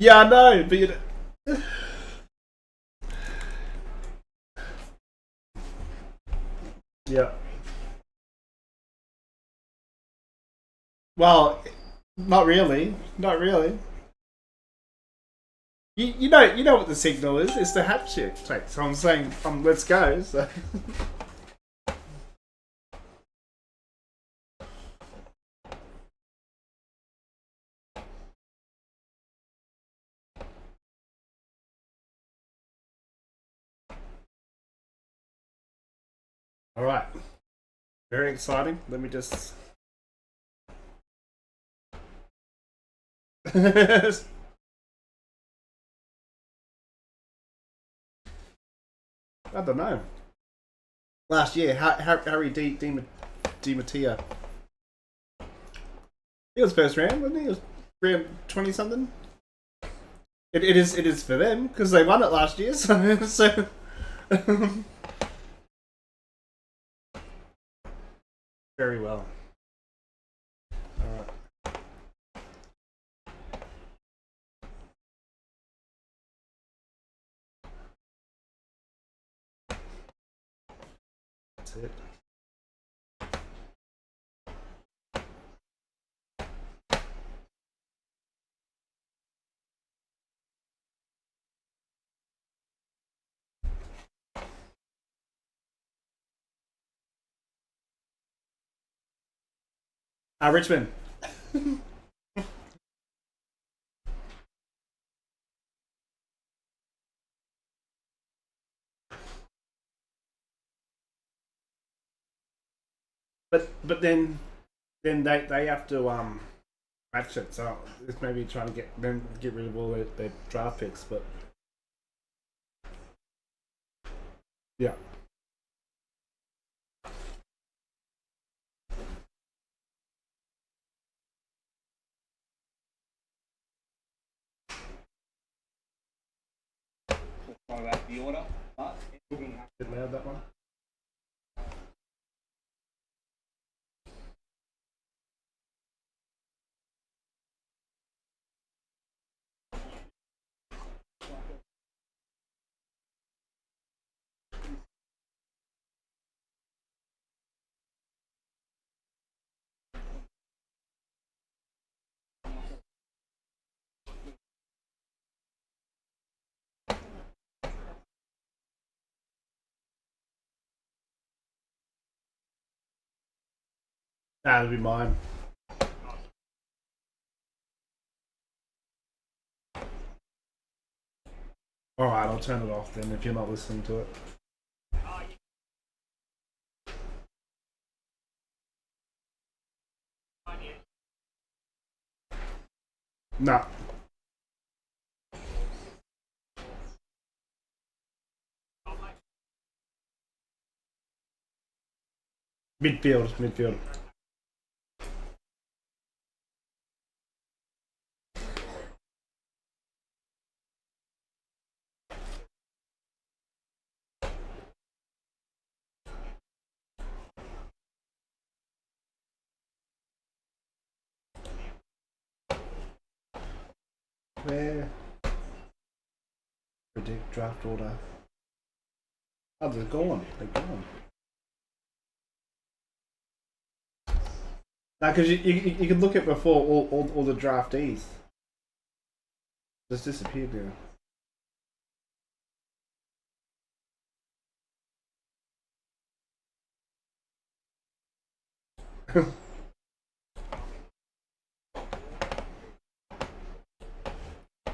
Yeah, I know, but you know, yeah. Well, not really. Not really. You know what the signal is. It's the hatchet. So I'm saying, let's go. So. All right. Very exciting. Let me just. I don't know. Last year, Harry Di Mattia. He was first round, wasn't he? He was round 20 something. It is for them because they won it last year. So very well. All right. That's it. Richmond. But then they have to match it. So it's maybe trying to get rid of all their draft picks. But yeah. Sorry about the order, but Bit loud that one. That'll be mine. All right, I'll turn it off then if you're not listening to it. Nah. Midfield. Where predict draft order? Oh, they're gone. They're gone. Now, because you can look at before all the draftees just disappeared now.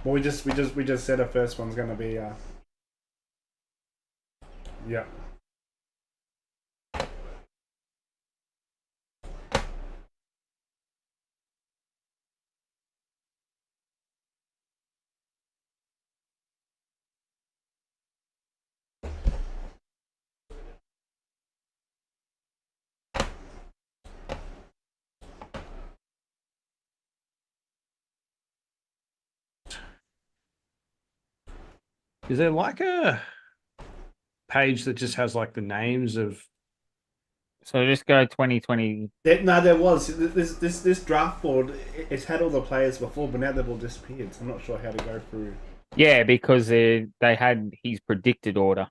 Well, we just said the first one's gonna be yeah. Is there like a page that just has like the names of So just go 2020. No, there was this draft board. It's had all the players before, but now they've all disappeared. So I'm not sure how to go through. Yeah, because they had his predicted order.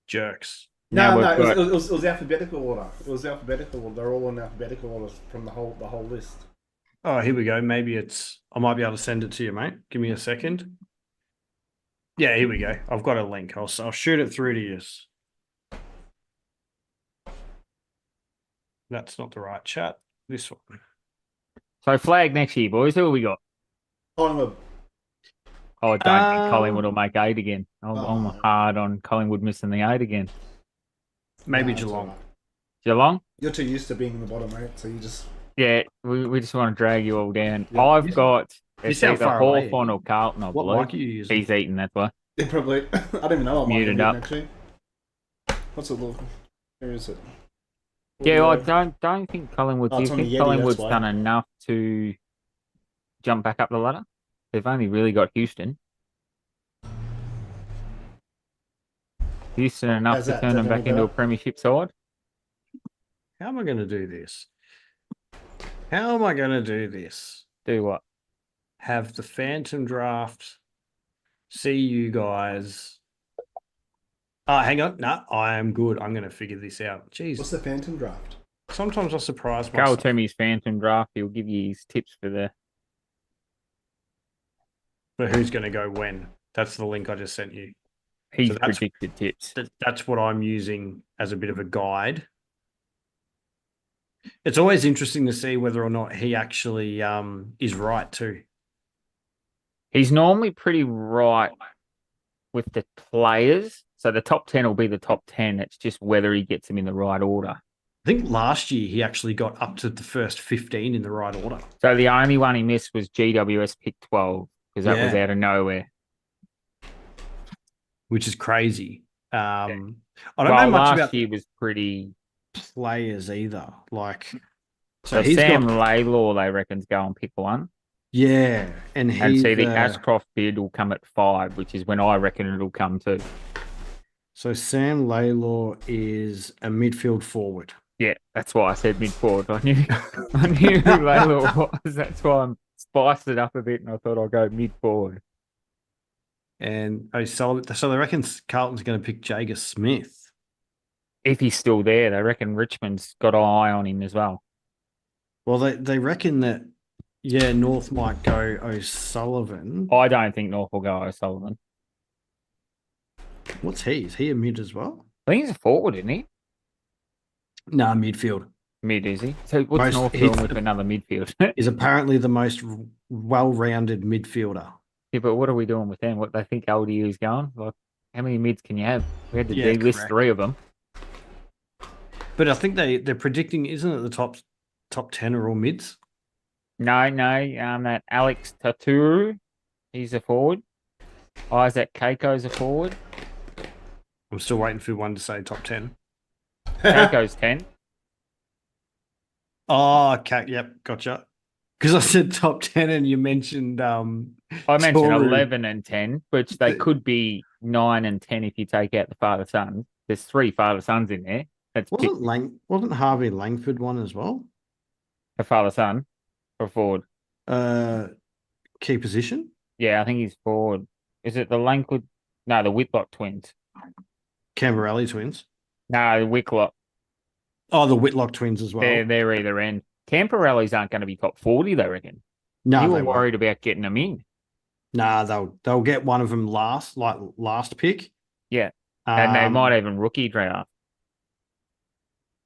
Jerks. Now No, we've no, got- it was alphabetical order. It was alphabetical order. They're all in alphabetical order from the whole list. Oh, here we go. Maybe I might be able to send it to you, mate. Give me a second. Yeah, here we go. I've got a link. I'll shoot it through to you. That's not the right chat. This one. So flag next year, boys. Who have we got? Collingwood. Oh, I don't think Collingwood will make 8 again. I'm Oh. hard on Collingwood missing the 8 again. Maybe Nah, it's Geelong. alright. Geelong? You're too used to being in the bottom, mate. So you just Yeah, we just want to drag you all down. Yeah. I've got it's sound either far away. Hawthorn or Carlton, I What believe. mic are you using? He's eating, that's why. they probably. I don't even know what Muted mine up. actually. What's it look? Where is it? Yeah, I Audio. don't think Collingwood. Oh, Do you it's on the think Yeti, Collingwood's that's why. done enough to jump back up the ladder? They've only really got Houston. Houston enough How's to that? turn Is them that back any into a better? premiership side. How am I going to do this? How am I going to do this? Do what? Have the Phantom draft. See you guys. Hang on. No, I am good. I'm going to figure this out. Jeez. What's the Phantom draft? Sometimes I surprise Carl myself. Toomey's Phantom draft. He'll give you his tips for the. But who's going to go when? That's the link I just sent you. He's that's- predicted tips. That's what I'm using as a bit of a guide. It's always interesting to see whether or not he actually is right too. He's normally pretty right with the players. So the top 10 will be the top 10. It's just whether he gets them in the right order. I think last year he actually got up to the first 15 in the right order. So the only one he missed was GWS pick 12 because that was Yeah. out of nowhere. Which is crazy. I don't Well, know much last about year was pretty. players either. Like, So he's Sam got, Laylor, they reckon's go and pick one. yeah, and And he's see, the Ashcroft bid will come at 5, which is when I reckon it'll come too. so Sam Laylor is a midfield forward. Yeah, that's why I said mid forward. I knew who Laylor was. That's why I spiced it up a bit and I thought I'll go mid forward. And so they reckon Carlton's going to pick Jager Smith. If he's still there, they reckon Richmond's got an eye on him as well. Well, they reckon that, yeah, North might go O'Sullivan. I don't think North will go O'Sullivan. What's he? Is he a mid as well? I think he's a forward, isn't he? Nah, midfield. Mid, is he? So what's Most- North he's- doing with another midfield? Is apparently the most well-rounded midfielder. Yeah, but what are we doing with them? What they think LDU is going? Like, how many mids can you have? We had to Yeah, delist correct. 3 of them. But I think they're predicting, isn't it, the top 10 are all mids? No, that Alex Taturu, he's a forward. Isaac Keiko's a forward. I'm still waiting for one to say top 10. Keiko's 10. Oh, okay. Yep, gotcha. Because I said top 10 and you mentioned I mentioned Toru. 11 and 10, which they could be 9 and 10 if you take out the father son. There's 3 father sons in there. That's wasn't Harvey Langford one as well? a father son or forward. Key position? Yeah, I think he's forward. Is it the Langwood? No, the Whitlock twins. Camberelli twins. No, the Whitlock. Oh, the Whitlock twins as well. They're either end. Camperellis aren't going to be top 40, they reckon. No, you they were won't. worried about getting them in. Nah, they'll get one of them last pick. Yeah. And they Um, might even rookie draft.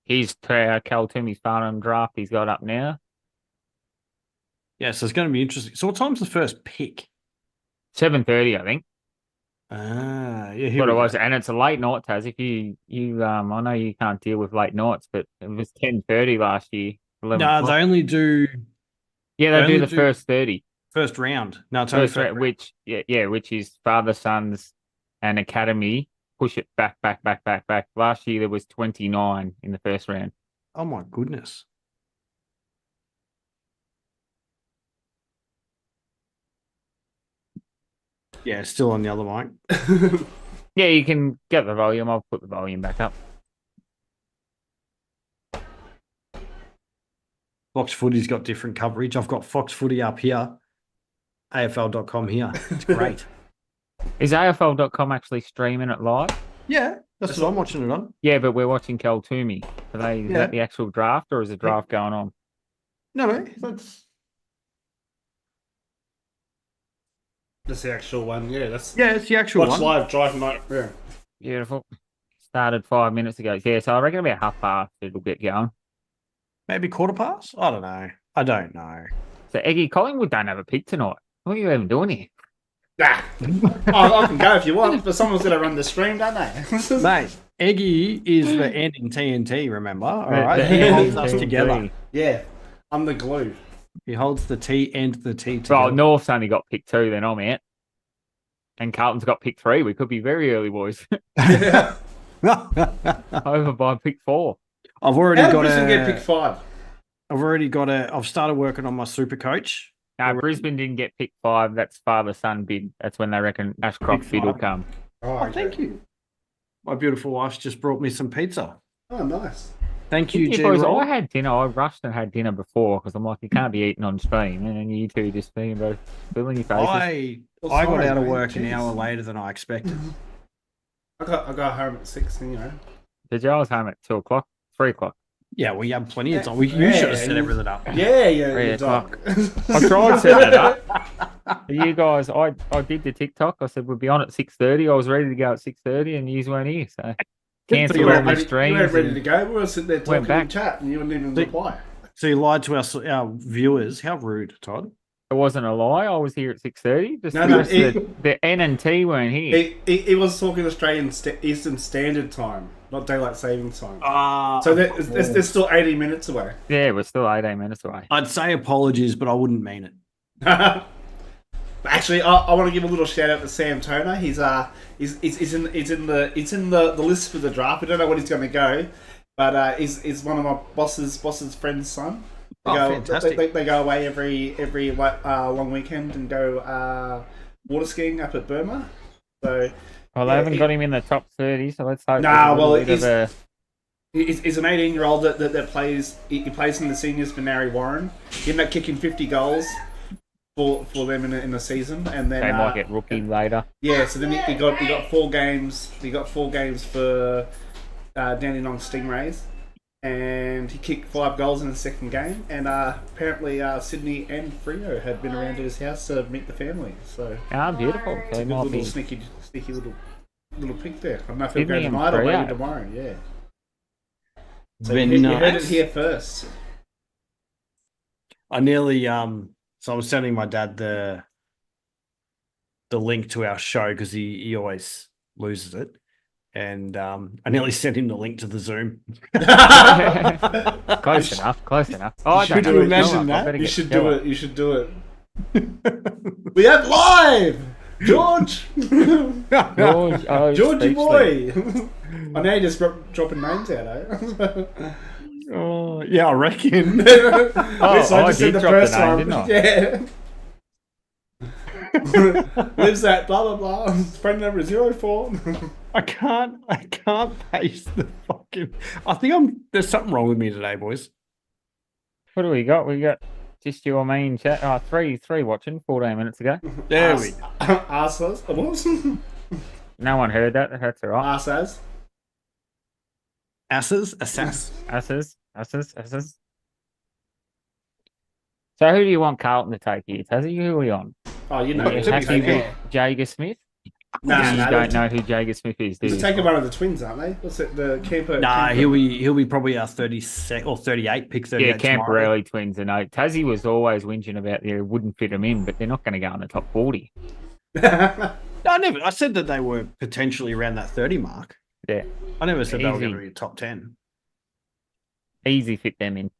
He's Cal Toomey's farm draft he's got up now. Yeah, so it's going to be interesting. So what time's the first pick? 7:30, I think. Yeah, here What we it go. was, and it's a late night, Taz. If you I know you can't deal with late nights, but it was 10:30 last year. 11 No, o'clock. they only do Yeah, they they do only the do- first 30. first round. No, it's only First first round, which which is father, sons, and academy. Push it back. Last year there was 29 in the first round. Oh my goodness. Yeah, it's still on the other mic. Yeah, you can get the volume. I'll put the volume back up. Fox Footy's got different coverage. I've got Fox Footy up here, AFL.com here. It's great. Is AFL.com actually streaming it live? Yeah, that's what I'm watching it on. Yeah, but we're watching Kel Toomey. Is Yeah. that the actual draft, or is the draft going on? No, that's That's the actual one. Yeah, that's it's the actual watch one. live driving like yeah. Beautiful. Started 5 minutes ago. Yeah, so I reckon about half past it'll get going. Maybe quarter past? I don't know. So, Eggy, Collingwood don't have a pick tonight. What are you even doing here? Nah. I can go if you want, but someone's gonna run the stream, don't they? Mate, Eggy is the end in TNT, remember? All The- right. the He end holds in us TNT. together. Yeah, I'm the glue. He holds the T and the T together. Well, North's only got pick 2, then I'm out. And Carlton's got pick 3. We could be very early, boys. Yeah. Over by pick 4. I've already How did got Brisbane get pick a. 5? I've started working on my super coach. No, Brisbane didn't get pick 5. That's father-son bid. That's when they reckon Ashcroft Pick bid will 5. come. Oh, Thank you. My beautiful wife's just brought me some pizza. Oh, nice. Thank you, Yeah, G. boys, Roll. I had dinner. I rushed and had dinner before because I'm like, you can't be eating on stream. And then you two just being both filling your faces. I Well, got sorry, out of mate. work an Jeez. hour later than I expected. I got home at 6, you know. Did you? I was home at 2 o'clock, 3 o'clock. Yeah, we had plenty of time. You Yeah, should have set you- everything up. Yeah, yeah, 3 you o'clock. dog. I tried setting it up. You guys, I did the TikTok. I said we'd be on at 6:30. I was ready to go at 6:30, and you weren't here. So You cancelled all weren't the ready, you streams. weren't ready and- to go. We were sitting there talking back. in chat, and you wouldn't even See- reply. So you lied to our viewers. How rude, Todd. It wasn't a lie. I was here at 6:30. Just No, no, the N and T weren't here. It was talking Australian Eastern Standard Time, not daylight savings time. Ah, So they're still 80 minutes away. Yeah, we're still 18 minutes away. I'd say apologies, but I wouldn't mean it. Actually, I want to give a little shout out to Sam Toner. He's in the list for the draft. We don't know what he's going to go, but he's one of my boss's friend's son. Fantastic. They go away every long weekend and go water skiing up at Burma. So Well, they Yeah, haven't he- got him in the top 30, so let's hope. Nah, there's a well, little bit of he's an 18-year-old that plays. He plays in the seniors for Narry Warren. He ended up kicking 50 goals for them in a season, and then they might get rookie later. yeah. So then he got 4 games. He got 4 games for Dandenong Stingrays, and he kicked 5 goals in the second game. And apparently Sydney and Freo had been around to his house to meet the family. So Ah, beautiful. So it's a he good might little be. sneaky little pick there. I don't know if he'll go Sydney and tonight or Freo. maybe tomorrow. Yeah. So Very you heard it nice. here first. I nearly so I was sending my dad the link to our show because he always loses it. And I nearly sent him the link to the Zoom. Close enough. Close enough. Oh, I should don't you know. imagine I that? better You get should together. do it. You should do it. We have live, George. George, oh, Georgie speechless. boy. I know you're just dropping names out, eh? Oh, yeah, I reckon. Yes, I just did said drop the name, didn't I? Yeah. Lives at blah blah blah. Friend number 04. I can't paste the fucking. I think there's something wrong with me today, boys. What do we got? We got just your main chat. Oh, three watching 14 minutes ago. There we Arsas. What? No one heard that. That's all right. Arsas. Asses, assess. Asses. So who do you want Carlton to take here? Tazzy, who are we on? Oh, you know. You it took me happy taking- with Jager Smith? Nah, you nah, don't know who Jager Smith is, do He's you? taking one of the twins, aren't they? What's it? The Camper. Nah, Camper- he'll be probably our 36 or 38 pick 38. Yeah, tomorrow. Camperelli twins. And Tassie was always whinging about they wouldn't fit them in, but they're not going to go in the top 40. I said that they were potentially around that 30 mark. Yeah, I never said they were Easy. going to be top 10. easy fit them in.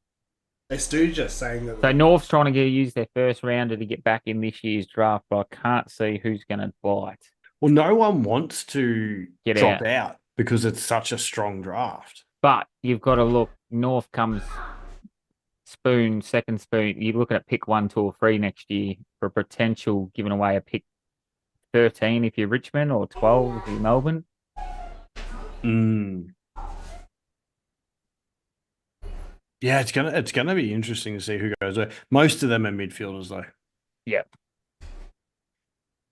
They Stu just saying that. So North's trying to use their first rounder to get back in this year's draft, but I can't see who's going to bite. Well, no one wants to Get drop out. out because it's such a strong draft. But you've got to look. North comes second spoon. You're looking at pick 1, 2, or 3 next year for a potential giving away a pick 13 if you're Richmond or 12 if you're Melbourne. Yeah, it's gonna be interesting to see who goes there. Most of them are midfielders though. Yeah.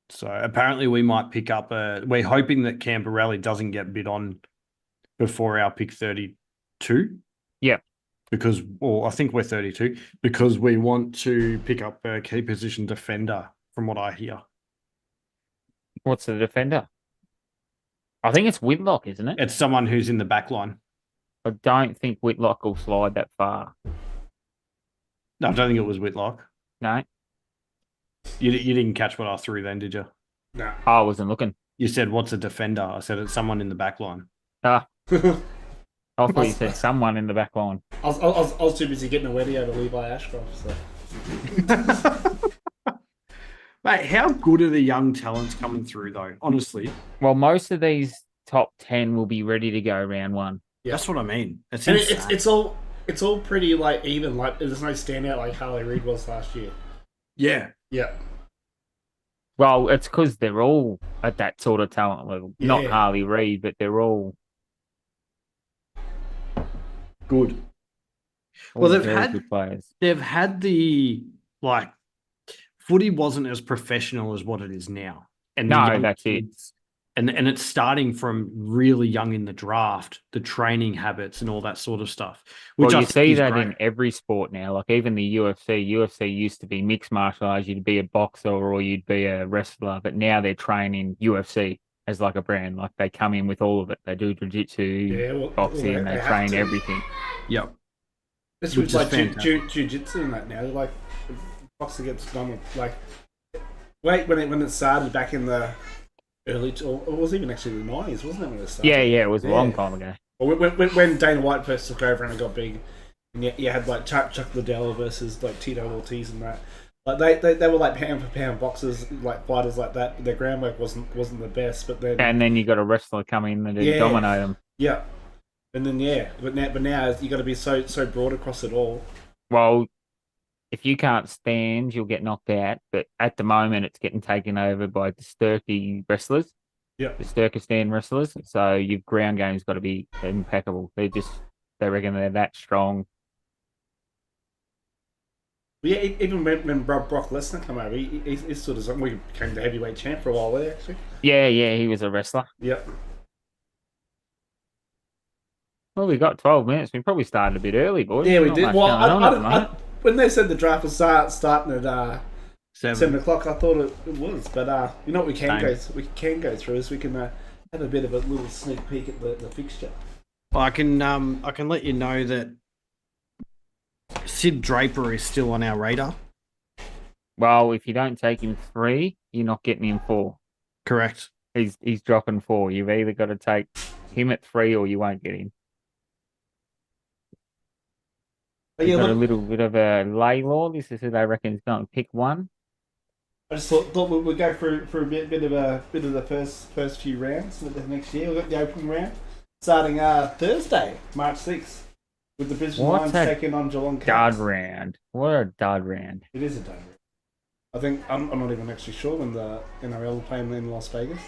So apparently we might pick up we're hoping that Camperelli doesn't get bid on before our pick 32. Yeah. Because, well, I think we're 32 because we want to pick up a key position defender from what I hear. What's the defender? I think it's Whitlock, isn't it? It's someone who's in the back line. I don't think Whitlock will slide that far. No, I don't think it was Whitlock. No, You didn't catch what I threw then, did you? No. I wasn't looking. You said, what's a defender? I said, it's someone in the back line. I thought you said someone in the back line. I was too busy getting a weddy over Levi Ashcroft. So. Mate, how good are the young talents coming through, though? Honestly. Well, most of these top 10 will be ready to go round one. Yeah. That's what I mean. It's And insane. it's all pretty like even. Like there's no standout like Harley Reid was last year. Yeah. Yeah. Well, it's because they're all at that sort of talent level. Not Yeah. Harley Reid, but they're all Good. Well, they've very had- good players. They've had the, like, footy wasn't as professional as what it is now. And the No, young that's it. kids- And it's starting from really young in the draft, the training habits and all that sort of stuff. Which Well, I you think see is that great. in every sport now. Like even the UFC. UFC used to be mixed martial arts. You'd be a boxer or you'd be a wrestler, but now they're training UFC as like a brand. Like they come in with all of it. They do jiu-jitsu, Yeah. Well, boxing, well, they have train to. everything. Yep. This Which was is like fantastic. jiu-jitsu and that now. Like boxing gets done with like. Wait, when it started back in the early, or it was even actually the 90s, wasn't it? When it started? Yeah, it was a long Yeah. time ago. Well, when Dana White first took over and it got big, and you had like Chuck Liddell versus like Tito Ortiz and that. Like they were like pound for pound boxers, like fighters like that. Their groundwork wasn't the best, but then And then you got a wrestler come in and Yeah. dominate them. yeah, and then but now you got to be so broad across it all. Well, if you can't stand, you'll get knocked out. But at the moment, it's getting taken over by the Sturkey wrestlers. Yeah. The Sturkistan wrestlers. So your ground game's got to be impeccable. They reckon they're that strong. But yeah, even when Brock Lesnar came over, he's sort of we became the heavyweight champ for a while there actually. Yeah, he was a wrestler. Yep. Well, we got 12 minutes. We probably started a bit early, boys. Yeah, we Not did. much Well, going on at the moment. when they said the draft was starting at 7 7. o'clock, I thought it was. But you know what we can Same. go through is we can have a bit of a little sneak peek at the fixture. I can let you know that Sid Draper is still on our radar. Well, if you don't take him 3, you're not getting him 4. Correct. He's dropping 4. You've either got to take him at 3 or you won't get him. But You've yeah, got a look, little bit of a lay law. This is who they reckon is going to pick one. I just thought we'd go through a bit of the first few rounds of the next year. We've got the opening round starting Thursday, March 6th, with the Brisbane What's Lions that taking on Geelong Dud Cats. round. What a dud round. It is a day. I think I'm not even actually sure when the NRL are playing in Las Vegas.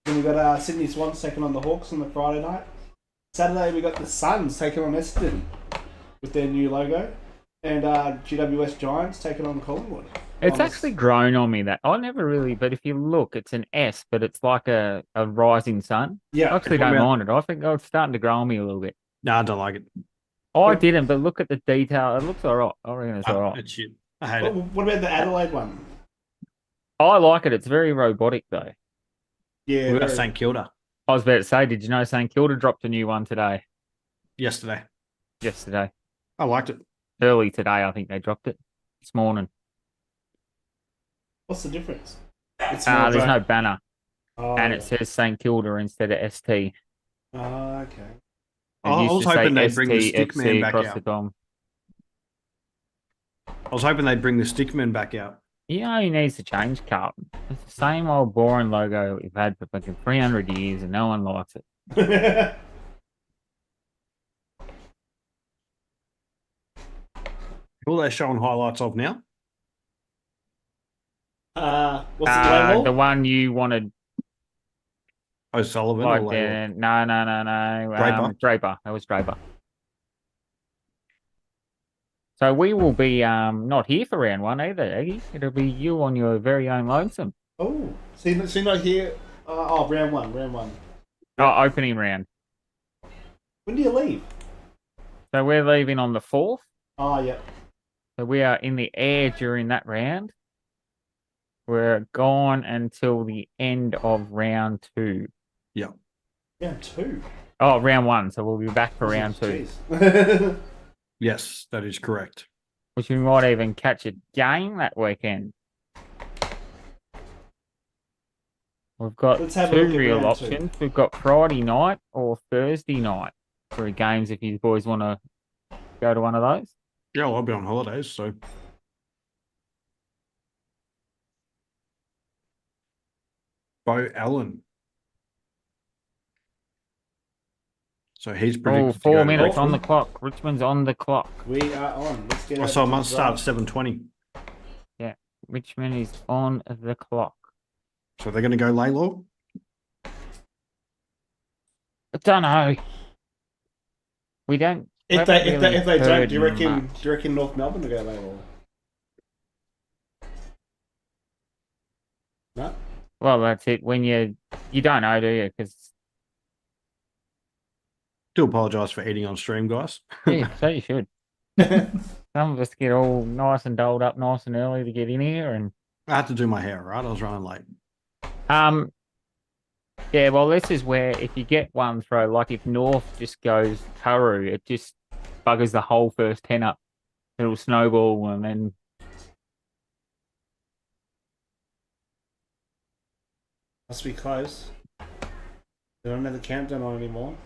Then we got Sydney Swans taking on the Hawks on the Friday night. Saturday we got the Suns taking on Essendon with their new logo, and GWS Giants taking on Collingwood. It's Honest. actually grown on me that I never really, but if you look, it's an S, but it's like a rising sun. I Yeah, actually What don't about- mind it. I think it's starting to grow on me a little bit. No, I don't like it. I Yeah. didn't, but look at the detail. It looks all right. I reckon it's all right. It's shit. I hate What, it. what about the Adelaide one? I like it. It's very robotic, though. Yeah, We got very- St Kilda I was about to say, did you know St Kilda dropped a new one today? yesterday. Yesterday. I liked it. Early today, I think they dropped it. This morning. What's the difference? It's more There's of no a- banner. Oh, And it says St Kilda instead of ST. oh, okay. It I used was to say hoping they'd bring the STFC Stickman back across out. the com. I was hoping they'd bring the Stickman back out. You know, he needs to change, Carlton. It's the same old boring logo we've had for fucking 300 years and no one likes it. Who are they showing highlights of now? What's the The label? one you wanted, O'Sullivan like, or Laywell? no. Draper? Draper. That was Draper. So we will be not here for round one either, Aggie. It'll be you on your very own lonesome. Oh, so you're not here. Round one. Oh, opening round. When do you leave? So we're leaving on the 4th. Oh, yeah. So we are in the air during that round. We're gone until the end of round 2. Round 2. Oh, round 1. So we'll be back for round 2, Jeez. Yes, that is correct. which we might even catch a game that weekend. We've got Let's have a 2 look at real round 2. options. We've got Friday night or Thursday night for games if you boys want to go to one of those. Yeah, well, I'll be on holidays, so. Bo Allen. So he's Oh, predicted to 4 go to minutes on the Richmond. clock. Richmond's on the clock. We are on. Let's get I out saw to must the start drive. at 7:20. Richmond is on the clock. So they're going to go Laylaw? I don't know. We don't. If haven't they really don't, heard do you reckon much. North Melbourne will go later? No. Well, that's it. When you don't know, do you? Because Do apologise for eating on stream, guys. yeah, so you should. Some of us get all nice and doled up nice and early to get in here, and I had to do my hair, right? I was running late. yeah. Well, this is where if you get one throw, like if North just goes Taru, it just buggers the whole first 10 up. It'll snowball, and then Must be close. They don't have the countdown on anymore.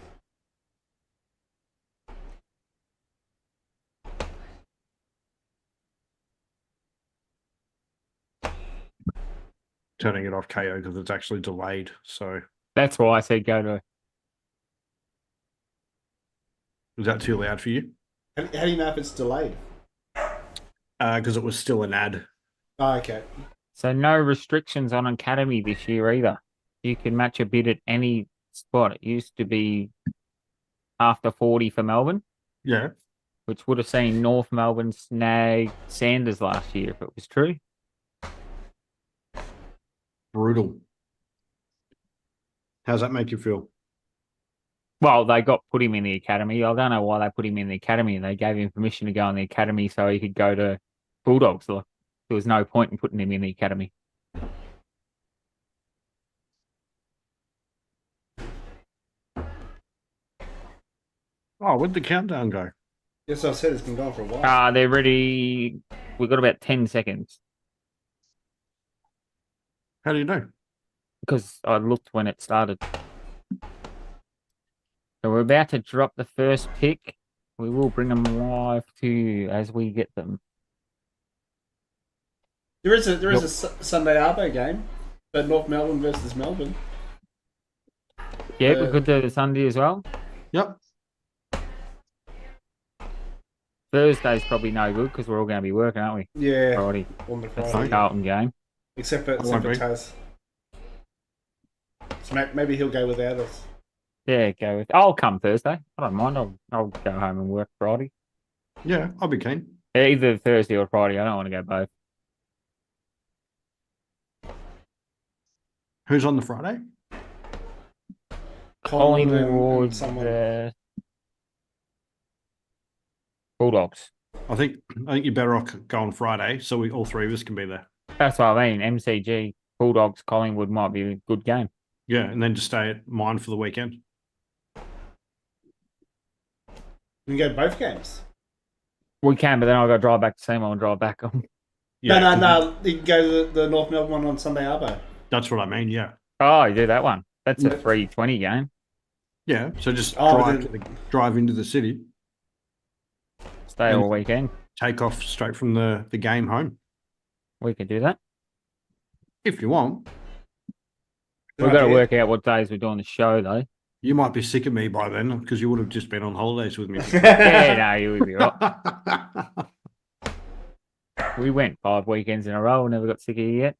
Turning it off KO because it's actually delayed. So that's why I said go to. is that too loud for you? How do you know if it's delayed? Because it was still an ad. Oh, okay. So no restrictions on Academy this year either. You can match a bid at any spot. It used to be after 40 for Melbourne, Yeah. which would have seen North Melbourne snag Sanders last year if it was true. Brutal. How's that make you feel? Well, they put him in the academy. I don't know why they put him in the academy. They gave him permission to go in the academy so he could go to Bulldogs. Like, there was no point in putting him in the academy. Oh, where'd the countdown go? Yes, I said it's been going for a while. They're ready. We've got about 10 seconds How do you know? because I looked when it started. So we're about to drop the first pick. We will bring them live to you as we get them. There is a Sunday Arvo game, but North Melbourne versus Melbourne. Yeah, we could do the Sunday as well. Yep. Thursday's probably no good because we're all going to be working, aren't we? Yeah, Friday. on the That's Friday. the Carlton game. Except for won't be. Taz. So maybe he'll go without us. Yeah, go with. I'll come Thursday. I don't mind. I'll go home and work Friday. Yeah, I'll be keen. Either Thursday or Friday. I don't want to go both. Who's on the Friday? Collingwood, and someone. Bulldogs. I think you're better off going Friday, so we all three of us can be there. That's what I mean. MCG, Bulldogs, Collingwood might be a good game. Yeah, and then just stay at mine for the weekend. We can go both games. We can, but then I've got to drive back to Seymour and drive back on. Yeah, No. You can go to the North Melbourne one on Sunday Arvo. That's what I mean. Yeah, Oh, you do that one. That's a Yeah. 3:20 game. yeah. So just Oh, drive into the city, Stay And- all weekend. take off straight from the game home We could do that. if you want. We've got to work out what days we're doing the show, though. You might be sick of me by then because you would have just been on holidays with me. Yeah, no, you would be right. We went 5 weekends in a row. Never got sick of you yet.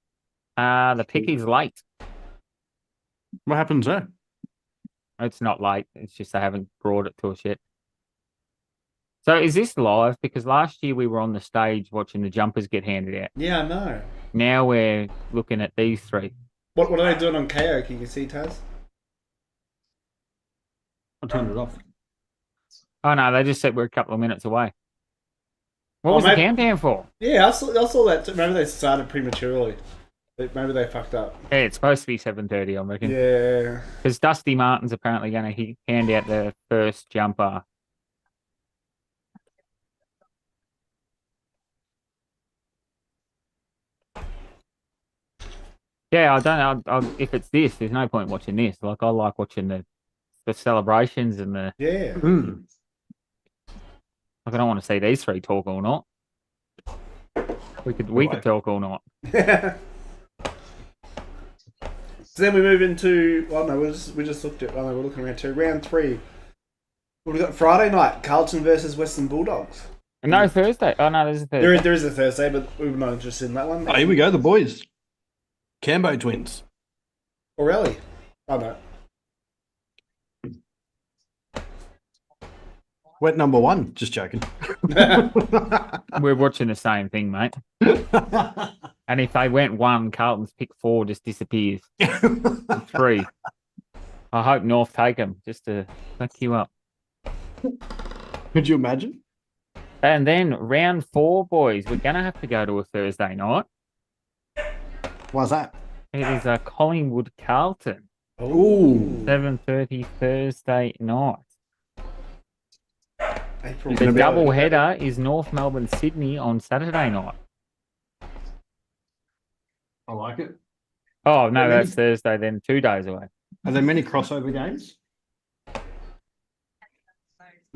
The pick is late. What happens there? It's not late. It's just they haven't brought it to us yet. So is this live? Because last year we were on the stage watching the jumpers get handed out. Yeah, I know. Now we're looking at these three. What are they doing on KO? Can you see, Taz? I turned it off. Oh no, they just said we're a couple of minutes away. What Oh, was the maybe- countdown for? Yeah, I saw that. Maybe they started prematurely. Maybe they fucked up. Yeah, it's supposed to be 7:30, I reckon. Yeah. Because Dusty Martin's apparently going to hand out the first jumper. Yeah, I don't know. If it's this, there's no point watching this. Like, I like watching the celebrations and the. Yeah. Mm. Like, I don't want to see these three talk all night. We could talk all night. So then we move into. Oh no, we just looked at. Oh no, we're looking around to round 3. What we got? Friday night, Carlton versus Western Bulldogs. And no, Thursday. Oh no, there's a Thursday. There is a Thursday, but we were not interested in that one. Oh, here we go, the boys. Cambo twins. Orelli. Oh no. Wet number 1. Just joking. We're watching the same thing, mate. And if they went 1, Carlton's pick 4 just disappears. 3. I hope North take them just to fuck you up. Could you imagine? And then round 4, boys, we're going to have to go to a Thursday night. Why's that? It is a Collingwood Carlton, Ooh. 7:30 Thursday night. April. The double header is North Melbourne Sydney on Saturday night. I like it. Oh no, How many? that's Thursday. Then 2 days away. Are there many crossover games?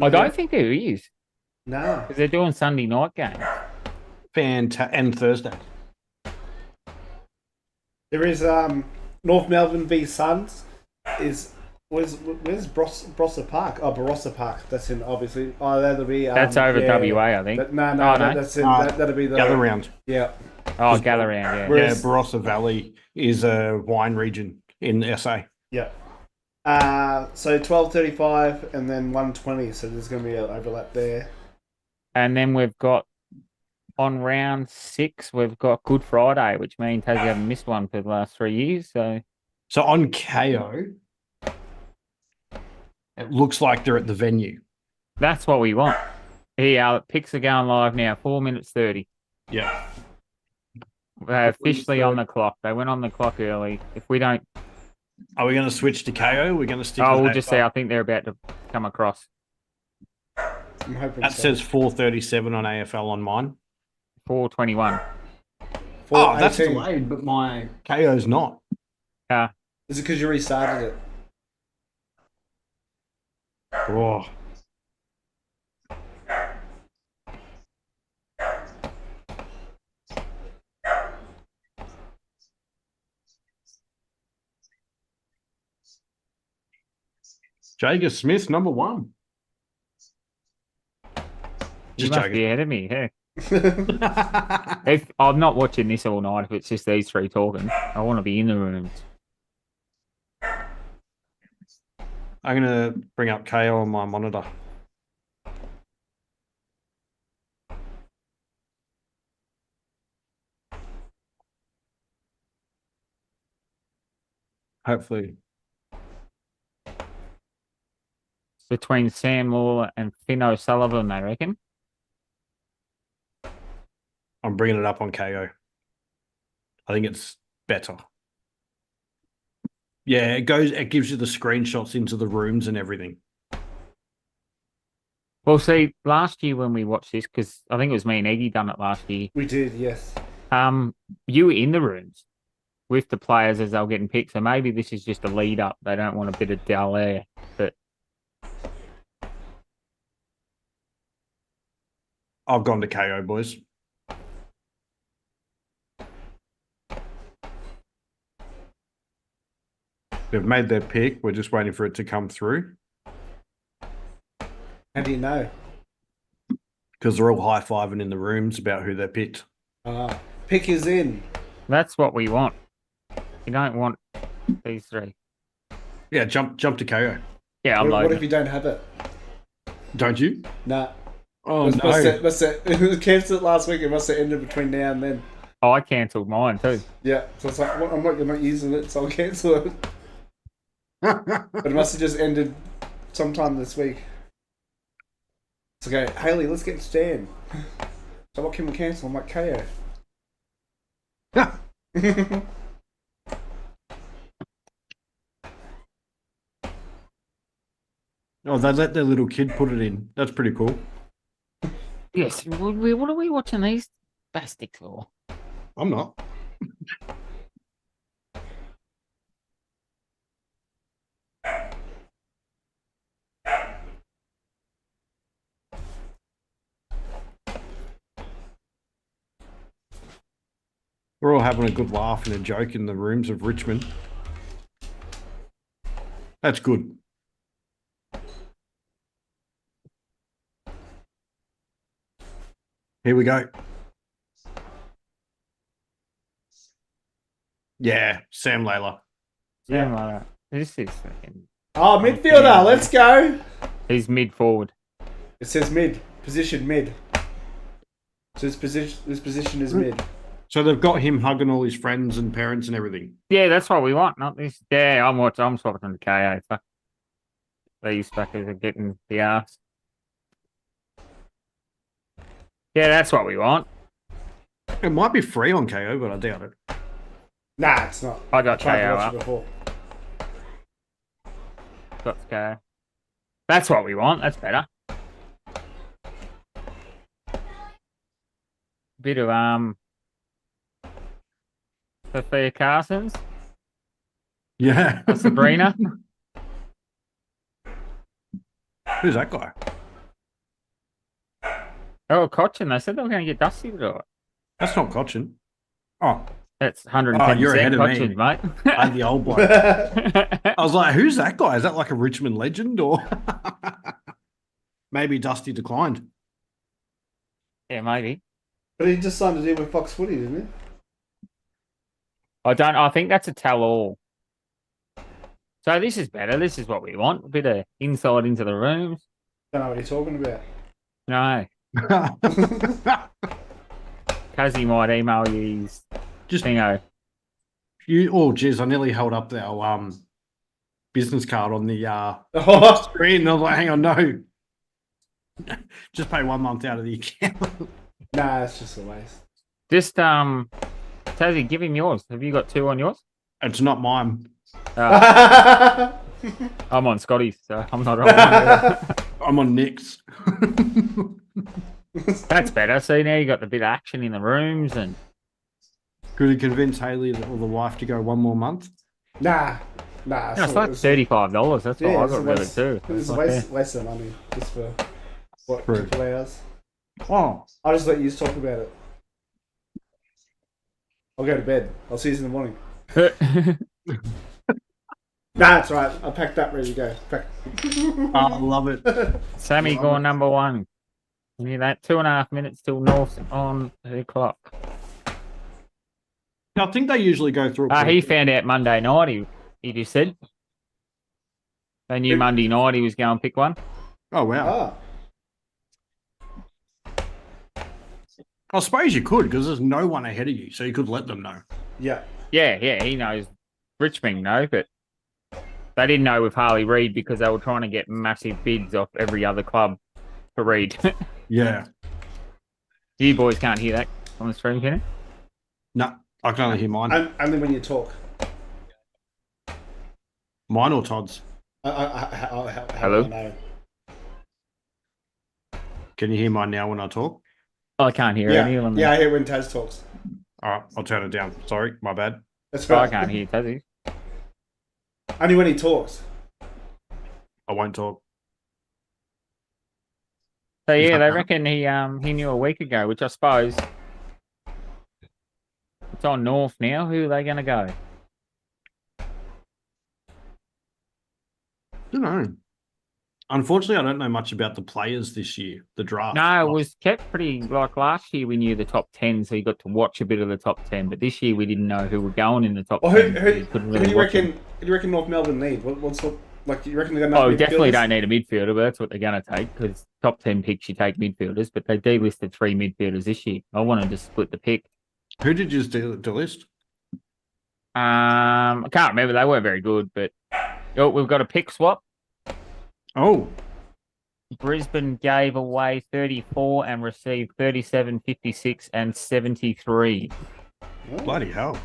I don't think there is No. because they're doing Sunday night games. And Thursday. There is North Melbourne v Suns. Where's Barossa Park? Oh, Barossa Park. That's in obviously. Oh, that'll be. That's over yeah. WA, I think. But no, Oh, no, no? that's in. Uh, That'll be the Gather round. Yeah. Oh, gather round, yeah. Whereas- Yeah, Barossa Valley is a wine region in SA. Yeah. So 12:35 and then 1:20. So there's going to be an overlap there. And then we've got on round 6, we've got Good Friday, which means Tassie haven't missed one for the last 3 years. So So on KO, it looks like they're at the venue. that's what we want. Here, picks are going live now, 4 minutes 30. Yeah. They're officially on the clock. They went on the clock early. If we don't, Are we going to switch to KO? We're going to stick. oh, with we'll just AFL? say I think they're about to come across. I'm hoping That so. says 4:37 on AFL on mine. 4:21. Oh, that's 4:18. delayed, but my KO's not. Is it because you restarted it? Oh. Jager Smith, number 1. You Just must be joking. ahead of me. Hey. If I'm not watching this all night, if it's just these three talking, I want to be in the rooms. I'm going to bring up KO on my monitor. Hopefully. Between Sam Lawler and Finn O'Sullivan, they reckon. I'm bringing it up on KO. I think it's better. Yeah, it gives you the screenshots into the rooms and everything. Well, see, last year when we watched this, because I think it was me and Eggy done it last year. We did, yes. You were in the rooms with the players as they were getting picked. So maybe this is just a lead up. They don't want a bit of dull air, but I've gone to KO, boys. They've made their pick. We're just waiting for it to come through How do you know? because they're all high-fiving in the rooms about who they picked. Pick is in. that's what we want. You don't want these three. Yeah, jump to KO. Yeah, I'm What loading. if you don't have it? Don't you? Nah. Oh Must no. it was cancelled last week. It must have ended between now and then. Oh, I cancelled mine too. Yeah, so it's like well, you're not using it, so I'll cancel it. But it must have just ended sometime this week. It's okay, Haley, let's get Stan. So what can we cancel? I'm like KO. Oh, they let their little kid put it in. That's pretty cool. Yes. What are we watching these spastics for? I'm not. We're all having a good laugh and a joke in the rooms of Richmond. That's good. Here we go. Yeah, Sam Layla. Something like that. This is fucking. Oh, midfielder, let's go. He's mid forward. It says mid, position mid. So this position is mid. So they've got him hugging all his friends and parents and everything. Yeah, that's what we want. Not this. Yeah, I'm swapping to KO. Fuck. These fuckers are getting the ass. Yeah, that's what we want. It might be free on KO, but I doubt it. Nah, it's not. I got Tried to KO watch up. it before. Got KO. That's what we want. That's better. Bit of Sophia Carson's, Yeah. Sabrina. Who's that guy? Oh, Cochin. They said they were going to get Dusty to do it. That's not Cochin. Oh, That's 110% Oh, you're ahead of me. Cochin, mate. I'm the old bloke. I was like, who's that guy? Is that like a Richmond legend or maybe Dusty declined? Yeah, maybe. But he just signed a deal with Fox Footy, didn't he? I think that's a tell-all. So this is better. This is what we want. A bit of insight into the rooms. Don't know what you're talking about. No. Cuzzy might email you his Just thingo. oh geez, I nearly held up our business card on the Oh, screen. And I was like, hang on, no. Just pay 1 month out of the account. nah, it's just a waste. Just Tazzy, give him yours. Have you got 2 on yours? It's not mine. I'm on Scotty's, so I'm not on. I'm on Nick's. That's better. See, now you got the bit of action in the rooms, and Could he convince Haley or the wife to go 1 more month? Nah. it's like $35. That's what I got rid of it too. It's a waste of money just for what, True. 2 hours. Oh, I'll just let you talk about it. I'll go to bed. I'll see you in the morning. Nah, it's right. I packed up, ready to go. I love it. Sammy going number 1. You hear that? 2.5 minutes till North on the clock. I think they usually go through. He found out Monday night. He just said they knew Monday night he was going to pick one. Oh wow! Ah, I suppose you could because there's no one ahead of you, so you could let them know. yeah. Yeah, he knows. Richmond know, but they didn't know with Harley Reid because they were trying to get massive bids off every other club for Reid. Yeah. You boys can't hear that on the stream, can you? No, I can only hear mine. Only when you talk. Mine or Todd's? Hello? No. Can you hear mine now when I talk? I can't hear any of them. Yeah, I hear when Taz talks. All right, I'll turn it down. Sorry, my bad. That's I right. can't hear Tazzy. Only when he talks. I won't talk. So Is yeah, that they right? reckon he knew a week ago, which I suppose it's on North now. Who are they going to go? I don't know. Unfortunately, I don't know much about the players this year. The draft. No, it was kept pretty like last year. We knew the top 10, so you got to watch a bit of the top 10. But this year we didn't know who were going in the top Well, 10. who You couldn't do really you watch reckon? them. Who do you reckon North Melbourne need? Like, you reckon they're going to? Oh, definitely don't need a midfielder, but that's what they're going to take because top 10 picks you take midfielders, but they delisted 3 midfielders this year. I wanted to split the pick. Who did you delist? I can't remember. They weren't very good, but we've got a pick swap. Oh, Brisbane gave away 34 and received 37, 56, and 73. bloody hell.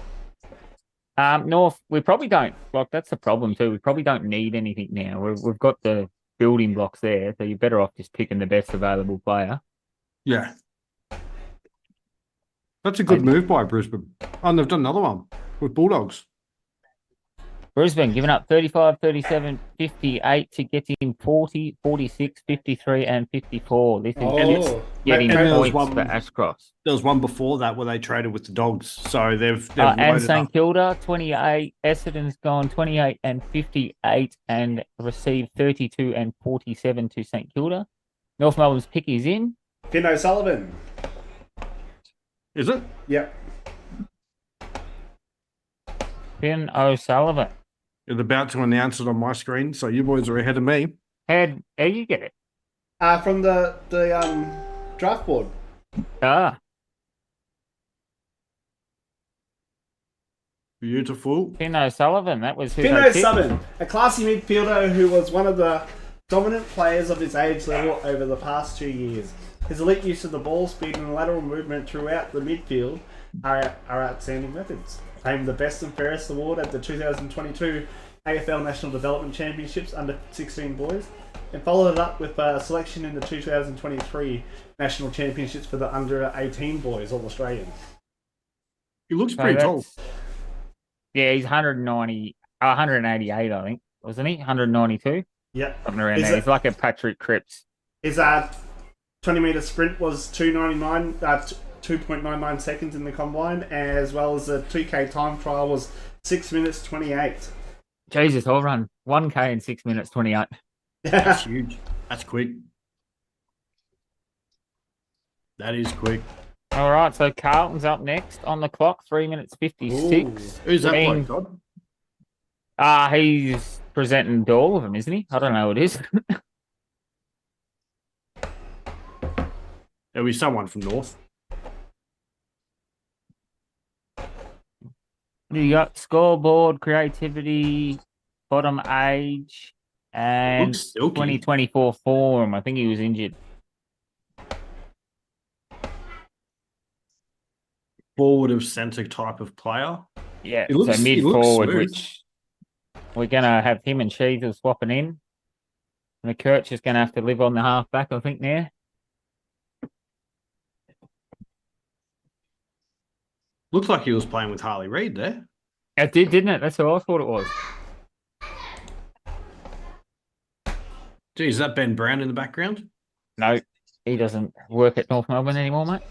North, we probably don't. Like, that's the problem too. We probably don't need anything now. We've got the building blocks there, so you're better off just picking the best available player. Yeah. That's a good move by Brisbane. Oh, and they've done another one with Bulldogs. Brisbane giving up 35, 37, 58 to get in 40, 46, 53, and 54. This is Oh, getting and there was points one- for Ashcross. There was one before that where they traded with the Dogs. So they've And loaded St up. Kilda, 28. Essendon's gone 28 and 58 and received 32 and 47 to St Kilda. North Melbourne's pick is in. Finn O'Sullivan. Is it? Yep. Finn O'Sullivan. It's about to announce it on my screen, so you boys are ahead of me. How you get it? From the draft board. Ah, Beautiful. Finn O'Sullivan. That was who Finn they picked. O'Sullivan, a classy midfielder who was one of the dominant players of his age level over the past 2 years. His elite use of the ball, speed, and lateral movement throughout the midfield are outstanding methods. Named the Best and Fairest award at the 2022 AFL National Development Championships under 16 boys, and followed it up with a selection in the 2023 National Championships for the under 18 boys, all Australians. He looks So pretty tall. that's- Yeah, he's 188, I think, wasn't he? 192, Yep. something around Is there. it- He's like a Patrick Cripps. His 20-meter sprint was 2.99 seconds in the combine, as well as the 2K time trial was 6 minutes 28. Jesus, I'll run 1K in 6 minutes 28. That's huge. That's quick. That is quick. All right, so Carlton's up next on the clock, 3 minutes 56. Who's that Being- bloke, Todd? He's presenting to all of them, isn't he? I don't know who it is. There'll be someone from North. You got scoreboard, creativity, bottom age, and Looks silky. 2024 form. I think he was injured. Forward of centre type of player. Yeah, He looks- so he mid looks forward, smooth. which we're gonna have him and Sheezel swapping in. And McKirch is gonna have to live on the half back, I think, now. Looks like he was playing with Harley Reid there. It did, didn't it? That's what I thought it was. Geez, is that Ben Brown in the background? No, he doesn't work at North Melbourne anymore, mate.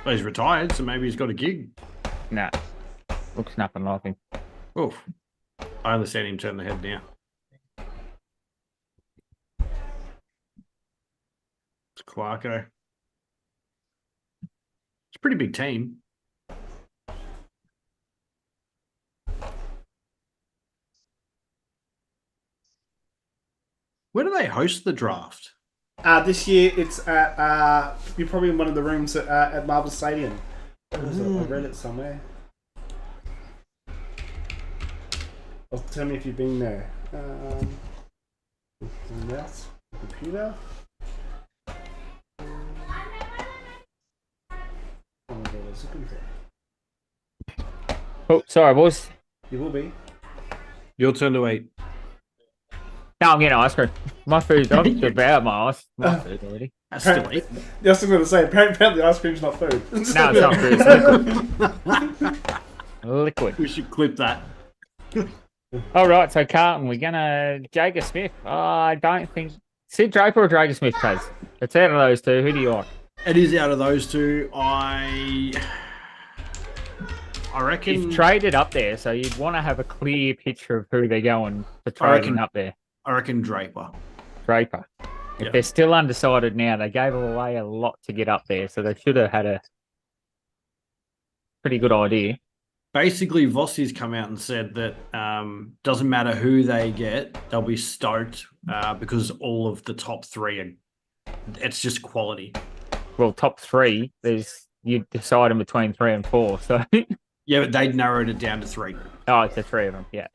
Well, he's retired, so maybe he's got a gig. Nah, looks nothing like him. Oof. I understand him turn the head now. It's Clarko. It's a pretty big team. Where do they host the draft? This year it's at you're probably in one of the rooms at Marvel Stadium. What is it? I read it somewhere. Tell me if you've been there. Mouse, computer. Oh, what I was looking for. Oh, sorry, boys. You will be. Your turn to eat. No, I'm getting ice cream. My food, I've devoured my food already. That's still eat. I was going to say, apparently ice cream's not food. No, it's not food, it's liquid. Liquid. We should clip that. All right, so Carlton, we're gonna Jager Smith. I don't think Sid Draper or Jager Smith, Taz. It's out of those two. Who do you like? It is out of those two. I reckon. You've traded up there, so you'd want to have a clear picture of who they're going for I reckon- trading up there. I reckon Draper. Draper. If Yeah. they're still undecided now, they gave away a lot to get up there, so they should have had a pretty good idea. Basically, Vossi's come out and said that doesn't matter who they get, they'll be stoked because all of the top three it's just quality. Well, top three, you decide in between 3 and 4. So Yeah, but they narrowed it down to 3. oh, it's the 3 of them. Yeah.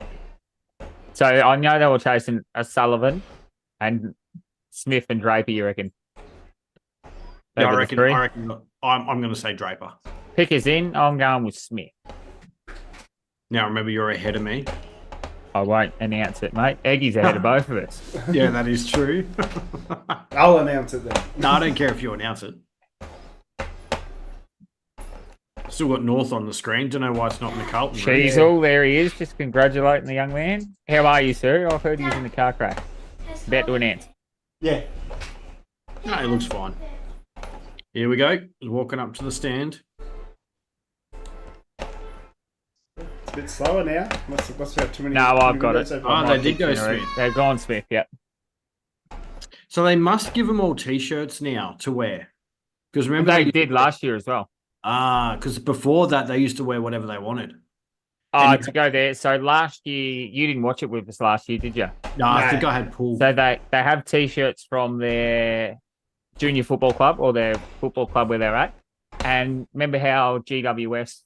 So I know they were chasing Sullivan and Smith and Draper. You reckon? They Yeah, were I the three? reckon. I'm going to say Draper. Pick is in. I'm going with Smith. Now, remember, you're ahead of me. I won't announce it, mate. Eggy's ahead of both of us. Yeah, that is true. I'll announce it then. No, I don't care if you announce it. Still got North on the screen. Don't know why it's not in the Carlton room. Sheasel, there he is, just congratulating the young man. How are you, sir? I've heard he's in the car crash. About to announce. Yeah. No, it looks fine. Here we go. He's walking up to the stand. It's a bit slower now. Must have too many. No, I've got it. so Oh, far. they did go Smith. They've gone Smith, yeah. So they must give them all T-shirts now to wear. Because remember They did last year as well. because before that they used to wear whatever they wanted. Oh, And- to go there. So last year, you didn't watch it with us last year, did you? No, I No. think I had Paul. So they have T-shirts from their junior football club or their football club where they're at. And remember how GWS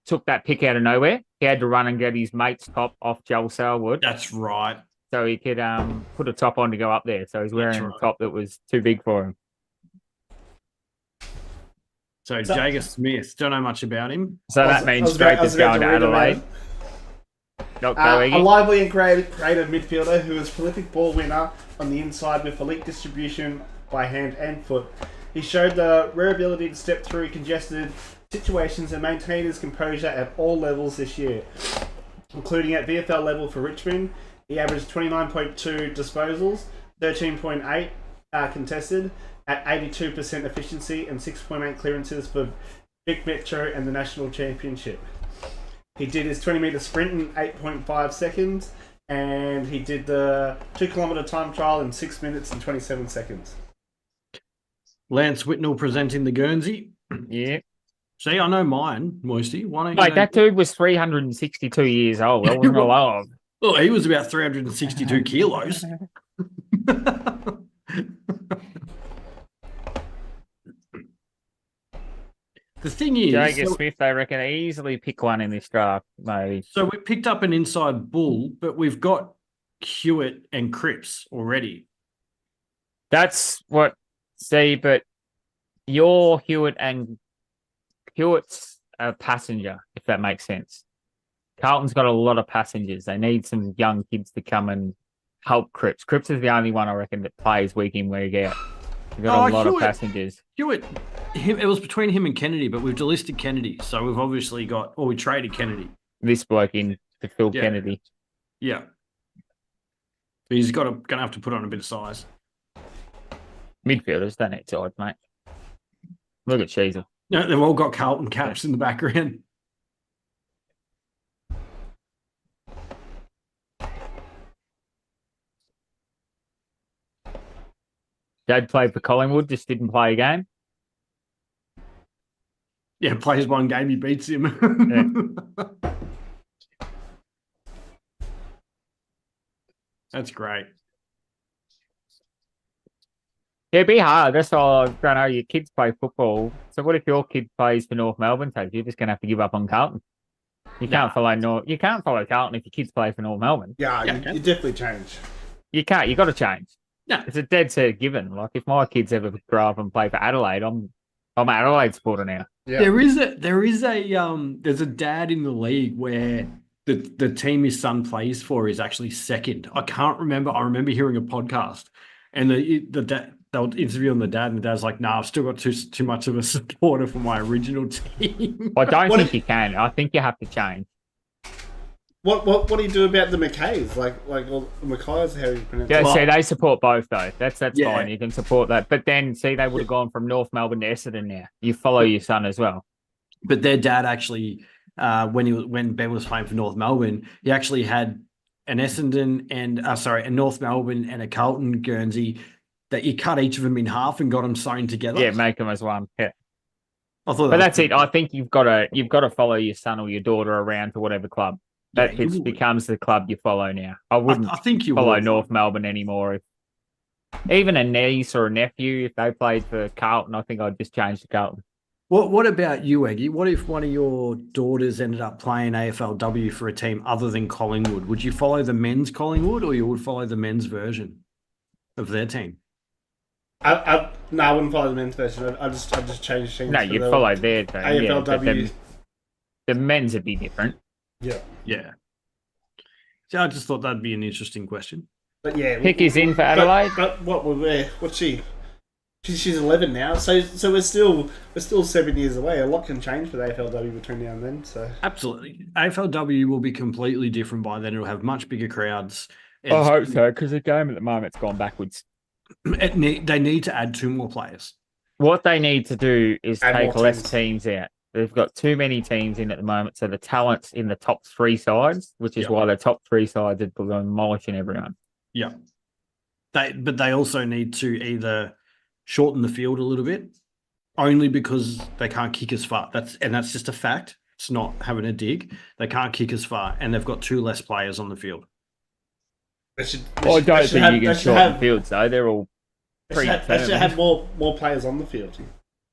took that pick out of nowhere? He had to run and get his mate's top off Joel Selwood That's right. so he could put a top on to go up there. So he's wearing right. a top that was too big for him. So So- Jager Smith, don't know much about him. So that means Draper's going to read about Adelaide. it. Not A going. lively and creative midfielder who is prolific ball winner on the inside with elite distribution by hand and foot. He showed the rare ability to step through congested situations and maintain his composure at all levels this year, including at VFL level for Richmond. He averaged 29.2 disposals, 13.8 contested at 82% efficiency and 6.8 clearances for Vic Metro and the National Championship. He did his 20-metre sprint in 8.5 seconds, and he did the 2-kilometre time trial in 6 minutes and 27 seconds. Lance Whitnell presenting the Guernsey. Yeah. See, I know mine, Moisty. Why don't you? Mate, that dude was 362 years old. That wasn't a lot. Oh, he was about 362 kilos. The thing is, Jager Smith, they reckon easily pick one in this draft, maybe. so we picked up an inside bull, but we've got Hewitt and Cripps already. That's what. See, but your Hewitt's a passenger, if that makes sense. Carlton's got a lot of passengers. They need some young kids to come and help Cripps. Cripps is the only one I reckon that plays week in, week out. They've got a lot Hewitt. of passengers. Hewitt, it was between him and Kennedy, but we've delisted Kennedy, so we've obviously got, or we traded Kennedy. This bloke in to Phil Yeah. Kennedy. Yeah, but he's gonna have to put on a bit of size. Midfielders don't need sides, mate. Look at Sheasel. No, they've all got Carlton caps in the background. Dad played for Collingwood, just didn't play a game. Yeah, plays one game, he beats him. That's great. Yeah, it'd be hard. That's all. I don't know. Your kids play football. So what if your kid plays for North Melbourne? So you're just going to have to give up on Carlton. You can't follow North. You can't follow Carlton if your kids play for North Melbourne. Yeah, Yeah, you definitely change. You can't. You got to change. Yeah. It's a dead set given. Like if my kids ever grow up and play for Adelaide, I'm an Adelaide supporter now. Yeah. There's a dad in the league where the team his son plays for is actually second. I can't remember. I remember hearing a podcast and the dad, they were interviewing the dad, and the dad's like, "Nah, I've still got too much of a supporter for my original team." I don't What think if- you can. I think you have to change. What do you do about the McKays? Like or McKays, how you pronounce Yeah, it? Well- see, they support both though. That's Yeah. fine. You can support that. But then, see, they would have gone from North Melbourne to Essendon now. You follow your son as well. But their dad actually, when Ben was playing for North Melbourne, he actually had an Essendon and a North Melbourne and a Carlton Guernsey that you cut each of them in half and got them sewn together. Yeah, make them as one. Yeah. I thought But that that's was it. I think you've got to follow your son or your daughter around to whatever club. Yeah, That you it's would. becomes the club you follow now. I wouldn't I think you follow would. North Melbourne anymore. Even a niece or a nephew, if they played for Carlton, I think I'd just change to Carlton. What about you, Eggy? What if one of your daughters ended up playing AFLW for a team other than Collingwood? Would you follow the men's Collingwood, or you would follow the men's version of their team? No, I wouldn't follow the men's version. I just change teams. No, for you'd the follow their team. Yeah, but AFLW. the men's would be different. Yeah, Yeah. So I just thought that'd be an interesting question. but yeah, Pick is in for Adelaide. But what we're what's she? She's 11 now, so we're still 7 years away. A lot can change for the AFLW between now and then. So Absolutely. AFLW will be completely different by then. It'll have much bigger crowds. I hope so, because the game at the moment's gone backwards. They need to add 2 more players. What they need to do is Add take more less teams. teams out. They've got too many teams in at the moment, so the talent's in the top 3 sides, which is Yep. why the top 3 sides are demolishing everyone. Yeah. But they also need to either shorten the field a little bit, only because they can't kick as far. That's just a fact. It's not having a dig. They can't kick as far, and they've got 2 less players on the field. they should, I don't think you can shorten have, fields, though. They're all they should predetermined. have more players on the field.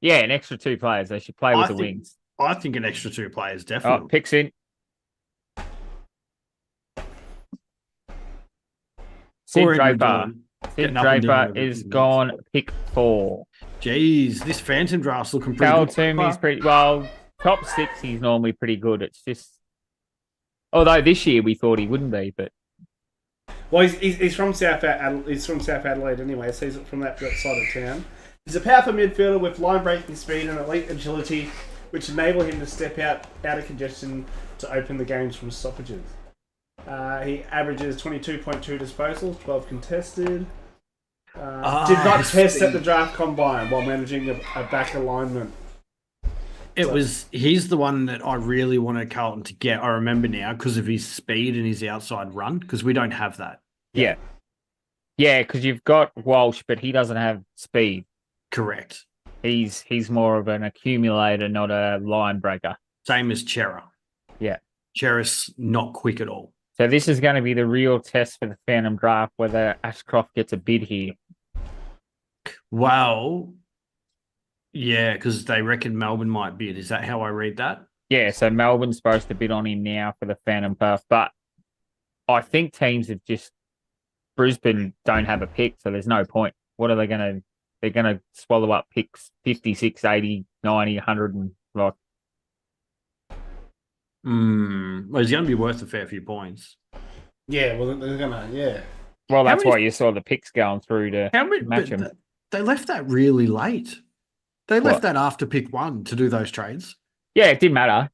Yeah, an extra 2 players. They should play with the wings. I think an extra 2 players, Oh, definitely. picks in. Sid Poor Edward Draper. Dillon. Sid Getting up and down Draper over is the gone pick 4. Jeez, this Phantom draft's looking pretty Cal good. Toomey's pretty well. Top 6, he's normally pretty good. It's just, although this year we thought he wouldn't be, but Well, he's from South Adelaide anyway, so he's from that side of town. He's a powerful midfielder with line-breaking speed and elite agility, which enable him to step out of congestion to open the games from stoppages. He averages 22.2 disposals, 12 contested. Did not test at the draft combine while managing a back alignment. He's the one that I really wanted Carlton to get. I remember now because of his speed and his outside run, because we don't have that. yeah. Yeah, because you've got Walsh, but he doesn't have speed. Correct. He's more of an accumulator, not a line breaker. Same as Chera. Yeah. Chera's not quick at all. So this is going to be the real test for the Phantom draft, whether Ashcroft gets a bid here. Well, yeah, because they reckon Melbourne might bid. Is that how I read that? Yeah, so Melbourne's supposed to bid on him now for the Phantom draft, but I think teams have just Brisbane don't have a pick, so there's no point. What are they going to? They're going to swallow up picks 56, 80, 90, 100, and like. Well, he's going to be worth a fair few points. Yeah, well, they're gonna, yeah. Well, that's many- why you saw the picks going through to How many? match but him. They left that really late. They left What? that after pick 1 to do those trades. Yeah, it didn't matter.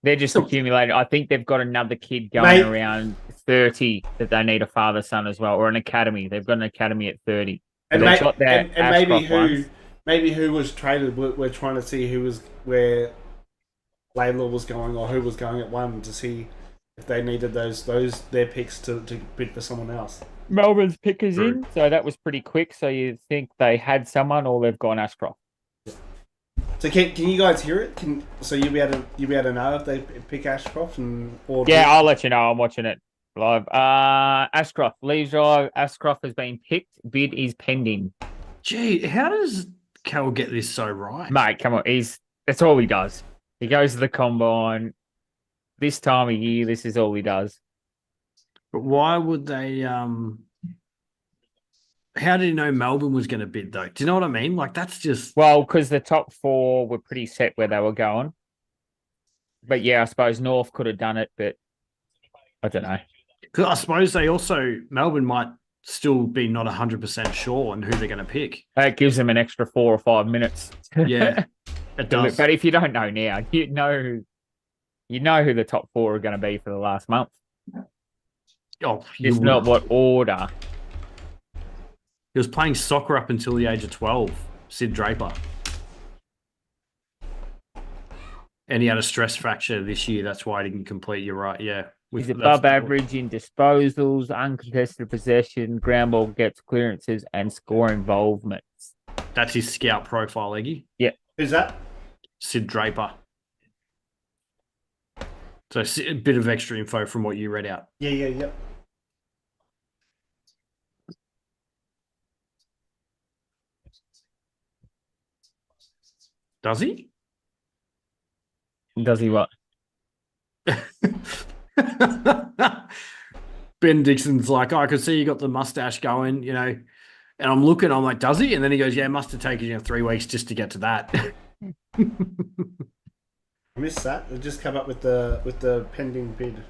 They're just So- accumulating. I think they've got another kid going Mate. around 30 that they need a father-son as well, or an academy. They've got an academy at 30. And, They've got that and maybe Ashcroft maybe who was traded. We're trying to see where Laidlaw was going or who was going at 1 to see if they needed their picks to bid for someone else. Melbourne's pick is True. in, so that was pretty quick. So you think they had someone, or they've gone Ashcroft. So can you guys hear it? So you'll be able to know if they pick Ashcroft or Yeah, I'll let you know. I'm watching it live. Ashcroft leaves drive. Ashcroft has been picked. Bid is pending. Gee, how does Cal get this so right? Mate, come on. That's all he does. He goes to the combine. This time of year, this is all he does. But why would they? How did he know Melbourne was going to bid though? Do you know what I mean? Like that's just Well, because the top 4 were pretty set where they were going. But yeah, I suppose North could have done it, but I don't know. because I suppose they also Melbourne might still be not 100% sure on who they're going to pick. It gives them an extra 4 or 5 minutes. Yeah, it does. But if you don't know now, you know who the top 4 are going to be for the last month. Oh, It's not what order. He was playing soccer up until the age of 12, Sid Draper. And he had a stress fracture this year. That's why he didn't complete. You're right. Yeah. He's That's above the- average in disposals, uncontested possession, ground ball gets clearances, and score involvements. That's his scout profile, Eggy. Who's that? Sid Draper. So a bit of extra info from what you read out. Yeah. Does he? Does he what? Ben Dixon's like, oh, I could see you got the mustache going, you know. And I'm looking, I'm like, does he? And then he goes, yeah, it must have taken 3 weeks just to get to that. I missed that. It just come up with the pending bid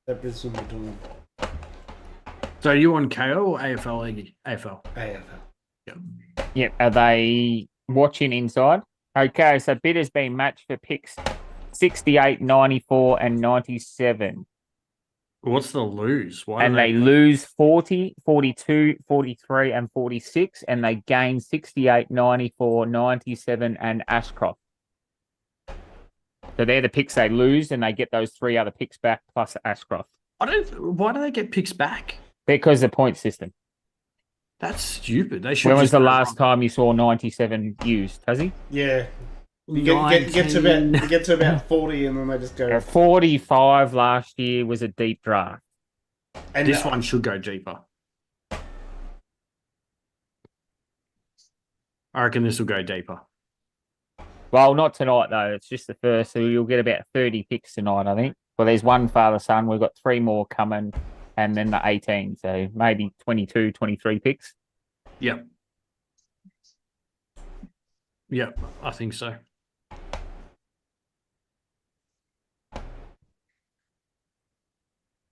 that Brisbane were doing. So are you on KO or AFL, Eggy? AFL. AFL. Yep. Are they watching inside? Okay, so bid has been matched for picks 68, 94, and 97. What's the lose? Why And do they lose 40, 42, 43, and 46, and they gain 68, 94, 97, and Ashcroft. So they're the picks they lose, and they get those 3 other picks back plus Ashcroft. Why do they get picks back? Because the point system. That's stupid. They should. When was just the go last wrong. time you saw 97 used, has he? Yeah. You get to about 40 and then they just go. 45 last year was a deep draft. And This one should go deeper. I reckon this will go deeper. Well, not tonight, though. It's just the first, so you'll get about 30 picks tonight, I think. Well, there's one father-son. We've got 3 more coming, and then the 18, so maybe 22, 23 picks. Yep, I think so.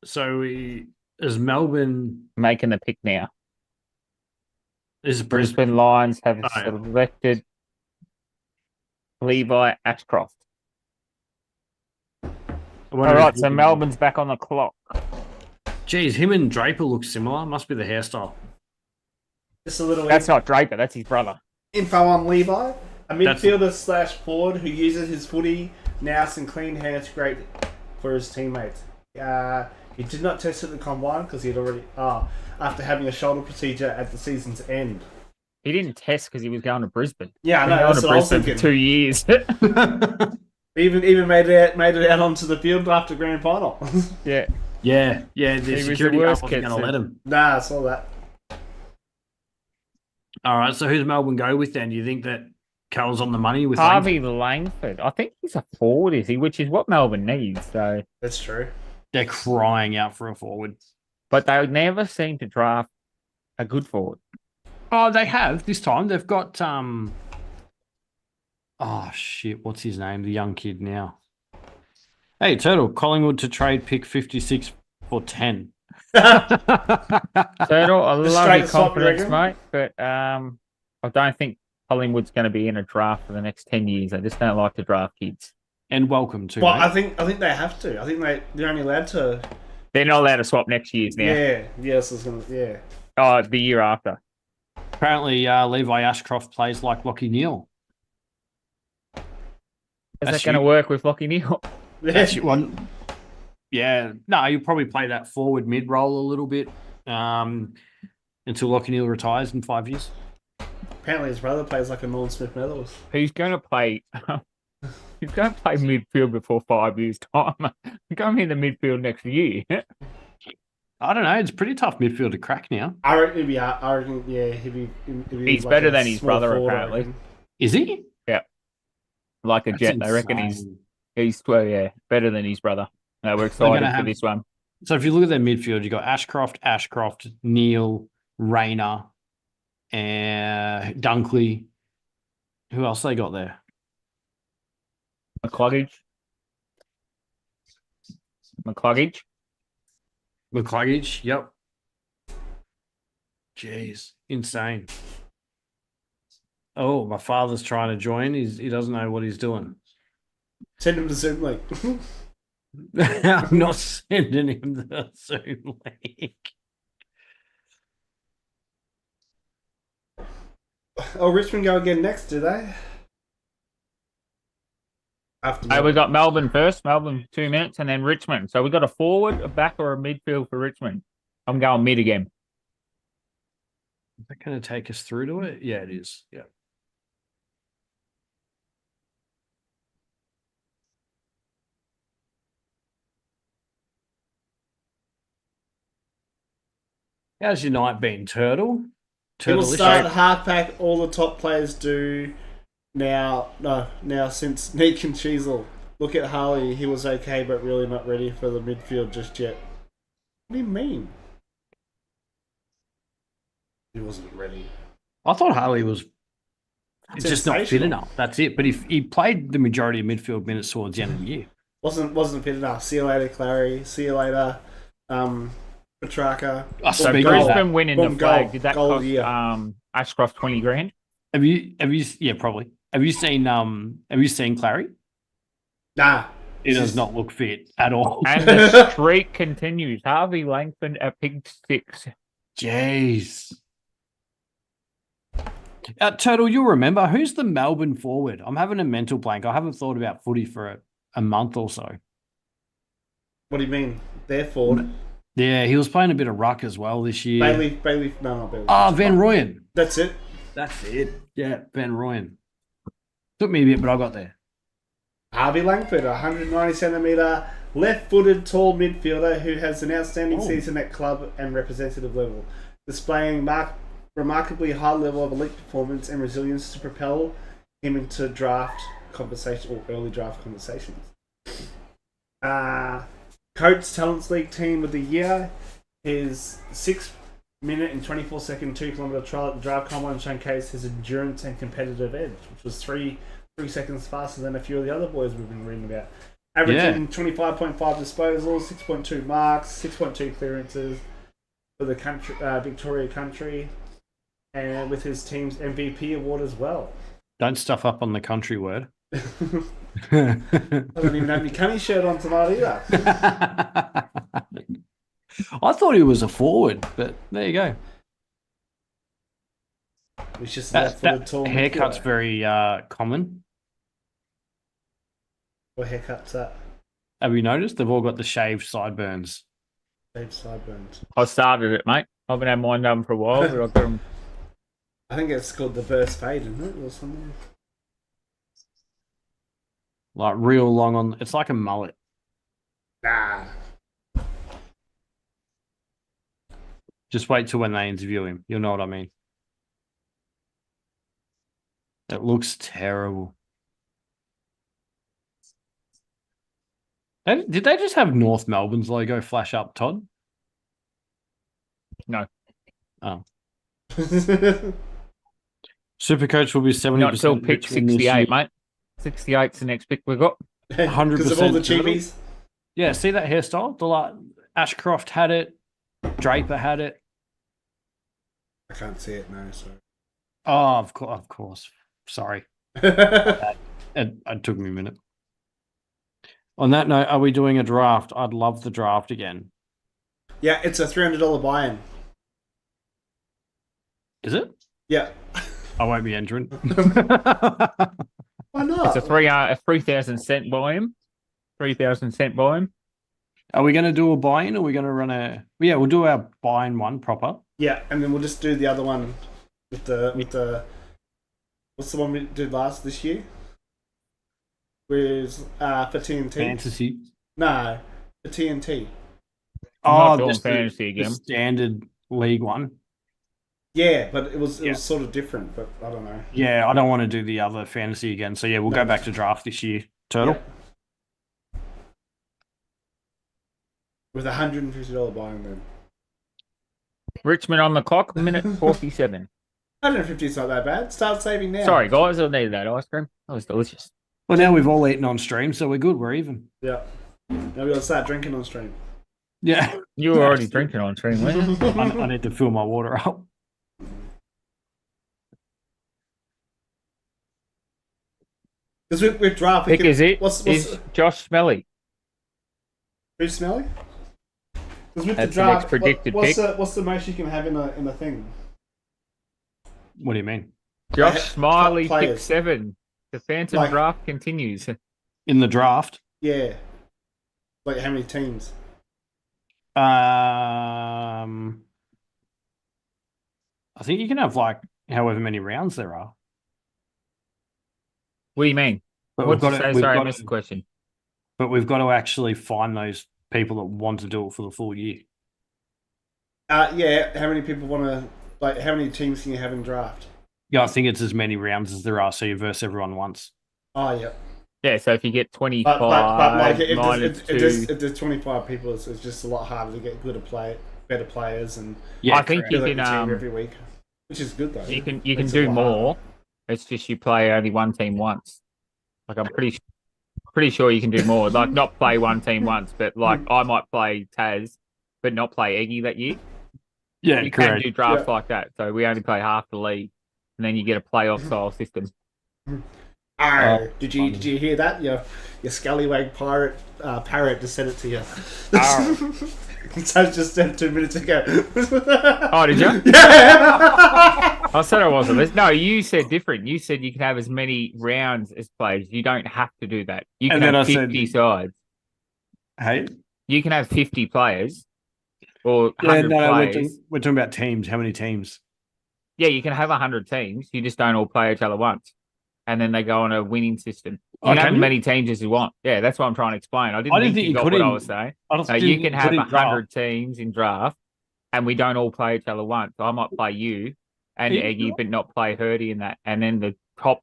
So is Melbourne Making the pick now. is Brisbane? Brisbane Lions have Oh, yeah. selected Levi Ashcroft. All right, so Melbourne's back on the clock. Geez, him and Draper look similar. Must be the hairstyle. just a little That's not Draper, that's his brother. info on Levi, a That's- midfielder / forward who uses his footy nous and clean hands great for his teammates. He did not test at the combine because he'd already after having a shoulder procedure at the season's end. He didn't test because he was going to Brisbane. Yeah, I He's know. going That's to what I was Brisbane for thinking. 2 years. Even made it out onto the field after grand final. Yeah. yeah. The was the security guard worst wasn't kid, going to so- let him. Nah, I saw that. All right, so who's Melbourne go with then? Do you think that Carl's on the money with Harvey Langford. I think he's a forward, is he? Which is what Melbourne needs. So, That's true. They're crying out for a forward. but they never seem to draft a good forward. Oh, they have this time. They've got oh shit, what's his name? The young kid now. Hey, Turtle, Collingwood to trade pick 56 for 10. Turtle, I love straight your swap, you confidence, reckon? mate, but I don't think Collingwood's going to be in a draft for the next 10 years. They just don't like to draft kids. And welcome to. Well, mate. I think they have to. I think they're only allowed to. They're not allowed to swap next year's now. Yeah. Yes, I was gonna. Yeah. Oh, the year after. Apparently, Levi Ashcroft plays like Lockie Neal. Is That's that going to you. work with Lockie Neal? That's your one. Yeah, no, you'll probably play that forward mid role a little bit until Lockie Neal retires in 5 years. Apparently, his brother plays like a Norm Smith Medals. Who's going to play? He's going to play midfield before 5 years' time. Going in the midfield next year. I don't know. It's a pretty tough midfield to crack now. I reckon he'd be. I reckon, yeah, he'd be. He's like better a than his small brother, forward, I apparently. reckon. Is he? Like a That's jet. I reckon insane. he's better than his brother. No, we're excited for have- this one. So if you look at their midfield, you got Ashcroft, Neal, Rayner, and Dunkley. Who else they got there? McCluggage. McCluggage. Yep. Jeez, insane. Oh, my father's trying to join. He doesn't know what he's doing. Send him to Zoom link. I'm not sending him the Zoom link. Oh, Richmond go again next, do they? After We got Melbourne first. Melbourne 2 minutes, and then Richmond. So we got a forward, a back, or a midfield for Richmond. I'm going mid again. Is that going to take us through to it? Yeah, it is. Yeah. How's your night been, Turtle? He will Turtle start at halfback. All the top players do now. No, now since Neek and Cheezel. Look at Harley. He was okay, but really not ready for the midfield just yet. What do you mean? He wasn't ready. I thought Harley was just not fit Sensational. enough. That's it. But if he played the majority of midfield minutes towards the end of the year. Wasn't fit enough. See you later, Clary. See you later, Petrarca. Oh, So speaking of that, Brisbane winning Boom, the flag, goal. did that Goal of cost the year. Ashcroft 20 grand? have you yeah, probably. Have you seen Clary? Nah. He does not look fit at all. And the streak continues. Harvey Langford at Pig 6. Jeez. Turtle, you'll remember who's the Melbourne forward? I'm having a mental blank. I haven't thought about footy for a month or so. What do you mean? They're forward. Yeah, he was playing a bit of ruck as well this year. Bailey. No, not Bailey. Van Royen. That's it. That's it. Yeah, Van Royen. Took me a bit, but I got there. Harvey Langford, 190 centimetre, left-footed, tall midfielder who has an outstanding season at club and representative level, displaying remarkably high level of elite performance and resilience to propel him into draft conversation or early draft conversations. Coates Talents League Team of the Year. His 6-minute and 24-second 2-kilometre trial at the draft combine showcased his endurance and competitive edge, which was 3 seconds faster than a few of the other boys we've been reading about. Averaging 25.5 disposals, 6.2 marks, 6.2 clearances for the country, Victoria country, and with his team's MVP award as well. Don't stuff up on the country word. I don't even have my Cunny shirt on tonight either. I thought he was a forward, but there you go. It's just That left-footed tall haircut's midfielder. very common. What haircut's that? Have you noticed? They've all got the shaved sideburns. Dave sideburns. I started it, mate. I haven't had mine done for a while, but I've got them. I think it's called the burst fade, isn't it? Or something. Like real long on. It's like a mullet. Nah. Just wait till when they interview him. You'll know what I mean. It looks terrible. Did they just have North Melbourne's logo flash up, Todd? No. Oh. Supercoach will be 70%. Not till pick Richmond this 68, year. mate. 68's the next pick we got. 100% Because of all the turtle. cheapies. Yeah, see that hairstyle? Ashcroft had it. Draper had it. I can't see it now, so. Oh, of course. Sorry. It took me a minute. On that note, are we doing a draft? I'd love the draft again. Yeah, it's a $300 buy-in. Is it? Yeah. I won't be entering. Why not? It's a 3,000 cent buy him. 3,000 cent buy him. Are we going to do a buy-in or are we going to run a... Yeah, we'll do our buy-in one proper. Yeah, and then we'll just do the other one with the what's the one we did this year? For TNT. Fantasy. No, for TNT. I'm not doing just fantasy the again. standard league one. Yeah, but it was Yeah. sort of different, but I don't know. Yeah, I don't want to do the other fantasy again. So yeah, we'll go back to draft this year. Turtle. Yeah. With $150 buy-in then. Richmond on the clock, minute 47. 150 is not that bad. Start saving now. Sorry, guys, I needed that ice cream. That was delicious. Well, now we've all eaten on stream, so we're good. We're even. Yeah. Now we gotta start drinking on stream. Yeah. You were already drinking on stream, weren't you? I need to fill my water up. Because we're draft. Pick is it? What's Is Josh Smelly. who's smelly? Because with That's the the next draft, predicted what's pick. the most you can have in a thing? What do you mean? Josh Top Smiley, pick players. 7. The phantom Like- draft continues. In the draft? Yeah. Like how many teams? I think you can have like however many rounds there are. What do you mean? But What'd we've you got say? to, we've Sorry, I got missed the to, question. but we've got to actually find those people that want to do it for the full year. Yeah, how many people want to, like, how many teams can you have in draft? Yeah, I think it's as many rounds as there are, so you verse everyone once. Oh, yeah. Yeah, so if you get 25 But like, minus two, if there's 25 people, it's just a lot harder to get better players, and Yeah, I think correct. you build up can your team every week, which is good though. you can Makes it do a lot harder. more. It's just you play only one team once. Like I'm pretty sure you can do more. Like not play one team once, but like I might play Taz, but not play Eggy that year. Yeah, You can correct. do drafts like that. So we only play half the league, and then you get a playoff style system. Oh, did you hear that? Your scallywag parrot just sent it to you. So just sent 2 minutes ago. Oh, did you? Yeah. I said I wasn't. No, you said different. You said you can have as many rounds as players. You don't have to do that. You can And then have I 50 sides. Hey? You can have 50 players or Yeah, 100 no, players. we're talking about teams. How many teams? Yeah, you can have 100 teams. You just don't all play each other once. And then they go on a winning system. You can have as many teams as you want. Yeah, that's what I'm trying to explain. I didn't think you got what I was saying. You can have 100 teams in draft, and we don't all play each other once. I might play you and Eggy, but not play Hurdy in that. And then the top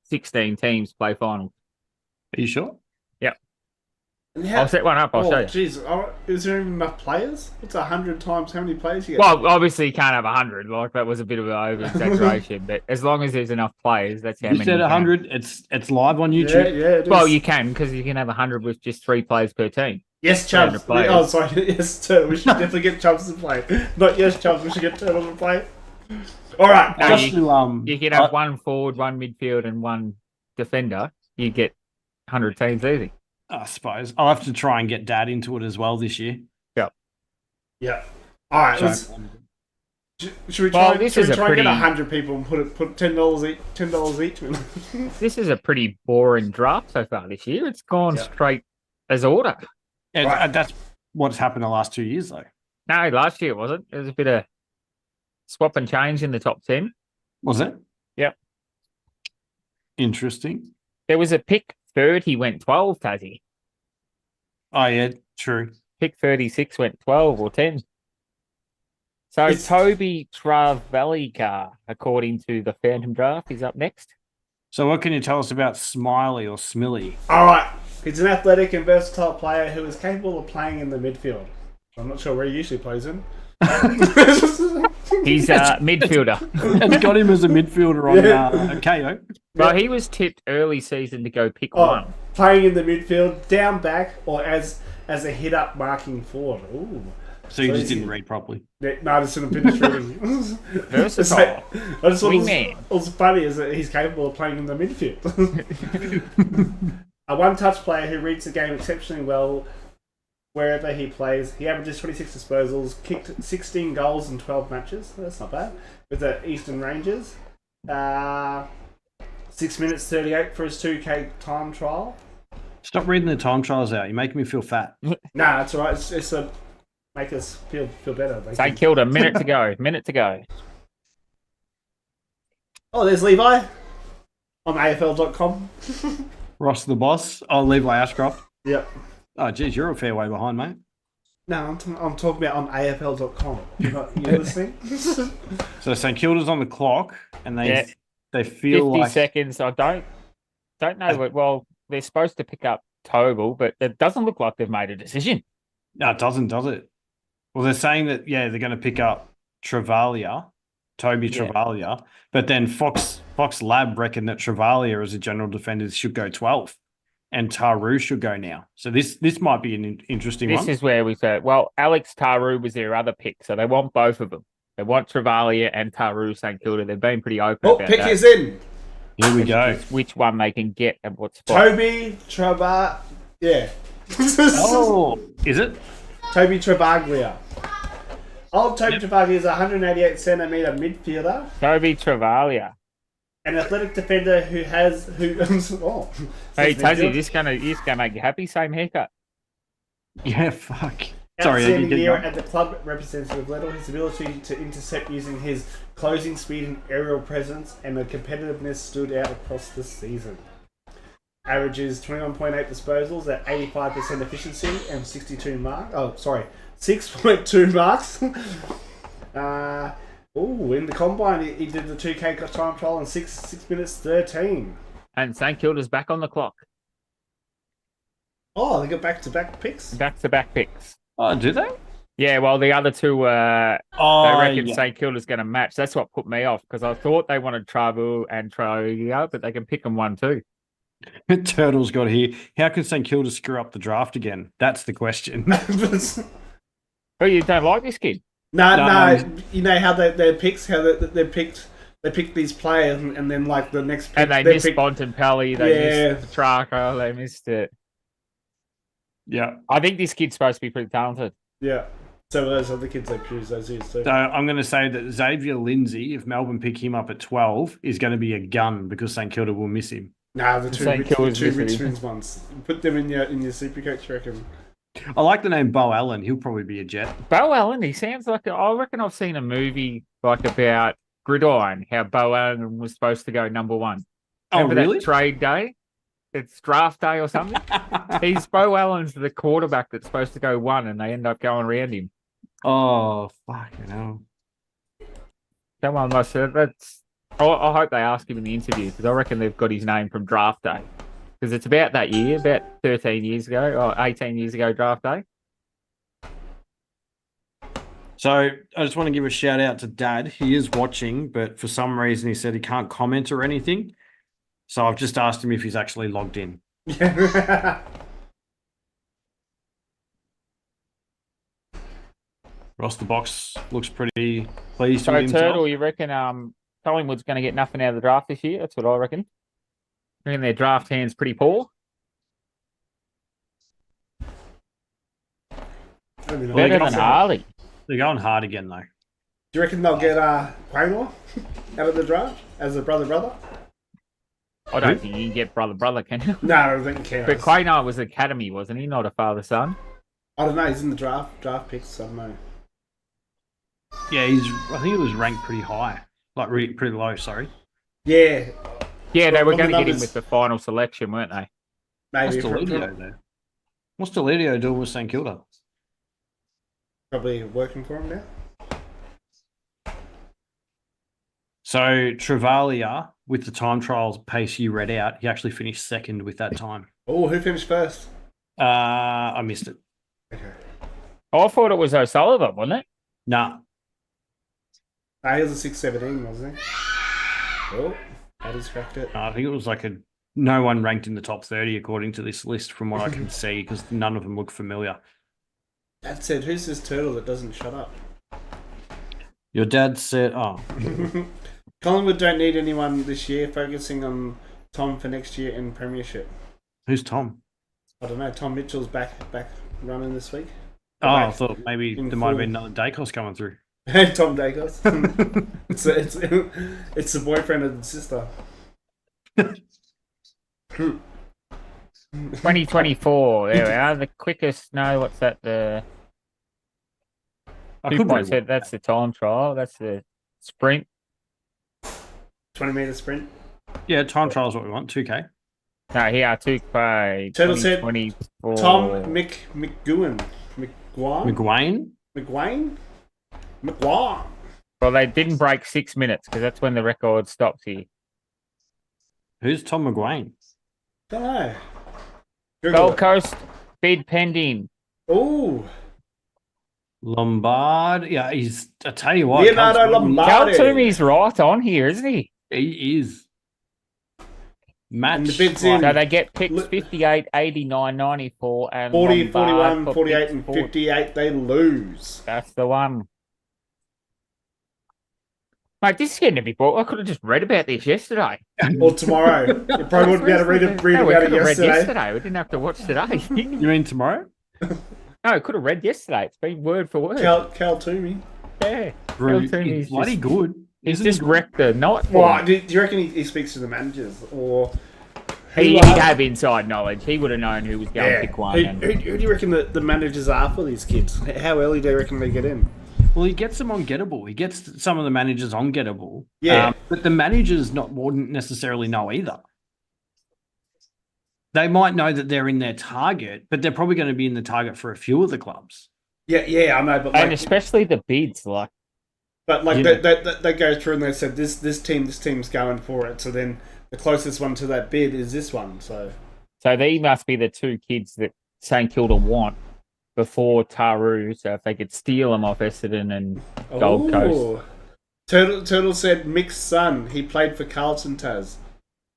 16 teams play finals. Are you sure? I'll set one up. I'll show you. Jeez, is there even enough players? What's 100 times how many players you get? Well, obviously you can't have 100. Like that was a bit of an over exaggeration, but as long as there's enough players, that's how You many. said you can have. 100. It's live on yeah, YouTube. it is. Well, you can because you can have 100 with just 3 players per team. Yes, Chubbs. 300 players. Oh, sorry. Yes, Turtle. We should definitely get Chubbs to play. Not yes, Chubbs. We should get Turtle to play. All right. No, Just you- to, You can have one forward, one midfield, and one defender. You get 100 teams easy. I suppose I'll have to try and get Dad into it as well this year. Yeah. All right. So, Should we Well, try, this should is we a try and get pretty- 100 people and put $10 each in? This is a pretty boring draft so far this year. It's gone Yeah. straight as order. and Right. that's what's happened the last 2 years, though. No, last year it wasn't. There was a bit of swap and change in the top 10. Was it? Yep. Interesting. There was a pick 30 went 12, Tassie. Oh yeah, true. Pick 36 went 12 or 10. So It's- Toby Travalica, according to the Phantom Draft, is up next. So what can you tell us about Smiley or Smilly? All right. He's an athletic and versatile player who is capable of playing in the midfield. I'm not sure where he usually plays in. He's a midfielder. It's got him as a midfielder on KO. Well, he was tipped early season to go pick Oh, one. playing in the midfield, down back, or as a hit up marking forward. Ooh. So you So just is he- didn't read properly. No, I just didn't finish reading. Versatile. I just thought Wingman. what's funny is that he's capable of playing in the midfield. A one-touch player who reads the game exceptionally well wherever he plays. He averages 26 disposals, kicked 16 goals in 12 matches. That's not bad. With the Eastern Rangers. 6 minutes 38 for his 2K time trial. Stop reading the time trials out. You're making me feel fat. Nah, that's all right. It's to make us feel better. They killed a minute to go. Minute to go. Oh, there's Levi on AFL.com. Ross the boss. Oh, Levi Ashcroft. Yep. Oh, geez, you're a fair way behind, mate. No, I'm talking about on AFL.com. You listening? So St Kilda's on the clock, and they Yeah. they feel 50 like seconds. I don't know. Well, they're supposed to pick up Tobel, but it doesn't look like they've made a decision. no, it doesn't, does it? Well, they're saying that they're going to pick up Travalia, Toby Yeah. Travalia, but then Fox Lab reckon that Travalia as a general defender should go 12, and Taru should go now. So this might be an interesting This one. is where we said, well, Alex Taru was their other pick, so they want both of them. They want Travalia and Taru St Kilda. They've been pretty open Oh, about pick that. is in. Here we go. Which one they can get at what spot. Toby Traba. Yeah. Oh, is it? Toby Travaglia. Old Toby Travaglia is a 188 centimetre midfielder, Toby Travalia. an athletic defender who oh, Hey, says Tassie, midfield. this gonna make you happy. Same haircut. Yeah, fuck. Sorry, Outstanding you year did at the club representative level, his ability to intercept using his closing speed and aerial presence and the competitiveness stood out across the season. averages 21.8 disposals at 85% efficiency and 62 marks. Oh, sorry, 6.2 marks. In the combine, he did the 2K time trial in 6 minutes 13. And St Kilda's back on the clock. Oh, they got back-to-back picks. Back-to-back picks. Oh, do they? Yeah, well, the other two, they Oh, reckon yeah. St Kilda's going to match. That's what put me off, because I thought they wanted Travu and Troia, but they can pick them 1-2. Turtle's got here. How can St Kilda screw up the draft again? That's the question. Oh, you don't like this kid? No. You know how their picks, how they picked these players, and then like the next pick, And they missed Bontempelli, they Yeah. missed Petrarca, they missed it. Yeah. I think this kid's supposed to be pretty talented. Yeah. So those other kids they choose those is too. So I'm going to say that Xavier Lindsay, if Melbourne pick him up at 12, is going to be a gun because St Kilda will miss him. Nah, the two St. Kilda's missing. Richmond's ones. Put them in your Supercoach, I reckon. I like the name Bo Allen. He'll probably be a Jet. Bo Allen, he sounds like, I reckon I've seen a movie like about Gridiron, how Bo Allen was supposed to go number 1. Remember really? that trade day? It's draft day or something? Bo Allen's the quarterback that's supposed to go 1, and they end up going around him. Oh, fucking hell. Someone must have. I hope they ask him in the interview, because I reckon they've got his name from draft day. Because it's about that year, about 13 years ago, or 18 years ago, draft day. So I just want to give a shout out to Dad. He is watching, but for some reason he said he can't comment or anything. So I've just asked him if he's actually logged in. Ross the Box looks pretty pleased So, with himself. Turtle, you reckon Collingwood's going to get nothing out of the draft this year? That's what I reckon. I reckon their draft hand's pretty poor. Better than Harley. They're going hard again, though. Do you reckon they'll get Quaynor out of the draft as a brother? I don't think you can get brother, can you? No, I don't think counts. But Quaynor was academy, wasn't he? Not a father-son. I don't know. He's in the draft picks. So I don't know. Yeah, I think it was ranked pretty high. Like, pretty low, sorry. Yeah, Yeah, they were From going the to get him numbers- with the final selection, weren't they? maybe. What's Deledio there? What's Deledio doing with St Kilda? Probably working for him now. So Travalia, with the time trials pace you read out, he actually finished second with that time. Oh, who finished first? I missed it. Okay. I thought it was O'Sullivan, wasn't it? Nah. He was a 6-17, wasn't he? Oh, Addy's cracked it. I think it was like no one ranked in the top 30 according to this list from what I can see because none of them look familiar. Dad said, "Who's this turtle that doesn't shut up?" Your dad said, "Oh, Collingwood don't need anyone this year, focusing on Tom for next year in Premiership. who's Tom?" I don't know. Tom Mitchell's back running this week. Oh, I thought maybe in there might have full. been another Dacos coming through. Tom Dacos. it's the boyfriend of the sister. 2024. There we are. The quickest. No, what's that? The I 2 could points. read That's the time trial. That's the sprint. 20-meter sprint. Yeah, time trial is what we want. 2K. No, here, 2K. Turtle said 2024. Tom McGowan. McGuane. McGuan. Well, they didn't break 6 minutes because that's when the record stops here. Who's Tom McGuane? Don't know. Gold Coast bid pending. Oh, Lombard. Yeah, he's. I tell you what, Leonardo Cal Lombardi. Caltumi's right on here, isn't he? He is. Match. And the bid's in. So they get picks Look- 58, 89, 94, and 40, Lombard 41, for 48, picks and 40. 58. They lose. That's the one. Mate, this is getting a bit boring. I could have just read about this yesterday. Or tomorrow. You probably wouldn't be able to read No, about we it could have read yesterday. yesterday. We didn't have to watch today. You mean tomorrow? No, I could have read yesterday. It's been word for word. Cal Toomey. Yeah. Bro, Caltumi's he's bloody just- good. He's Isn't just he? wrecked the night. for Well, him. do you reckon he speaks to the managers? Or He'd are- have inside knowledge. He would have known who was going to pick one. Who do you reckon the managers are for these kids? How early do you reckon they get in? Well, he gets them on Gettable. He gets some of the managers on Gettable. Yeah. But the managers wouldn't necessarily know either. they might know that they're in their target, but they're probably going to be in the target for a few of the clubs. Yeah, I know, but And like, especially the bids, like Yeah. they go through and they said this team's going for it. So then the closest one to that bid is this one. So they must be the two kids that St Kilda want before Taru. So if they could steal them off Essendon and Gold Coast. Ooh. Turtle said Mick's son. He played for Carlton, Taz.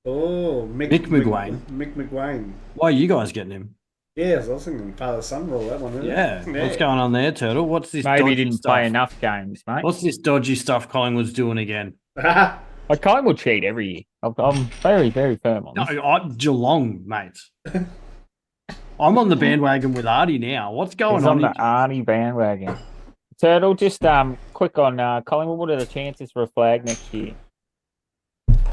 Oh, Mick McGuane. Mick McGuane. Why are you guys getting him? Yeah, I was thinking father-son rule, that one. Isn't Yeah. it? What's going on there, Turtle? What's this Maybe dodgy he didn't stuff? play enough games, mate. What's this dodgy stuff Collingwood's doing again? on? Like Collingwood cheat every year. I'm very, very firm on No, this. Geelong, mate. I'm on the bandwagon with Artie now. What's going He's on? on the Arnie bandwagon. Turtle, just quick on Collingwood. What are the chances for a flag next year?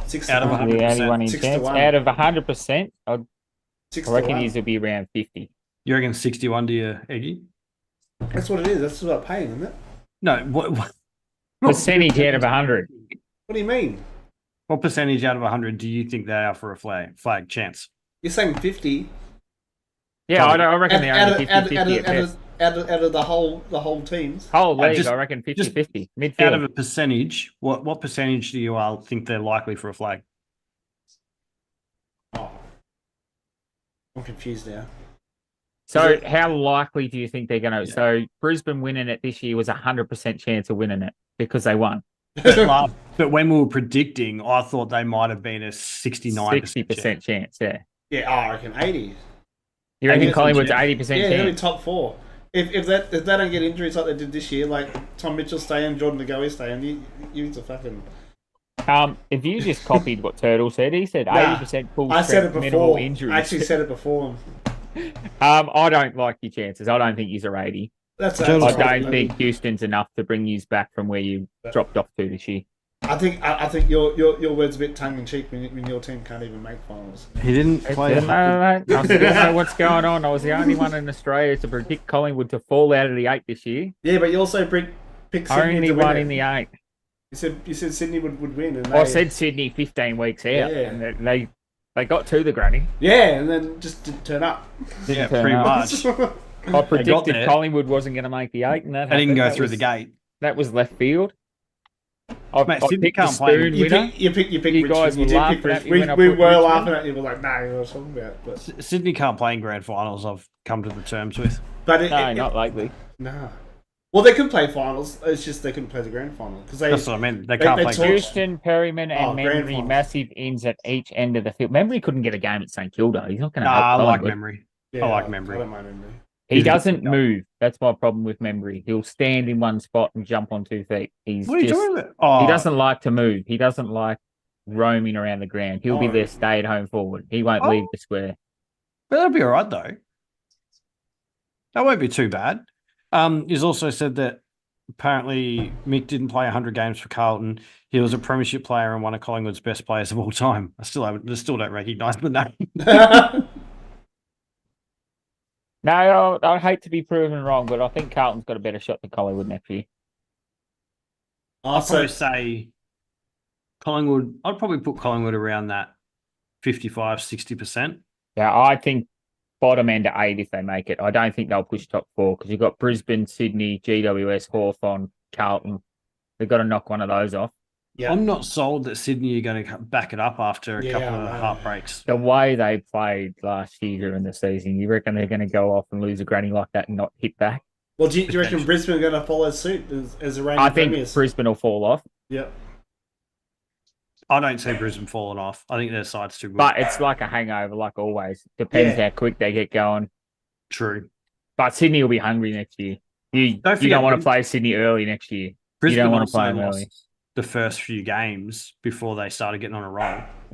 6 Out of to 1. 100%. The only one in 6 to chance. 1. Out of 100%, I 6 reckon to 1. his will be around 50. You reckon 61 to you, Eggy? That's what it is. That's what I'm paying, isn't it? No, what Percentage out of 100. What do you mean? What percentage out of 100 do you think they are for a flag chance? You're saying 50 Yeah, I reckon they're out, only out, 50-50 out, at out, best. out of the whole teams. Whole league, just- I reckon 50-50. Out Midfield. of a percentage, what percentage do you all think they're likely for a flag? Oh, I'm confused now. So how likely do you think they're going to? Yeah. So Brisbane winning it this year was 100% chance of winning it because they won. But when we were predicting, I thought they might have been a 69% 60% chance, yeah. Yeah, I reckon 80. You reckon 80%, Collingwood's yeah. 80% Yeah, they'll be chance? top 4. If they don't get injuries like they did this year, like Tom Mitchell staying, Jordan DeGoey staying, you a fucking. If you just copied what Turtle said, he said 80% full I said it strength, minimal before. injuries. I actually said it before. I don't like your chances. I don't think he's are 80. That's I I right. don't think Houston's enough to bring you back from where you dropped off to this year. I think your words a bit tongue in cheek when your team can't even make finals. He didn't play. I still know what's going on. I was the only one in Australia to predict Collingwood to fall out of the 8 this year. Yeah, but you also picked Sydney Only to win one it. in the 8. You said Sydney would win, and I said Sydney 15 weeks out, Yeah. and they got to the granny. yeah, and then just didn't turn up. Yeah, turn pretty up. much. I predicted there. Collingwood wasn't going to make the 8, and that They didn't happened. go That through was- the gate. That was left field. I Mate, I Sydney picked the can't play. spoon You winner. pick You Richmond. guys You were did laughing pick at Richmond. me when I We put were Richmond. laughing at you. We're like, no, you know what I'm talking about. But Sydney can't play in grand finals. I've come to the terms with. No, not lately. no. Well, they could play finals. It's just they couldn't play the grand final because they. That's what I meant. They can't they play. talk- Houston, Perryman, and Oh, grand Memory, finals. massive ins at each end of the field. Memory couldn't get a game at St Kilda. He's not going to Nah, I help like Collingwood. memory. Yeah, I like memory. I don't mind memory. He He's a doesn't good guy. move. That's my problem with Memory. He'll stand in one spot and jump on 2 feet. He's What are you just, talking about? Oh, he doesn't like to move. He doesn't like roaming around the ground. He'll be Oh. their stay-at-home forward. He won't Oh. leave the square. But that'll be all right though. That won't be too bad. He's also said that apparently Mick didn't play 100 games for Carlton. He was a premiership player and one of Collingwood's best players of all time. I still don't recognise the name. No, I hate to be proven wrong, but I think Carlton's got a better shot than Collingwood next year. I'd Also, probably say Collingwood. I'd probably put Collingwood around that 55-60%. Yeah, I think bottom end at 8 if they make it. I don't think they'll push top 4 because you've got Brisbane, Sydney, GWS, Hawthorn, Carlton. They've got to knock one of those off. yeah. I'm not sold that Sydney are going to back it up after a Yeah, couple I of know. heartbreaks. The way they played last year during the season, you reckon they're going to go off and lose a granny like that and not hit back? Well, do you reckon Brisbane are going to follow suit as a reigning I think premiers? Brisbane will fall off, Yep. I don't see Brisbane falling off. I think their side's too good. but it's like a hangover, like always. Depends Yeah. how quick they get going. True. But Sydney will be hungry next year. You Don't you forget don't want to Brisbane- play Sydney early next year. Brisbane wanna also play 'em lost early. the first few games before they started getting on a roll.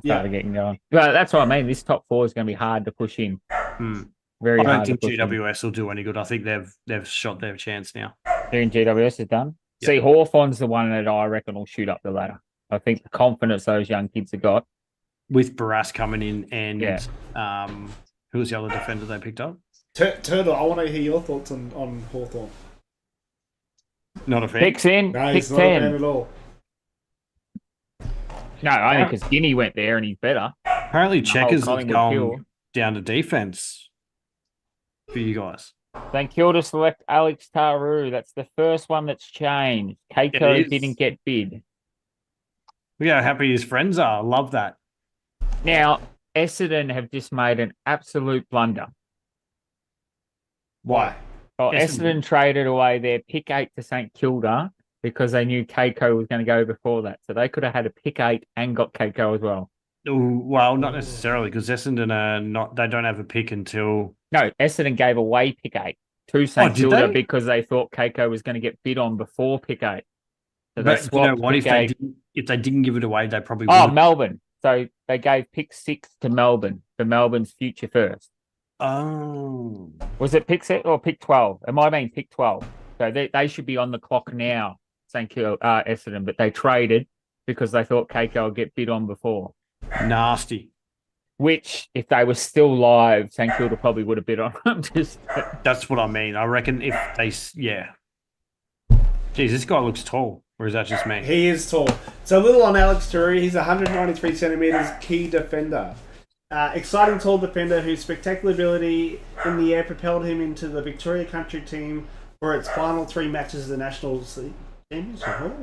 Yeah. Started getting going. But that's what I mean. This top 4 is going to be hard to push in. Hmm. Very I don't hard think to push in. GWS will do any good. I think they've shot their chance now. Doing GWS is done. Yep. See, Hawthorn's the one that I reckon will shoot up the ladder. I think the confidence those young kids have got. With Barras coming in and Yeah. who was the other defender they picked up? Turtle, I want to hear your thoughts on Hawthorn. Not a fan. Picks in, No, picks he's not a fan 10. at all. No, only because Guinea went there and he's better. Apparently The whole Checkers is Collingwood going. kill. down to defense for you guys. St Kilda select Alex Taru. That's the first one that's changed. Keiko is. didn't get bid. Look how happy his friends are. Love that. Now, Essendon have just made an absolute blunder. Why? Well, Essendon. Essendon traded away their pick 8 to St Kilda because they knew Keiko was going to go before that. So they could have had a pick 8 and got Keiko as well. Ooh, well, not necessarily, because Essendon are not. They don't have a pick until. No, Essendon gave away pick 8 to St did Kilda they? because they thought Keiko was going to get bid on before pick 8. So they But you know swapped what? pick If they 8. didn't give it away, they probably Oh, would. Melbourne. So they gave pick 6 to Melbourne for Melbourne's future first. Oh, Was it pick 6 or pick 12? It might have been pick 12. So they should be on the clock now, St Kilda, Essendon, but they traded because they thought Keiko would get bid on before. nasty. Which, if they were still live, St Kilda probably would have bid on them. That's what I mean. I reckon if they, yeah. Geez, this guy looks tall, or is that just me? He is tall. So a little on Alex Taru. He's 193 centimetres, key defender. Exciting tall defender whose spectacular ability in the air propelled him into the Victoria Country team for its final 3 matches of the National Championship. Oh,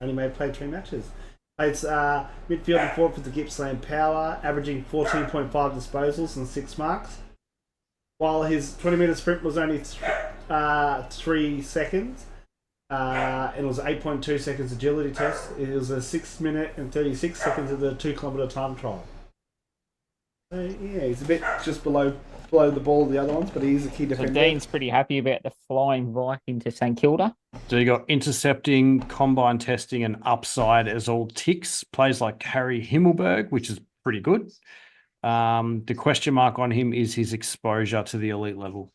only played 3 matches. Played midfield and forward for the Gippsland Power, averaging 14.5 disposals and 6 marks. While his 20-metre sprint was only 3 seconds, it was 8.2 seconds agility test. It was a 6 minute and 36 seconds of the 2 kilometre time trial. So yeah, he's a bit just below the ball of the other ones, but he's a key So defender. Dean's pretty happy about the flying Viking to St Kilda. So you got intercepting, combine testing, and upside as all ticks. Plays like Harry Himmelberg, which is pretty good. The question mark on him is his exposure to the elite level.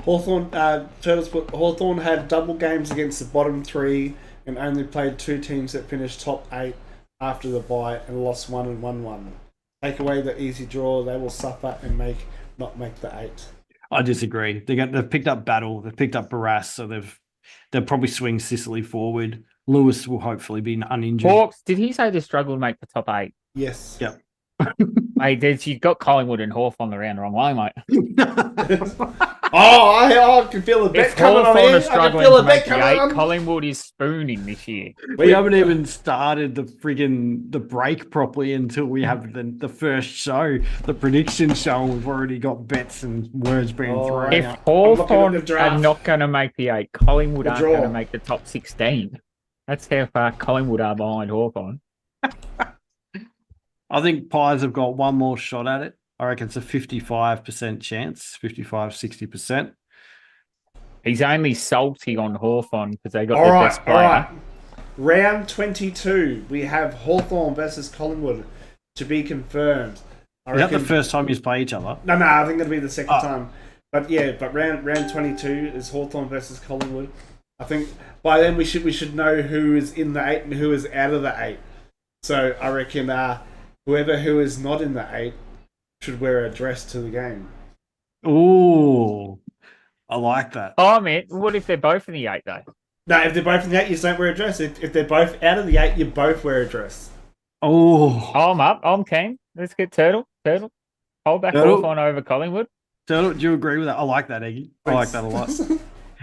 Hawthorn had double games against the bottom 3 and only played 2 teams that finished top 8 after the bye and lost 1 and 1-1. Take away the easy draw, they will suffer and not make the 8. I disagree. They've picked up Battle, they've picked up Barras, so they'll probably swing Sicily forward. Lewis will hopefully be uninjured. Hawks, did he say they struggle to make the top 8? Yes. Yep. Hey, you got Collingwood and Hawthorn around the wrong way, mate. I can feel a bet If coming on Hawthorn here. are I can struggling feel to a bet make the coming 8, on. Collingwood is spooning this year. We haven't even started the break properly until we have the first show, the prediction show, and we've already got bets and words being thrown If out. Hawthorn the draft. are not going to make the 8, Collingwood The aren't draw. going to make the top 16. That's how far Collingwood are behind Hawthorn. I think Pies have got one more shot at it. I reckon it's a 55% chance, 60%. He's only salty on Hawthorn because they got All their right, best all player. right. Round 22, we have Hawthorn versus Collingwood to be confirmed. I Is that the reckon- first time you play each other? No, I think it'll be the second Oh. time. But yeah, round 22 is Hawthorn versus Collingwood. I think by then we should know who is in the 8 and who is out of the 8. So I reckon who is not in the 8 should wear a dress to the game. Ooh, I like that. Oh, man, what if they're both in the 8, though? No, if they're both in the 8, you just don't wear a dress. If they're both out of the 8, you both wear a dress. Oh, I'm up. I'm keen. Let's get Turtle. Hold back Turtle. Hawthorn over Collingwood. do you agree with that? I like that, Eggy. I like that a lot.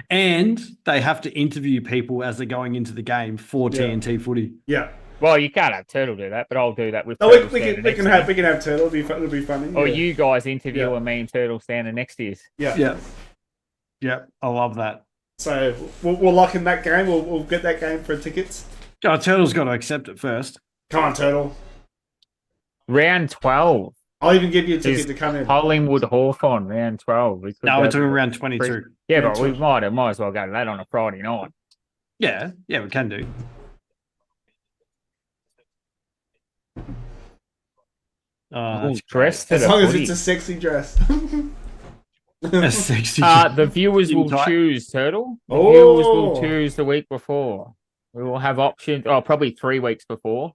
And they have to interview people as they're going into the game for Yeah. TNT footy. Yeah. Well, you can't have Turtle do that, but I'll do that with No, Turtle we standing can next to me. have Turtle. It'll be funny. Or yeah. you guys interview Yeah. and me and Turtle standing next to you. Yeah. Yeah, I love that. So we'll lock in that game. We'll get that game for tickets. Oh, Turtle's got to accept it first. Come on, Turtle. Round 12. I'll even give you a ticket Is to come in. Collingwood Hawthorn, round 12. We could No, go we're to talking the- around 22. Yeah, round but we 12. might as well go to that on a Friday night. Yeah, we can do. That's Dressed to As the long as footy. it's a sexy dress. a sexy. The viewers In will tight. choose, Turtle. The Oh. viewers will choose the week before. We will have options. Oh, probably 3 weeks before.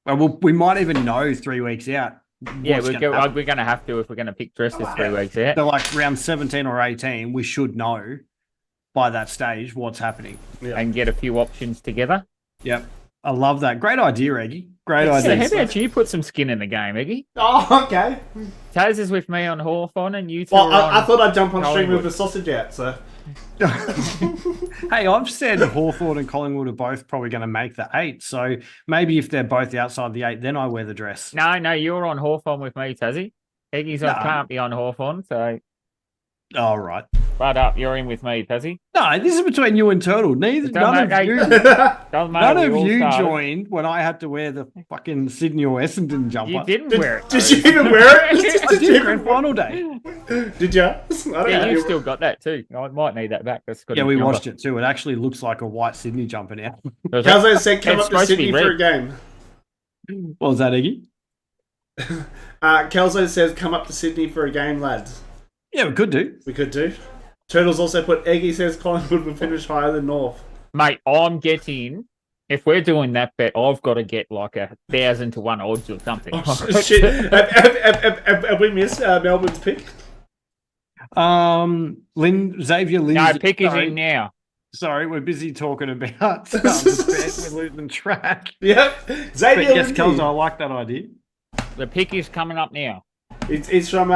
Well, we might even know 3 weeks out. Yeah, what's we're gonna happen. going to have to if we're going to pick dresses 3 weeks out. So like round 17 or 18, we should know by that stage what's happening. And get a few options together. Yep. I love that. Great idea, Eggy. Great Yeah, So idea. how about you put some skin in the game, Iggy? Oh, okay. Taz is with me on Hawthorn, and you two Well, are on. I thought I'd jump on stream Collingwood. with the sausage out, so. Hey, I've said Hawthorn and Collingwood are both probably going to make the 8. So maybe if they're both outside the 8, then I wear the dress. No, you're on Hawthorn with me, Tazzy. Iggy's No. can't be on Hawthorn, so All right. butt up. You're in with me, Tazzy. No, this is between you and Turtle. None None of you, Doesn't matter. none we of all you started. joined when I had to wear the fucking Sydney or Essendon jumper. You didn't wear it. Did though. you even wear it? I did grand final day. Did you? I don't Yeah, know. you still got that too. I might need that back. That's good. Yeah, we watched it too. It actually looks like a white Sydney jumper now. Calzo said come It's up to supposed to be Sydney for a red. game. What was that, Iggy? Kelso says come up to Sydney for a game, lads. Yeah, we could do. We could do. Turtles also put Eggy says Collingwood will finish higher than North. Mate, I'm getting. If we're doing that bet, I've got to get like 1,000 to 1 odds or something. Oh, shit. Have we missed Melbourne's pick? Xavier Lindsay. No, pick is sorry, in now. sorry, we're busy talking about the bet. We're losing track. Yep. But Xavier yes, Lindsay. Kelso, I like that idea. The pick is coming up now. It's from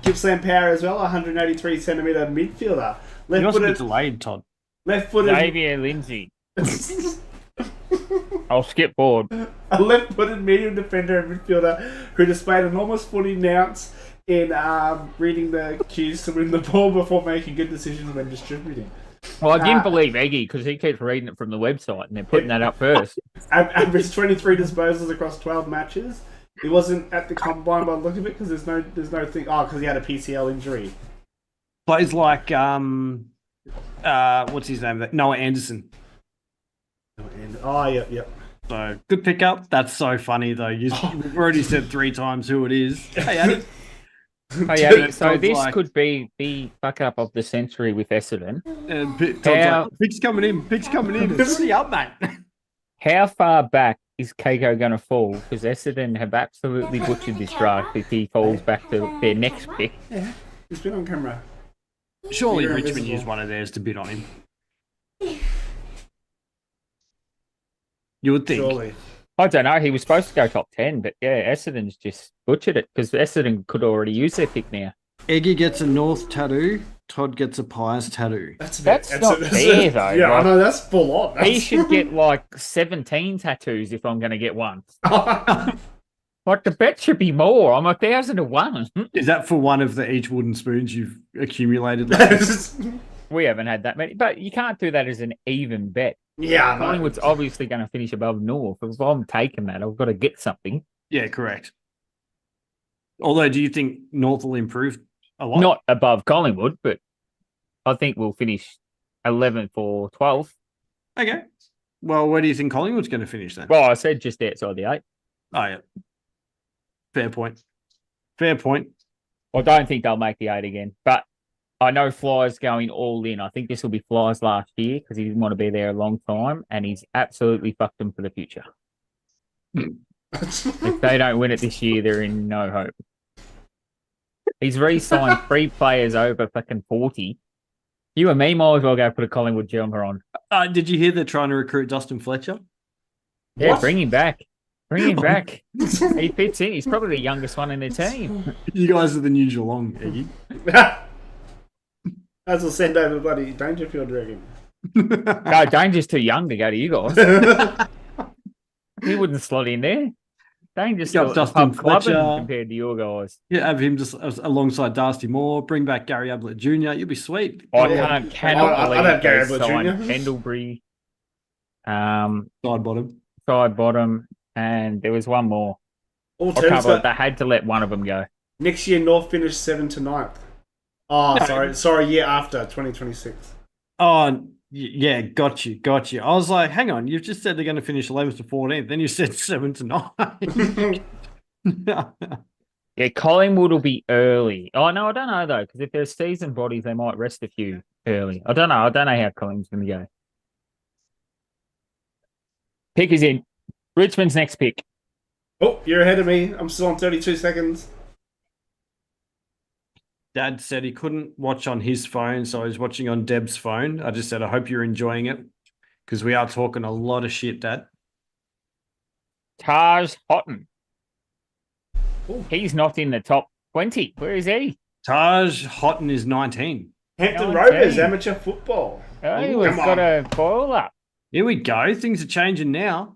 Gippsland Power as well, 183 centimetre midfielder. You must be Left-footed. delayed, Todd. Left-footed. Xavier Lindsay. I'll skip board. A left-footed medium defender and midfielder who displayed enormous footy nous in reading the cues to win the ball before making good decisions when distributing. Well, I didn't believe Eggy because he keeps reading it from the website and they're putting that up first. Averaged 23 disposals across 12 matches. He wasn't at the combine by the look of it because there's no thing. Oh, because he had a PCL injury. Plays like what's his name? Noah Anderson. And, oh, yep. So good pickup. That's so funny though. We've already said 3 times who it is. Hey, Adam. Oh, yeah, so Todd's this like- could be the fuck up of the century with Essendon. And Todd's How- like, Pig's coming in. Pig's coming in. It's already up, mate. How far back is Keiko going to fall? Because Essendon have absolutely butchered this draft if he falls back to their next pick. Yeah, he's been on camera. Surely You're Richmond invisible. used one of theirs to bid on him. You would think. Surely. I don't know. He was supposed to go top 10, but yeah, Essendon's just butchered it because Essendon could already use their pick now. Eggy gets a North tattoo. Todd gets a Pies tattoo. That's not fair, though, Yeah, I like- know, that's full on. He That's- should get like 17 tattoos if I'm going to get one. Like the bet should be more. I'm 1,000 to 1. Is that for one of the each wooden spoons you've accumulated? We haven't had that many, but you can't do that as an even bet. yeah, I know. Collingwood's obviously going to finish above North. If I'm taking that, I've got to get something. Yeah, correct. Although, do you think North will improve a lot? Not above Collingwood, but I think we'll finish 11th or 12th. Okay. Well, where do you think Collingwood's going to finish then? Well, I said just outside the 8. Oh, yeah. Fair point. Fair point. I don't think they'll make the 8 again, but I know Fly's going all in. I think this will be Fly's last year because he didn't want to be there a long time, and he's absolutely fucked them for the future. If they don't win it this year, they're in no hope. He's re-signed 3 players over fucking 40. You and me might as well go put a Collingwood jumper on. Did you hear they're trying to recruit Dustin Fletcher? Yeah, What? bring him back. Bring him back. He fits in. He's probably the youngest one in their team. You guys are the new Geelong, Eggy. As will send over bloody Dangerfield, reckon. No, Danger's too young to go to you guys. He wouldn't slot in there. Danger's Got still Dustin clubbing Fletcher. compared to your guys. Yeah, have him just alongside Darcy Moore. Bring back Gary Ablett Jr. You'll be sweet. Yeah. Cannot I'd believe have Gary they Ablett signed Jr.. Pendlebury, Side bottom. side bottom, and there was one more. All I can't terms believe that they had to let one of them go. next year North finished 7th to 9th. Oh, sorry, year after 2026. Oh, yeah, got you. I was like, hang on, you've just said they're going to finish 11th to 14th. Then you said 7 to 9. Yeah, Collingwood will be early. Oh, no, I don't know, though, because if there's seasoned bodies, they might rest a few early. I don't know. I don't know how Collingwood's going to go. Pick is in. Richmond's next pick. Oh, you're ahead of me. I'm still on 32 seconds. Dad said he couldn't watch on his phone, so he's watching on Deb's phone. I just said, I hope you're enjoying it because we are talking a lot of shit, Dad. Taj Houghton. Ooh. He's not in the top 20. Where is he? Taj Houghton is 19. Hampton 19. Rovers amateur football. Oh, Ooh, we've come got on. a boil up. Here we go. Things are changing now.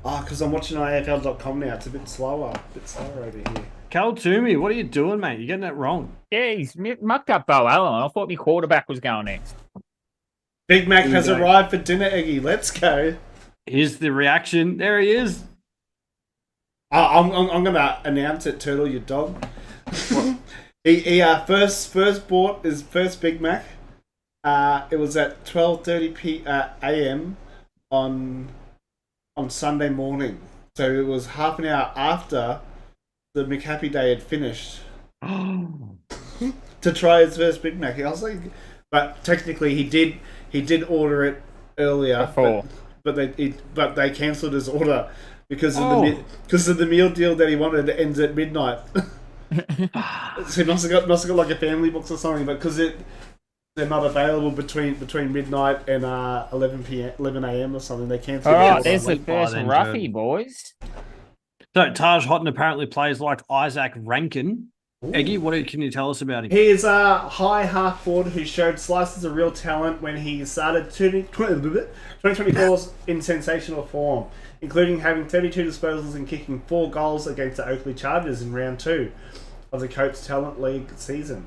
Oh, because I'm watching AFL.com now. It's a bit slower over here. Cal Toomey, what are you doing, mate? You're getting that wrong. Yeah, he's mucked up Bo Allen. I thought my quarterback was going next. Big Mac Here we has go. arrived for dinner, Eggy. Let's go. Here's the reaction. There he is. I'm gonna announce it, Turtle, your dog. he first bought his first Big Mac. It was at 12:30 a.m. on Sunday morning, so it was half an hour after the McHappy Day had finished to try his first Big Mac. I was like, but technically he did order it earlier, Before. but they cancelled his order because of Oh. the meal deal that he wanted ends at midnight. So he must have got like a family box or something, but because they're not available between midnight and 11 a.m. or something, they cancelled. All the right, order. there's the late by first then, roughie, boys. So Taj Houghton apparently plays like Isaac Rankin. Eggy, can you tell us about him? He is a high half forward who showed slices of real talent when he started 2024's in sensational form, including having 32 disposals and kicking 4 goals against the Oakley Chargers in round 2 of the Coates Talent League season.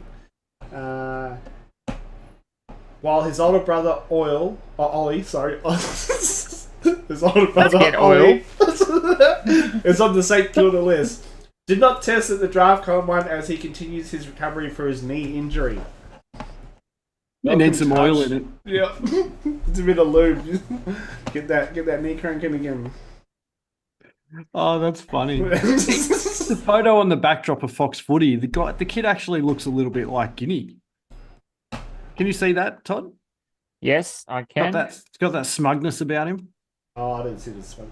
While his older brother Ollie, his older brother get Ollie is on the St Kilda list. Did not test at the draft combine as he continues his recovery for his knee injury. It needs some oil in it. Yeah, it's a bit of lube. Get that knee cranking again. Oh, that's funny. The photo on the backdrop of Fox Footy, the kid actually looks a little bit like Guinea. Can you see that, Todd? Yes, I can. It's got that smugness about him. Oh, I didn't see this one.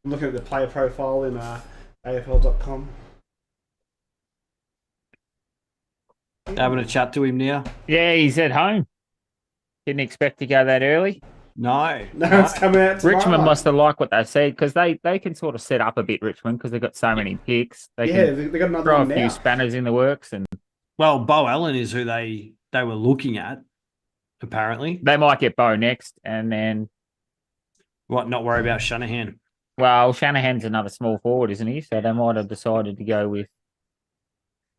I'm looking at the player profile in AFL.com. Having a chat to him now. Yeah, he's at home. Didn't expect to go that early. No. No, it's coming out tomorrow. Richmond must have liked what they said because they can sort of set up a bit, Richmond, because they've got so many picks. They Yeah, can they got another throw a one few now. spanners in the works, and Well, Bo Allen is who they were looking at, apparently. they might get Bo next. And then, What, not worry about Shanahan? well, Shanahan's another small forward, isn't he? So they might have decided to go with,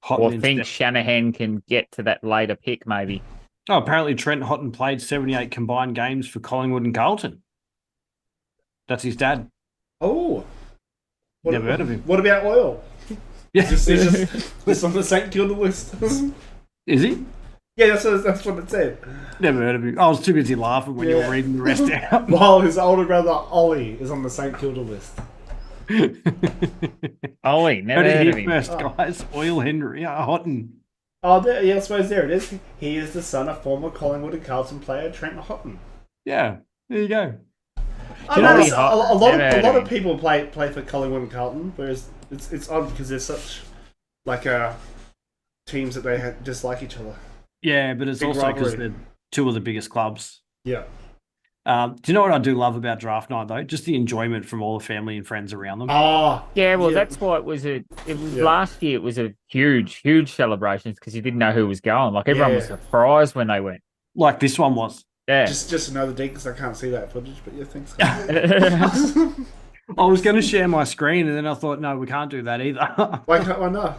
Houghton or think instead. Shanahan can get to that later pick, maybe. Oh, apparently Trent Houghton played 78 combined games for Collingwood and Carlton. That's his dad. Oh. Never heard of him. What about Oil? Yeah. Just on the St Kilda list. Is he? Yeah, that's what it said. Never heard of him. I was too busy laughing when you Yeah. were reading the rest out. While his older brother Ollie is on the St Kilda list. Ollie, never Heard heard it of here him. first, guys. Oil Henry, Houghton. Oh, yeah, I suppose there it is. He is the son of former Collingwood and Carlton player Trent Houghton. Yeah, there you go. I You know know, a lot never heard of of people play for Collingwood and Carlton, whereas it's odd because they're such like teams that they dislike each other. Yeah, but it's Big also because rivalry. they're two of the biggest clubs. Yeah. Do you know what I do love about draft night though? Just the enjoyment from all the family and friends around them. Ah, Yeah, well, Yeah. that's why it was Yeah. last year. It was a huge celebrations because you didn't know who was going. Like everyone was Yeah. surprised when they went. Like this one was. Yeah, just another dig because I can't see that footage, but yeah, thanks. I was going to share my screen and then I thought, no, we can't do that either. Why not?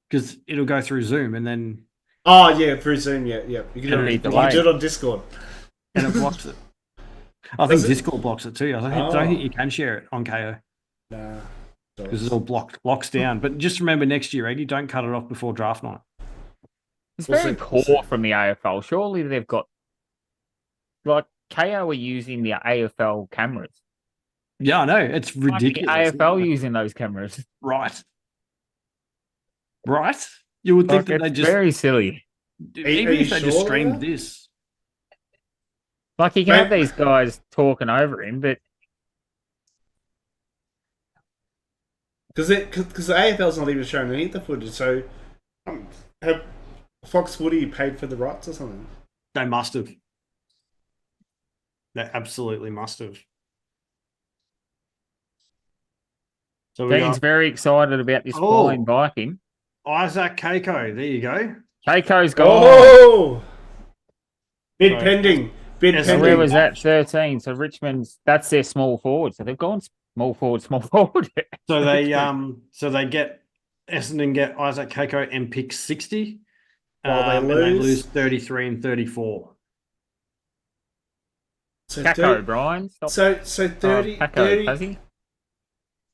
Because it'll go through Zoom and then Oh yeah, through Zoom. Yeah. You can, It'll do be it, you delayed. can do it on Discord. it blocks it. I think Does it? Discord blocks it too. I don't think you can share it on KO Nah. because it's all locks down. But just remember next year, Eggy, don't cut it off before draft night. it's We'll very see, we'll poor from the AFL. Surely they've got like KO are using the AFL cameras. Yeah, I know. It's Why aren't the ridiculous. AFL using those cameras. Right. Right? You would think Like, that they it's just, very silly. even are you if they just sure streamed about this. Like you can Mate- have these guys talking over him, but Because the AFL's not even showing any of the footage, so have Fox Footy paid for the rights or something? They must have. They absolutely must have. So we Dean's got very excited about this Oh. flying Viking. Isaac Keiko. There you go. Keiko's gone. Oh! Bid Right. pending. Bid Yes, So pending. where was that? 13. So Richmond's, that's their small forward. So they've gone small forward, small forward. So they get Essendon get Isaac Keiko and pick 60. While they and they lose? lose 33 and 34. So, Kako, Brian. Stop. so Oh, 30, Kako, 30 has he?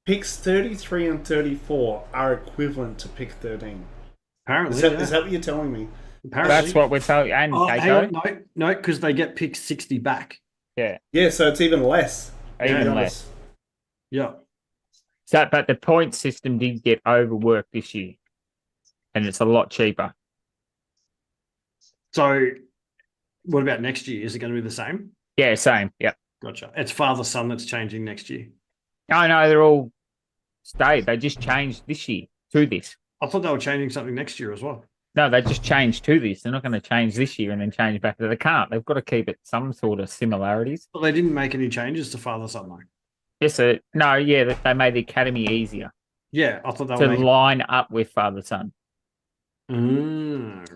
picks 33 and 34 are equivalent to pick 13. Apparently, Is that what you're telling me? Apparently. That's what we're telling you. And Oh, hang on. Keiko. No, because they get pick 60 back. Yeah, Yeah, so it's even less. to be even honest. less. Yeah. So, but the point system did get overworked this year. And it's a lot cheaper. So, what about next year? Is it going to be the same? Yeah, same. Yep. Gotcha. It's father son that's changing next year. No, they're all stayed. They just changed this year to this. I thought they were changing something next year as well. No, they just changed to this. They're not going to change this year and then change back. They can't. They've got to keep it some sort of similarities. But they didn't make any changes to father son though. Yes, no, yeah, they made the academy easier Yeah, I thought they to were making... line up with father son.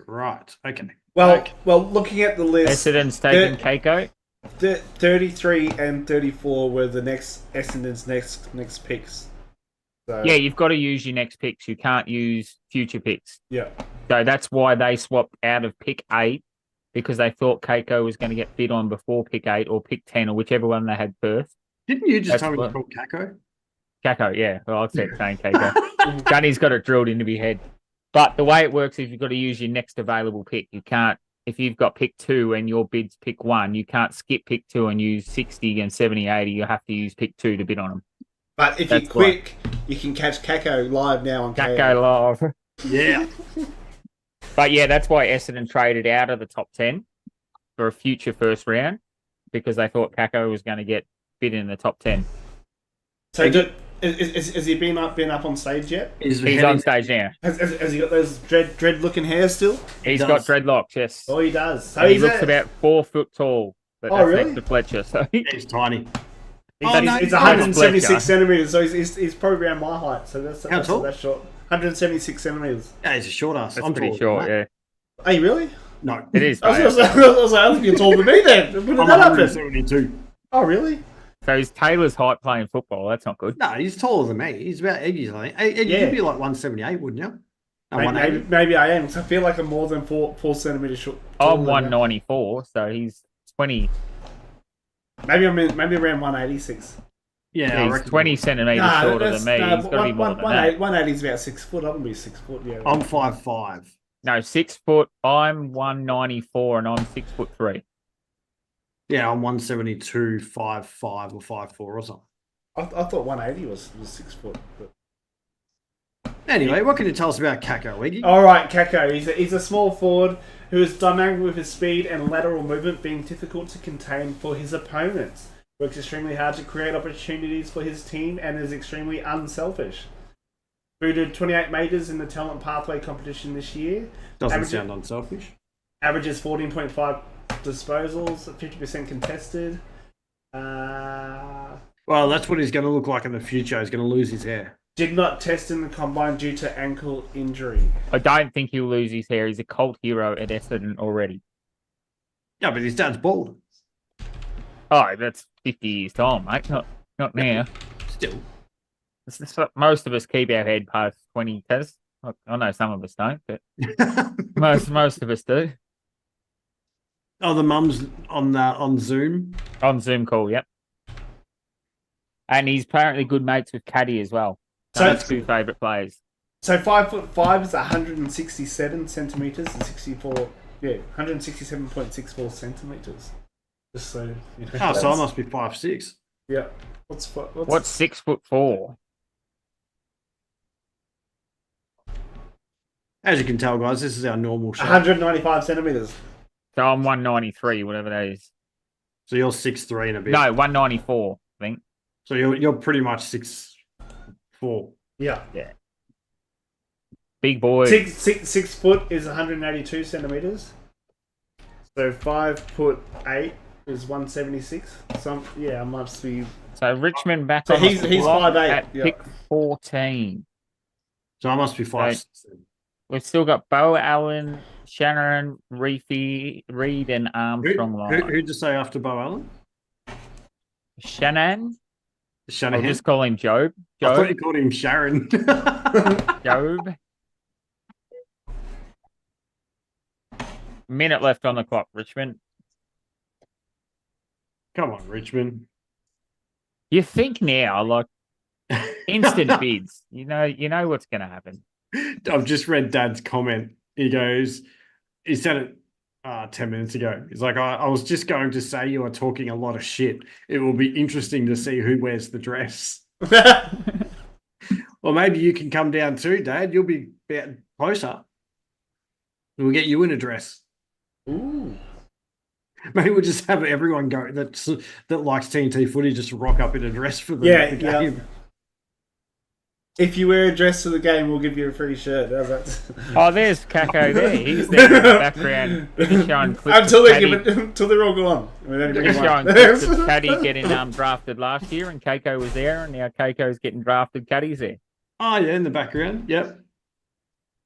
Right. Okay. Well, Okay. looking at the list, Essendon's taking Keiko. 33 and 34 were the next Essendon's next picks. So, Yeah, you've got to use your next picks. You can't use future picks. yeah. So that's why they swapped out of pick 8 because they thought Keiko was going to get bid on before pick 8 or pick 10 or whichever one they had first. Didn't you just That's tell me what- to call Kako? Kako, yeah. Well, I said saying Keiko. Gunny's got it drilled into his head. But the way it works is you've got to use your next available pick. You can't, if you've got pick 2 and your bid's pick 1, you can't skip pick 2 and use 60 and 70, 80. You have to use pick 2 to bid on them. But if you're That's quick, you can catch Kako live now on Kako live. Yeah. But yeah, that's why Essendon traded out of the top 10 for a future first round because they thought Kako was going to get bid in the top 10. So, has he been up on stage yet? He's on stage now. Has he got those dread looking hair still? He's does. got dreadlocks, yes. Oh, he does. So And he he's looks about 4 foot tall. But Oh, that's really? next to Fletcher. So He's tiny. He's, Oh, no, he's no. 176 Fletcher. centimeters, so he's probably around my height. So How tall? that's short. 176 centimeters. Yeah, he's a short ass. that's I'm pretty taller than short, that. yeah. Are you really? No. It is. I was like, I think you're taller than me then. When did I'm that happen? 172. Oh, really? So he's Taylor's height playing football. That's not good. No, he's taller than me. He's about Eggy's, I think. Eggy, Yeah. you'd be like 178, wouldn't you? No, Maybe, 180. maybe I am. 'Cause I feel like I'm more than four centimeters short. I'm taller than you. 194, so he's 20. Maybe around 186. Yeah, I He's reckon. 20 centimetres shorter than me. He's got to be more than that. 180 is about 6 foot. I wouldn't be 6 foot. Yeah. I'm 5'5". No, 6 foot. I'm 194 and I'm 6'3". Yeah, I'm 172, 5'5" or 5'4" or something. I thought 180 was 6 foot. But... Anyway, what can you tell us about Kako, Eggy? All right, Kako. He's a small forward who is dynamic with his speed and lateral movement being difficult to contain for his opponents. Works extremely hard to create opportunities for his team and is extremely unselfish. Booted 28 majors in the talent pathway competition this year. Doesn't average- sound unselfish. Averages 14.5 disposals, 50% contested. Well, that's what he's going to look like in the future. He's going to lose his hair. Did not test in the combine due to ankle injury. I don't think he'll lose his hair. He's a cult hero at Essendon already. Yeah, but his dad's bald. Oh, that's 50 years' time, mate. Not now. Still. Most of us keep our head past 20, Taz. I know some of us don't, but most of us do. Oh, the mum's on Zoom. On Zoom call, yep. And he's apparently good mates with Caddy as well. So- That's 2 favourite players. So 5'5" is 167 centimeters and 167.64 centimeters. Just so you know. Oh, so I must be 5'6". Yeah. What's What's 6'4"? As you can tell, guys, this is our normal show. 195 centimeters. So I'm 193, whatever that is. So you're 6'3" and a bit. No, 194, I think. So you're pretty much 6'4". Yeah. Big boy. 6 foot is 182 centimeters. So 5'8" is 176. So I must be So Richmond back So on he's the block 5'8", at yeah. pick 14. So I must be 5'6". We've still got Bo Allen, Shannon, Reefy, Reed, and Armstrong line. Who'd you say after Bo Allen? Shannon? I'll Shanahan. just call him Job. I thought you called him Sharon. Job. Minute left on the clock, Richmond. Come on, Richmond. You think now, like instant bids. You know what's going to happen. I've just read Dad's comment. He said it 10 minutes ago. He's like, I was just going to say you are talking a lot of shit. It will be interesting to see who wears the dress. Or maybe you can come down too, Dad. You'll be closer. We'll get you in a dress. Ooh. Maybe we'll just have everyone go that likes TNT footy just rock up in a dress for the game. Yeah. If you wear a dress to the game, we'll give you a free shirt. How's that? Oh, there's Kako there. He's there in the background. He's showing clips until they're all gone. He's showing clips of Caddy getting drafted last year, and Kako was there, and now Kako's getting drafted. Caddy's there. Oh, yeah, in the background. Yep.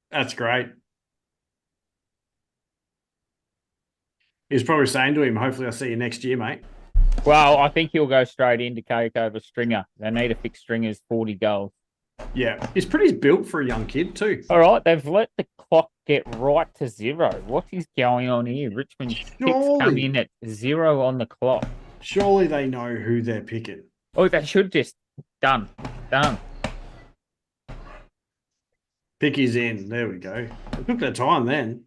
That's great. He's probably saying to him, hopefully I'll see you next year, mate. Well, I think he'll go straight into Kako over Stringer. They need to fix Stringer's 40 goals. Yeah. He's pretty built for a young kid, too. All right, they've let the clock get right to 0. What is going on here? Richmond's picks come in at 0 on the clock. Surely they know who they're picking. Oh, they should just... Done. Pick is in. There we go. It took their time then.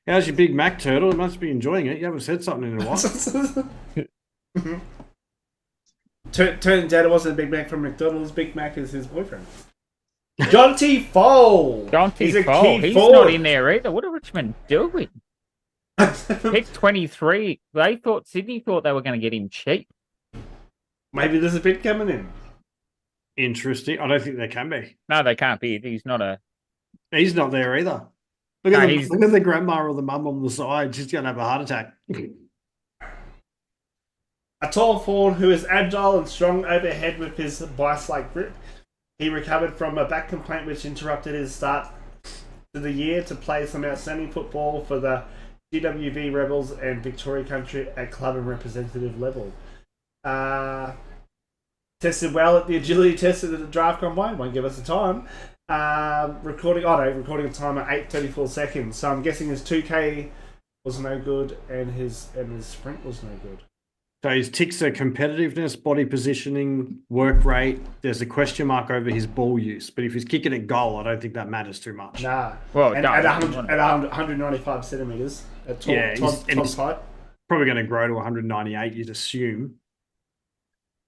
How's your Big Mac, Turtle? You must be enjoying it. You haven't said something in a while. Turns out it wasn't a Big Mac from McDonald's. Big Mac is his boyfriend. Jonty Fole. He's not in there either. What are Richmond doing? Pick 23. Sydney thought they were going to get him cheap. Maybe there's a bid coming in. Interesting. I don't think they can be. No, they can't be. He's not there either. Look at the grandma or the mum on the side. She's going to have a heart attack. A tall forward who is agile and strong overhead with his vice-like grip. He recovered from a back complaint which interrupted his start to the year to play some outstanding football for the GWV Rebels and Victoria Country at club and representative level. Tested well at the agility test at the draft combine. Won't give us a time. Recording a time at 8:34 seconds. So I'm guessing his 2K was no good and his sprint was no good. So his ticks are competitiveness, body positioning, work rate. There's a question mark over his ball use. But if he's kicking at goal, I don't think that matters too much. Nah. Well, at 195 centimetres at top height. Probably going to grow to 198, you'd assume.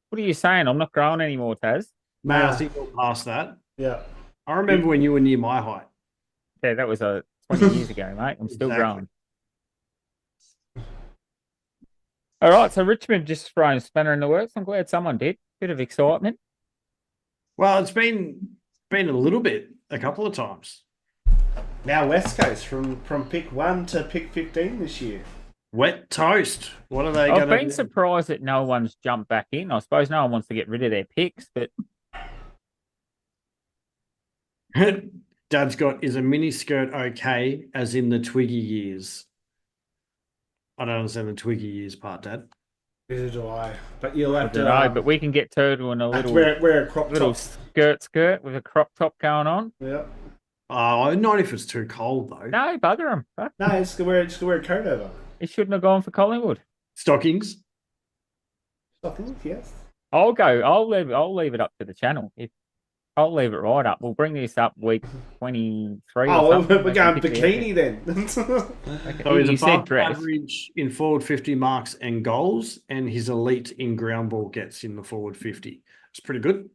What are you saying? I'm not growing anymore, Taz. Mate, I think you're past that. Yeah. I remember when you were near my height. Yeah, that was 20 years ago, mate. I'm still growing. All right, so Richmond just thrown a spanner in the works. I'm glad someone did. Bit of excitement. Well, it's been a little bit, a couple of times. Now West Coast from pick 1 to pick 15 this year. Wet toast. What are they going to do? I've been surprised that no one's jumped back in. I suppose no one wants to get rid of their picks, but... Dad's got, is a mini skirt okay, as in the Twiggy years? I don't understand the Twiggy years part, Dad. Neither do I. But you'll have to... but we can get Turtle in a little... Wear a crop little top. skirt with a crop top going on. Yeah. Not if it's too cold, though. No, bugger him. No, just wear a coat over. He shouldn't have gone for Collingwood. Stockings? Stockings, yes. I'll leave it up to the channel. I'll leave it right up. We'll bring this up week 23. Oh, we're going bikini then. Okay. So he's You said above dress. average in forward 50 marks and goals, and his elite in ground ball gets in the forward 50. It's pretty good.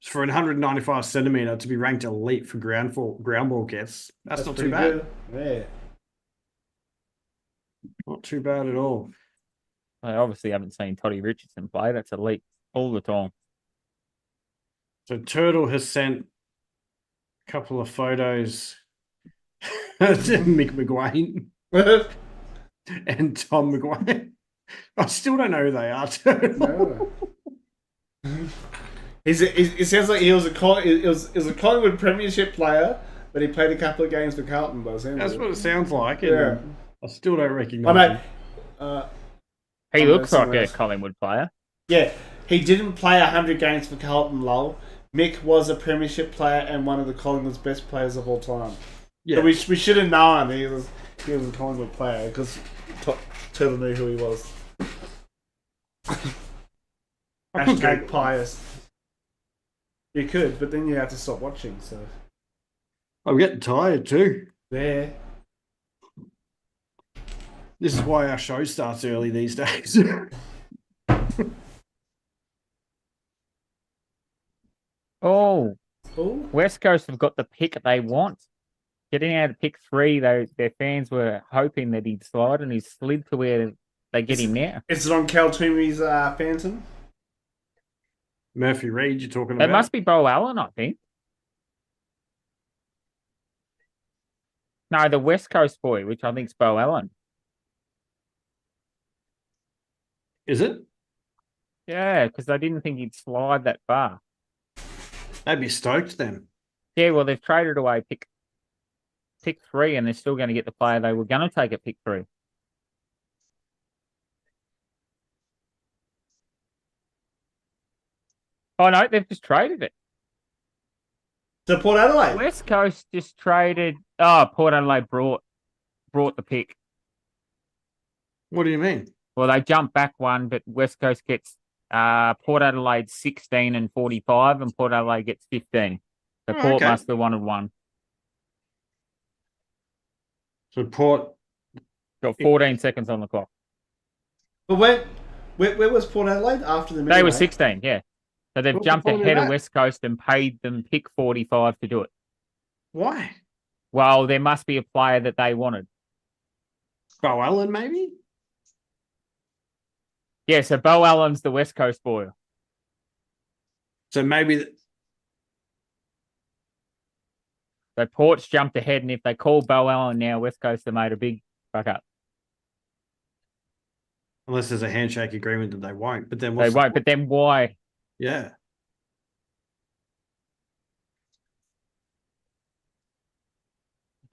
For an 195 centimetre to be ranked elite for ground ball gets, that's not too bad. Good. Yeah. Not too bad at all. I obviously haven't seen Toddy Richardson play. That's elite all the time. So Turtle has sent a couple of photos to Mick McGuane and Tom McGuane. I still don't know who they are. Too. No. It sounds like he was a Collingwood Premiership player, but he played a couple of games for Carlton. By the sound of That's it. what it sounds like. Yeah. And I still don't I recognise know. him. He I'm looks gonna like a say Collingwood player. Yeah, he didn't play 100 games for Carlton, lol. Mick was a Premiership player and one of the Collingwood's best players of all time. Yeah. So we should have known he was a Collingwood player because Turtle knew who he was. I could Hashtag Google. pious. You could, but then you have to stop watching. So I'm getting tired too. there. This is why our show starts early these days. Oh, Oh, West Coast have got the pick they want. Getting out of pick 3, their fans were hoping that he'd slide, and he's slid to where they get him now. is it on Cal Toomey's Phantom? Murphy Reed, you're talking That about? must be Bo Allen, I think. No, the West Coast boy, which I think is Bo Allen. Is it? Yeah, because I didn't think he'd slide that far. They'd be stoked then. Yeah, well, they've traded away pick 3, and they're still going to get the player they were going to take at pick 3. Oh no, they've just traded it. To Port Adelaide. West Coast just traded. Oh, Port Adelaide brought the pick. What do you mean? Well, they jumped back one, but West Coast gets Port Adelaide 16 and 45, and Port Adelaide gets 15. So Oh, Port okay. must have wanted one. So Port, Got 14 seconds on the clock. But where was Port Adelaide after the They were midway? 16, yeah. So they've What's the jumped point of ahead of that? West Coast and paid them pick 45 to do it. why? Well, there must be a player that they wanted. Bo Allen, maybe? Yeah, so Bo Allen's the West Coast boy. So maybe So Port's jumped ahead, and if they call Bo Allen now, West Coast have made a big fuck up. unless there's a handshake agreement that they won't. But then They what's won't, but then why? yeah.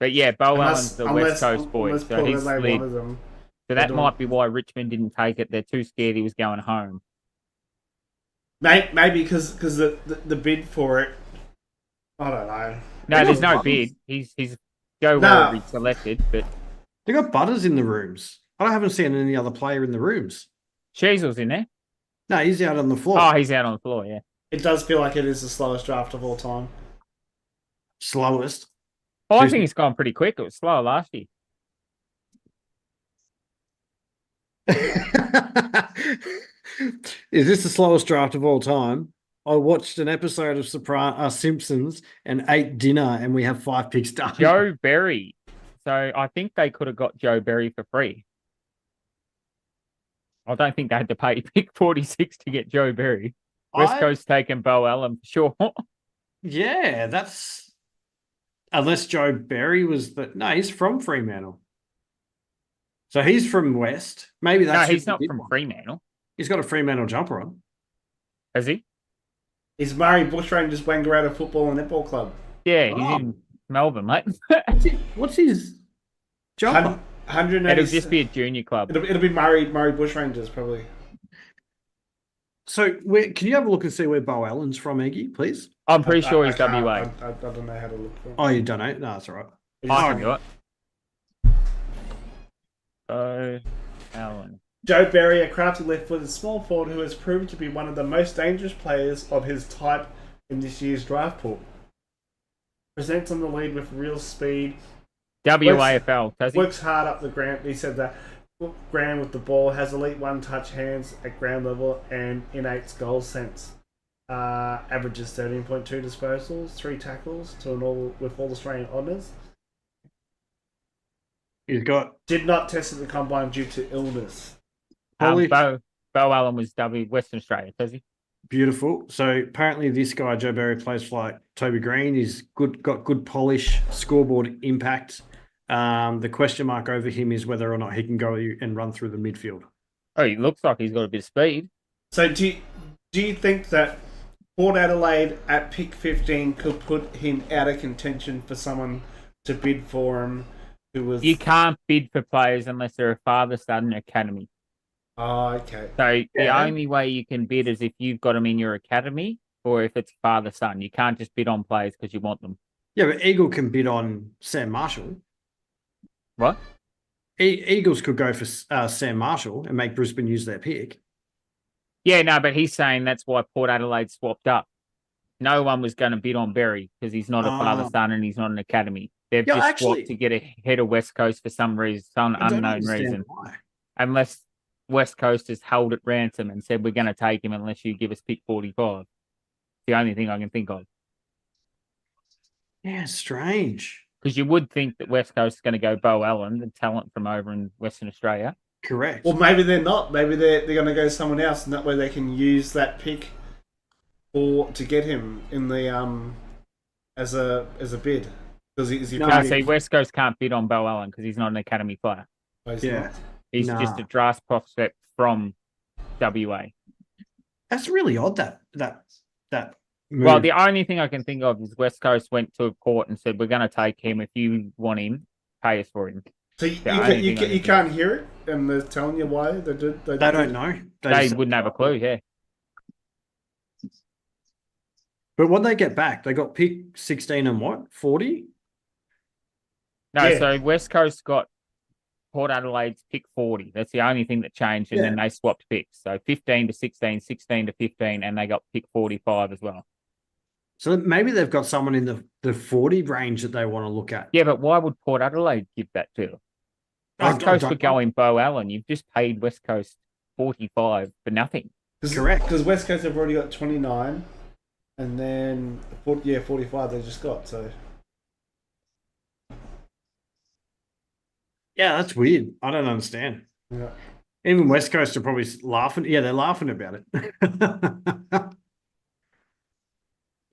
But yeah, Bo Allen's the West unless Coast boy. Port So he's Adelaide slid. wanted them. So that don't- might be why Richmond didn't take it. They're too scared he was going home. Maybe because the bid for it. I don't know. No, They there's got no buttons. bid. He's go No. wherever he's selected. But They got Butters in the rooms. I haven't seen any other player in the rooms. Sheasel's in there. No, he's out on the floor. Oh, he's out on the floor. Yeah. It does feel like it is the slowest draft of all time. Slowest. Oh, I Who's- think it's gone pretty quick. It was slower last year. Is this the slowest draft of all time? I watched an episode of Simpsons and ate dinner, and we have 5 picks done. Joe Berry. So I think they could have got Joe Berry for free. I don't think they had to pay pick 46 to get Joe Berry. West I- Coast taking Bo Allen for sure. Yeah, that's unless Joe Berry was the no, he's from Fremantle. So he's from West. Maybe No, that's he's who they not did from want. Fremantle. He's got a Fremantle jumper on. Has he? Is Murray Bushrangers Wangaratta Football and Netball Club? Yeah, he's Oh. in Melbourne, mate. What's his jumper? 180. It'll just be a junior club. It'll be Murray Bushrangers probably. So can you have a look and see where Bo Allen's from, Eggy, please? I'm pretty sure he's can't- WA. I don't know how to look for him. Oh, you don't know? No, that's all right. I can do it. Bo Allen. Joe Berry, a crafty left-footed small forward who has proven to be one of the most dangerous players of his type in this year's draft pool. Presents on the lead with real speed. WAFL, does he? Works hard up the ground. He said that ground with the ball, has elite one-touch hands at ground level and innate goal sense. Averages 13.2 disposals, 3 tackles to an all with all Australian honours. He's got Did not test at the combine due to illness. Holy- Bo Allen was Western Australia, does he? beautiful. So apparently this guy, Joe Berry, plays for like Toby Green. He's got good polish, scoreboard impact. The question mark over him is whether or not he can go and run through the midfield. Oh, he looks like he's got a bit of speed. So do you think that Port Adelaide at pick 15 could put him out of contention for someone to bid for him who was... You can't bid for players unless they're a father son academy. Oh, okay. So the Yeah. only way you can bid is if you've got them in your academy or if it's father son. You can't just bid on players because you want them. Yeah, but Eagle can bid on Sam Marshall. What? Eagles could go for Sam Marshall and make Brisbane use their pick. Yeah, no, but he's saying that's why Port Adelaide swapped up. No one was going to bid on Berry because he's not a father son and he's not an academy. They've Yeah, just actually- swapped to get ahead of West Coast for some reason, some I don't unknown understand reason. why. Unless West Coast has held at ransom and said we're going to take him unless you give us pick 45. The only thing I can think of. Yeah, strange. Because you would think that West Coast is going to go Bo Allen, the talent from over in Western Australia. Correct. Well, maybe they're not. Maybe they're going to go someone else, and that way they can use that pick to get him in the as a bid. Because he's No, see, West Coast can't bid on Bo Allen because he's not an academy player. Yeah. He's just a draft prospect from WA. That's really odd. That move. Well, the only thing I can think of is West Coast went to a court and said, we're going to take him. If you want him, pay us for him. So you can't hear it, and they're telling you why they did. They don't know. They just- wouldn't have a clue, yeah. But what they get back? They got pick 16 and what? 40? No, Yeah. so West Coast got Port Adelaide's pick 40. That's the only thing that changed, and then they swapped picks. So 15 to 16, 16 to 15, and they got pick 45 as well. So maybe they've got someone in the 40 range that they want to look at. Yeah, but why would Port Adelaide give that to? West I Coast don't could know. go in Bo Allen. You've just paid West Coast 45 for nothing. Correct. Because West Coast have already got 29, and then 45 they just got. So Yeah, that's weird. I don't understand. yeah. Even West Coast are probably laughing. Yeah, they're laughing about it.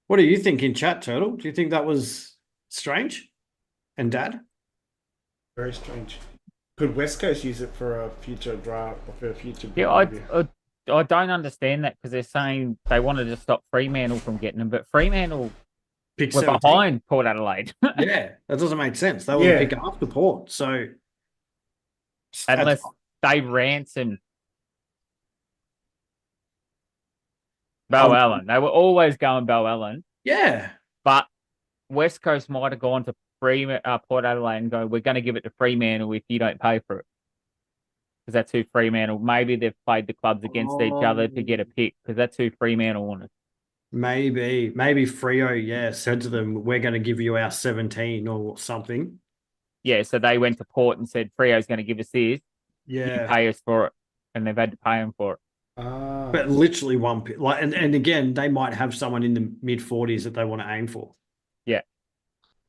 What do you think in chat, Turtle? Do you think that was strange? And Dad? Very strange. Could West Coast use it for a future draft or for a future? Yeah, maybe? I don't understand that because they're saying they wanted to stop Fremantle from getting them, but Fremantle Pick were 17. behind Port Adelaide. Yeah, that doesn't make sense. They were Yeah. pick after Port. So Unless they ransom Bo Allen. They were always going Bo Allen, yeah. but West Coast might have gone to Port Adelaide and go, we're going to give it to Fremantle if you don't pay for it. Because that's who Fremantle, maybe they've played the clubs against each other to get a pick because that's who Fremantle wanted. Maybe Freo, said to them, we're going to give you our 17 or something. Yeah, so they went to Port and said, Freo's going to give us this. You Yeah. pay us for it. And they've had to pay them for it. Ah. But literally one pick. Like, and again, they might have someone in the mid 40s that they want to aim for.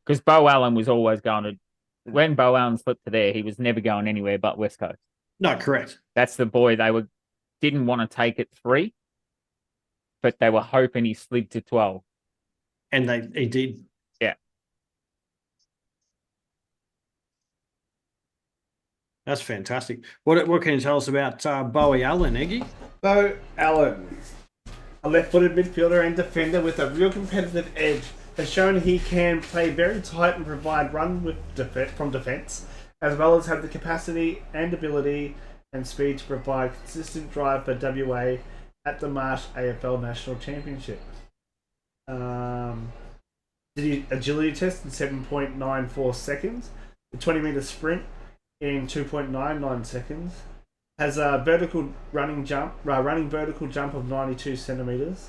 Because Bo Allen was always going to, when Bo Allen slipped to there, he was never going anywhere but West Coast. No, correct. That's the boy didn't want to take it 3, but they were hoping he slid to 12. And he did. Yeah. That's fantastic. What can you tell us about Bowie Allen, Eggy? Bo Allen, a left-footed midfielder and defender with a real competitive edge, has shown he can play very tight and provide run with from defence, as well as have the capacity and ability and speed to provide consistent drive for WA at the Marsh AFL National Championship. Did agility test in 7.94 seconds, the 20-metre sprint in 2.99 seconds, has a running vertical jump of 92 centimeters,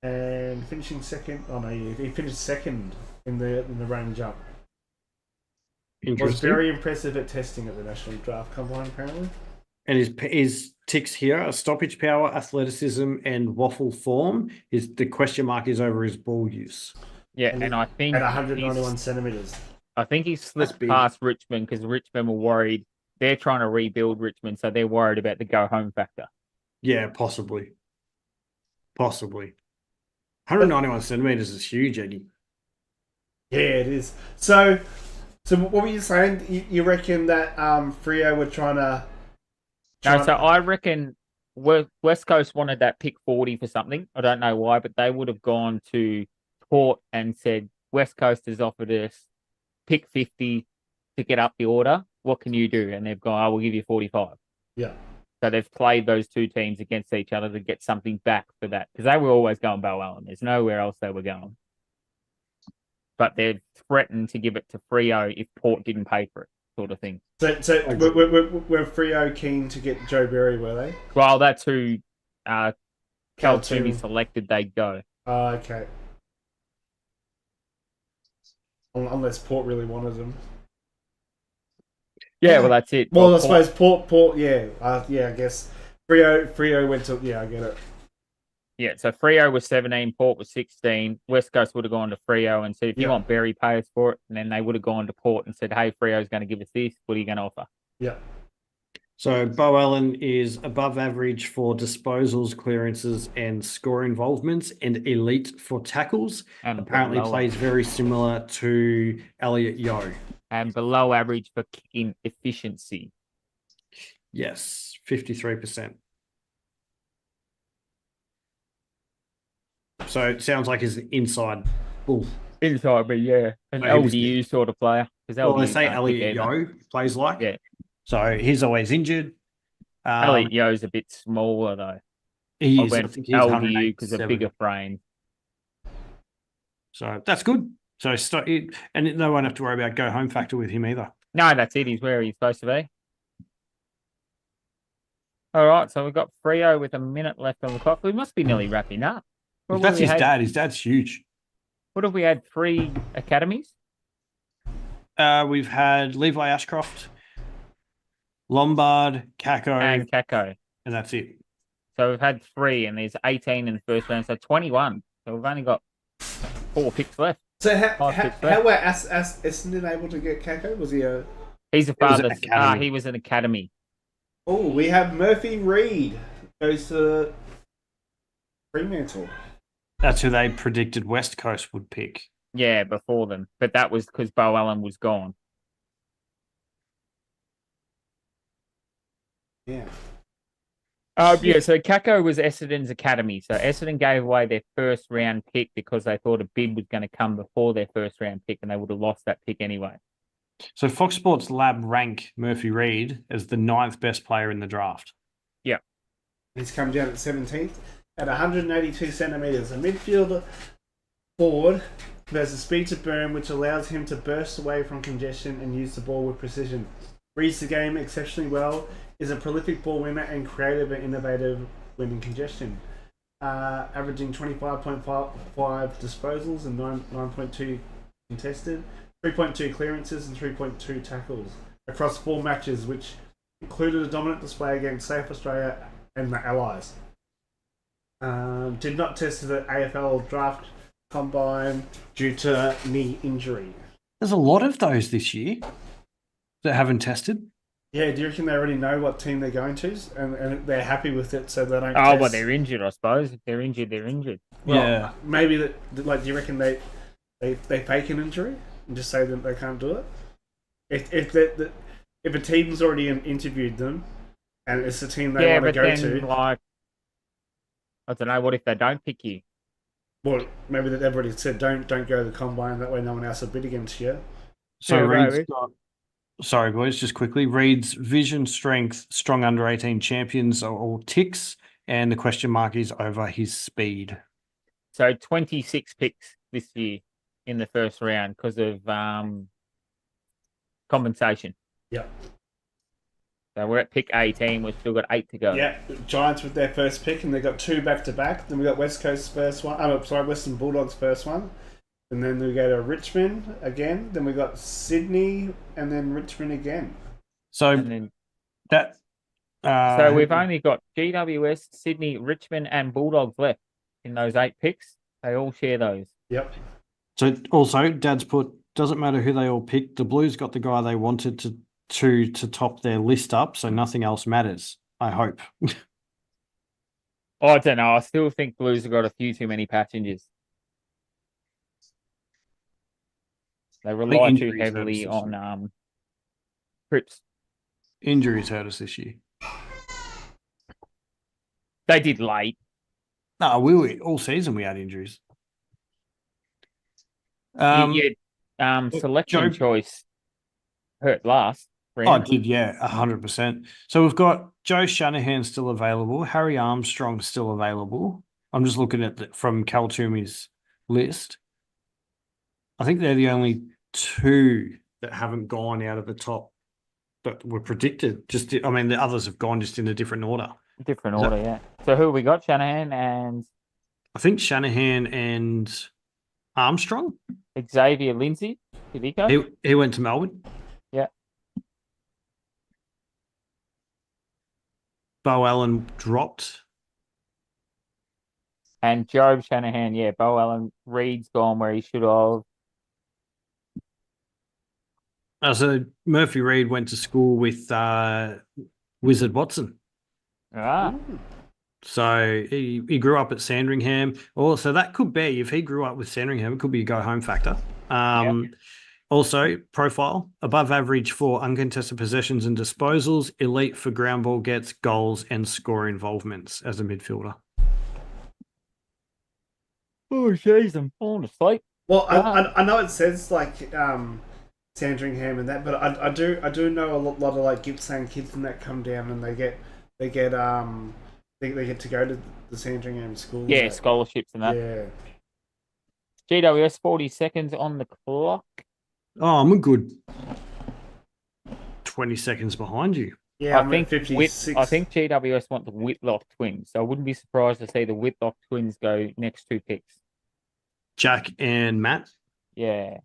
and finishing second. Oh no, he finished second in the running jump. Was Interesting. very impressive at testing at the National Draft Combine, apparently. And his ticks here are stoppage power, athleticism, and waffle form. The question mark is over his ball use. Yeah, and I think At 191 centimeters. I think he That's slipped big. past Richmond because Richmond were worried. They're trying to rebuild Richmond, so they're worried about the go-home factor. Yeah, possibly. 191 centimeters is huge, Eggy. Yeah, it is. So what were you saying? You reckon that Freo were trying to No, so I reckon West Coast wanted that pick 40 for something. I don't know why, but they would have gone to Port and said, West Coast has offered us pick 50 to get up the order. What can you do? And they've gone, we'll give you 45. Yeah. So they've played those two teams against each other to get something back for that. Because they were always going Bow Allen. There's nowhere else they were going. But they've threatened to give it to Freo if Port didn't pay for it, sort of thing. So were Freo keen to get Joe Berry, were they? Well, that's who Cal Cal Toomey Toomey. selected they'd go. Oh, okay. Unless Port really wanted them. Yeah, well, that's it. Well, I Port- suppose Port, yeah. Yeah, I guess. Freo went to, yeah, I get it. Yeah, so Freo was 17, Port was 16. West Coast would have gone to Freo and said, if you Yeah. want Berry, pay us for it. And then they would have gone to Port and said, hey, Freo's going to give us this. What are you going to offer? Yeah. So Bo Allen is above average for disposals, clearances, and score involvements, and elite for tackles. And Apparently below, plays very similar to Elliot Yeo. and below average for kicking efficiency. Yes, 53%. So it sounds like he's an inside bull. Inside, but yeah, an So he was- LDU sort of player. Well, they LDU say can't kick Elliot either. Yeo plays like. Yeah. So he's always injured. Elliot Yo's a bit smaller though. He I is. I went think he's LDU because of 187. bigger frame. So that's good. So and they won't have to worry about go home factor with him either. No, that's it. He's where he's supposed to be. All right, so we've got Freo with a minute left on the clock. We must be nearly wrapping up. What That's have we his had? dad. His dad's huge. What have we had? 3 academies? We've had Levi Ashcroft, Lombard, Kako, And Kako. and that's it. So we've had 3, and there's 18 in the first round, so 21. So we've only got 4 picks left. So how Five picks left. were Essendon able to get Kako? Was he a... He's a was an father. academy. He was an academy. Oh, we have Murphy Reed goes to Fremantle. That's who they predicted West Coast would pick. Yeah, before them. But that was because Bo Allen was gone. Yeah. Yeah, so Kako was Essendon's academy. So Essendon gave away their first round pick because they thought a bid was going to come before their first round pick, and they would have lost that pick anyway. So Fox Sports Lab rank Murphy Reed as the 9th best player in the draft. He's come down at 17th at 182 centimetres. A midfielder forward who has the speed to burn, which allows him to burst away from congestion and use the ball with precision. Reads the game exceptionally well, is a prolific ball winner and creative and innovative when in congestion. Averaging 25.5 disposals and 9.2 contested, 3.2 clearances and 3.2 tackles across 4 matches, which included a dominant display against South Australia and the Allies. Did not test the AFL draft combine due to knee injury. There's a lot of those this year that haven't tested. Yeah, do you reckon they already know what team they're going to, and they're happy with it, so they don't? Oh, test? well, they're injured, I suppose. If they're injured, they're injured. Well, Yeah. maybe that. Like, do you reckon they fake an injury and just say that they can't do it? If a team's already interviewed them, and it's the team they Yeah, want to but go then, to, like, I don't know, what if they don't pick you? well, maybe they've already said don't go to the combine. That way, no one else will bid against you. So Yeah, Reed's maybe. got, sorry boys, just quickly. Reed's vision, strength, strong under 18 champions are all ticks, and the question mark is over his speed. So 26 picks this year in the first round because of compensation. Yep. So we're at pick 18. We've still got 8 to go. Yeah, Giants with their first pick, and they got 2 back to back. Then we got West Coast's first one. Oh, sorry, Western Bulldogs' first one. And then we go to Richmond again. Then we got Sydney, and then Richmond again. So And then, that. so we've only got GWS, Sydney, Richmond, and Bulldogs left in those 8 picks. They all share those. Yep. So also, Dad's put, doesn't matter who they all picked. The Blues got the guy they wanted to top their list up, so nothing else matters. I hope. I don't know. I still think Blues have got a few too many passengers. They rely too injuries heavily hurt us this on trips. Injuries hurt us this year. They did late. No, we all season we had injuries. Selection Joe, choice hurt last. I Round. did, yeah, 100%. So we've got Joe Shanahan still available, Harry Armstrong still available. I'm just looking at from Cal Toomey's list. I think they're the only two that haven't gone out of the top that were predicted. I mean, the others have gone just in a different order. Different order, yeah. So who we got? Shanahan and I think Shanahan and Armstrong. Xavier Lindsay. Did he go? He went to Melbourne. Yeah. Bo Allen dropped. And Job Shanahan, yeah. Bo Allen. Reed's gone where he should have. So Murphy Reed went to school with Wizard Watson. Ah. So he grew up at Sandringham. So that could be, if he grew up with Sandringham, it could be a go-home factor. Also, profile, above average for uncontested possessions and disposals, elite for ground ball gets, goals, and score involvements as a midfielder. Oh, jeez, I'm falling asleep. Well, I know it says like Sandringham and that, but I do know a lot of like Gippsland kids and that come down and they get they get to go to the Sandringham schools. Yeah, scholarships and that. Yeah. GWS 40 seconds on the clock. Oh, I'm a good 20 seconds behind you. Yeah, I think 56. I think GWS want the Whitlock twins, so I wouldn't be surprised to see the Whitlock twins go next 2 picks. Jack and Matt. Yeah,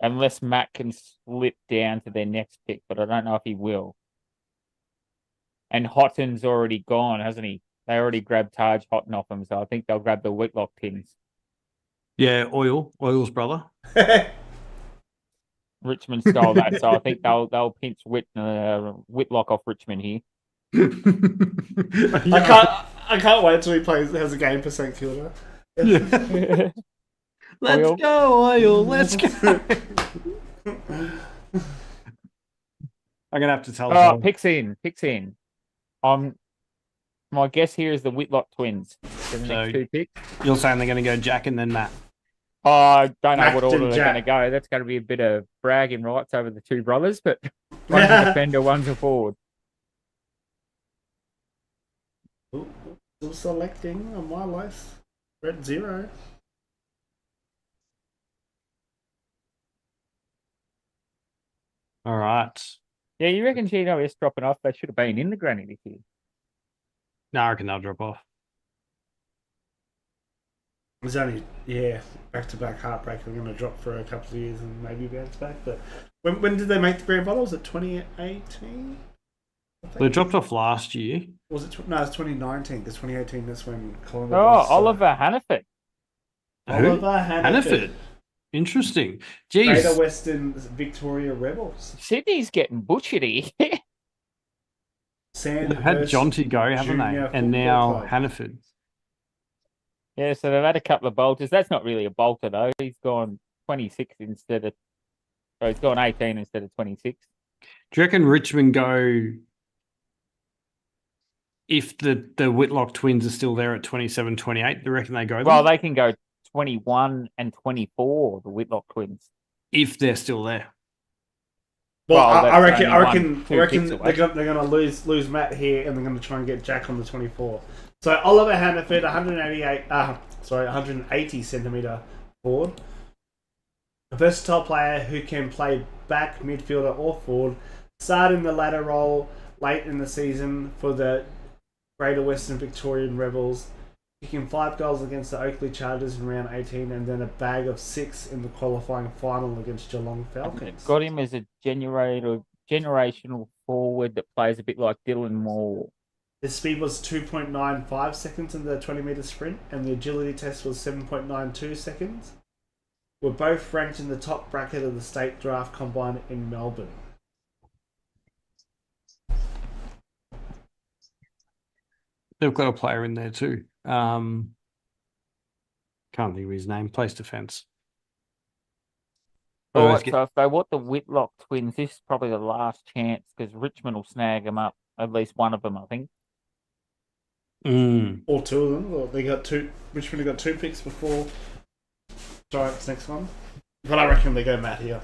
unless Matt can slip down to their next pick, but I don't know if he will. And Hotton's already gone, hasn't he? They already grabbed Taj Hotton off him, so I think they'll grab the Whitlock twins. Yeah, Oil's brother. Richmond stole that, so I think they'll pinch Whitlock off Richmond here. I can't wait till he has a game for St Kilda. Yeah. Let's go, Oil. Let's go. I'm gonna have to tell. Oh, picks in. My guess here is the Whitlock twins. For the next 2 picks. You're saying they're going to go Jack and then Matt? I don't know what order they're Jack. going to go. That's going to be a bit of bragging rights over the 2 brothers, but one's a defender, one's a forward. Still selecting on my list. We're at 0. All right. Yeah, you reckon GWS dropping off? They should have been in the granny this year. No, I reckon they'll drop off. It's only, back-to-back heartbreak. They're going to drop for a couple of years and maybe bounce back. But when did they make the grand final? Was it 2018? They dropped off last year. Was it? No, it's 2019 because 2018 that's when Collingwood. Oh, lost, Oliver Hannaford. Oliver Hannaford. Interesting. Jeez. Greater Western Victoria Rebels. Sydney's getting butchered here. They've had Jonty go, haven't they? And now Hannaford. Yeah, so they've had a couple of bolters. That's not really a bolter, though. He's gone 26 instead of... So he's gone 18 instead of 26. Do you reckon Richmond go... If the Whitlock twins are still there at 27, 28, do you reckon they go there? Well, they can go 21 and 24, the Whitlock twins. If they're still there. Well, I that's reckon only 2 picks they're away. going to lose Matt here, and they're going to try and get Jack on the 24. So Oliver Hannaford, 180 centimeter forward, a versatile player who can play back, midfielder, or forward. Started in the ladder role late in the season for the Greater Western Victorian Rebels, kicking 5 goals against the Oakley Chargers in round 18, and then a bag of 6 in the qualifying final against Geelong Falcons. Got him as a generational forward that plays a bit like Dylan Moore. His speed was 2.95 seconds in the 20-metre sprint, and the agility test was 7.92 seconds. Were both ranked in the top bracket of the state draft combine in Melbourne. They've got a player in there too. Can't think of his name. Plays defence. All right, so if they want the Whitlock twins, this is probably the last chance because Richmond will snag them up. At least one of them, I think. or two of them. Or they got two. Richmond got 2 picks before Giants next one. But I reckon they go Matt here.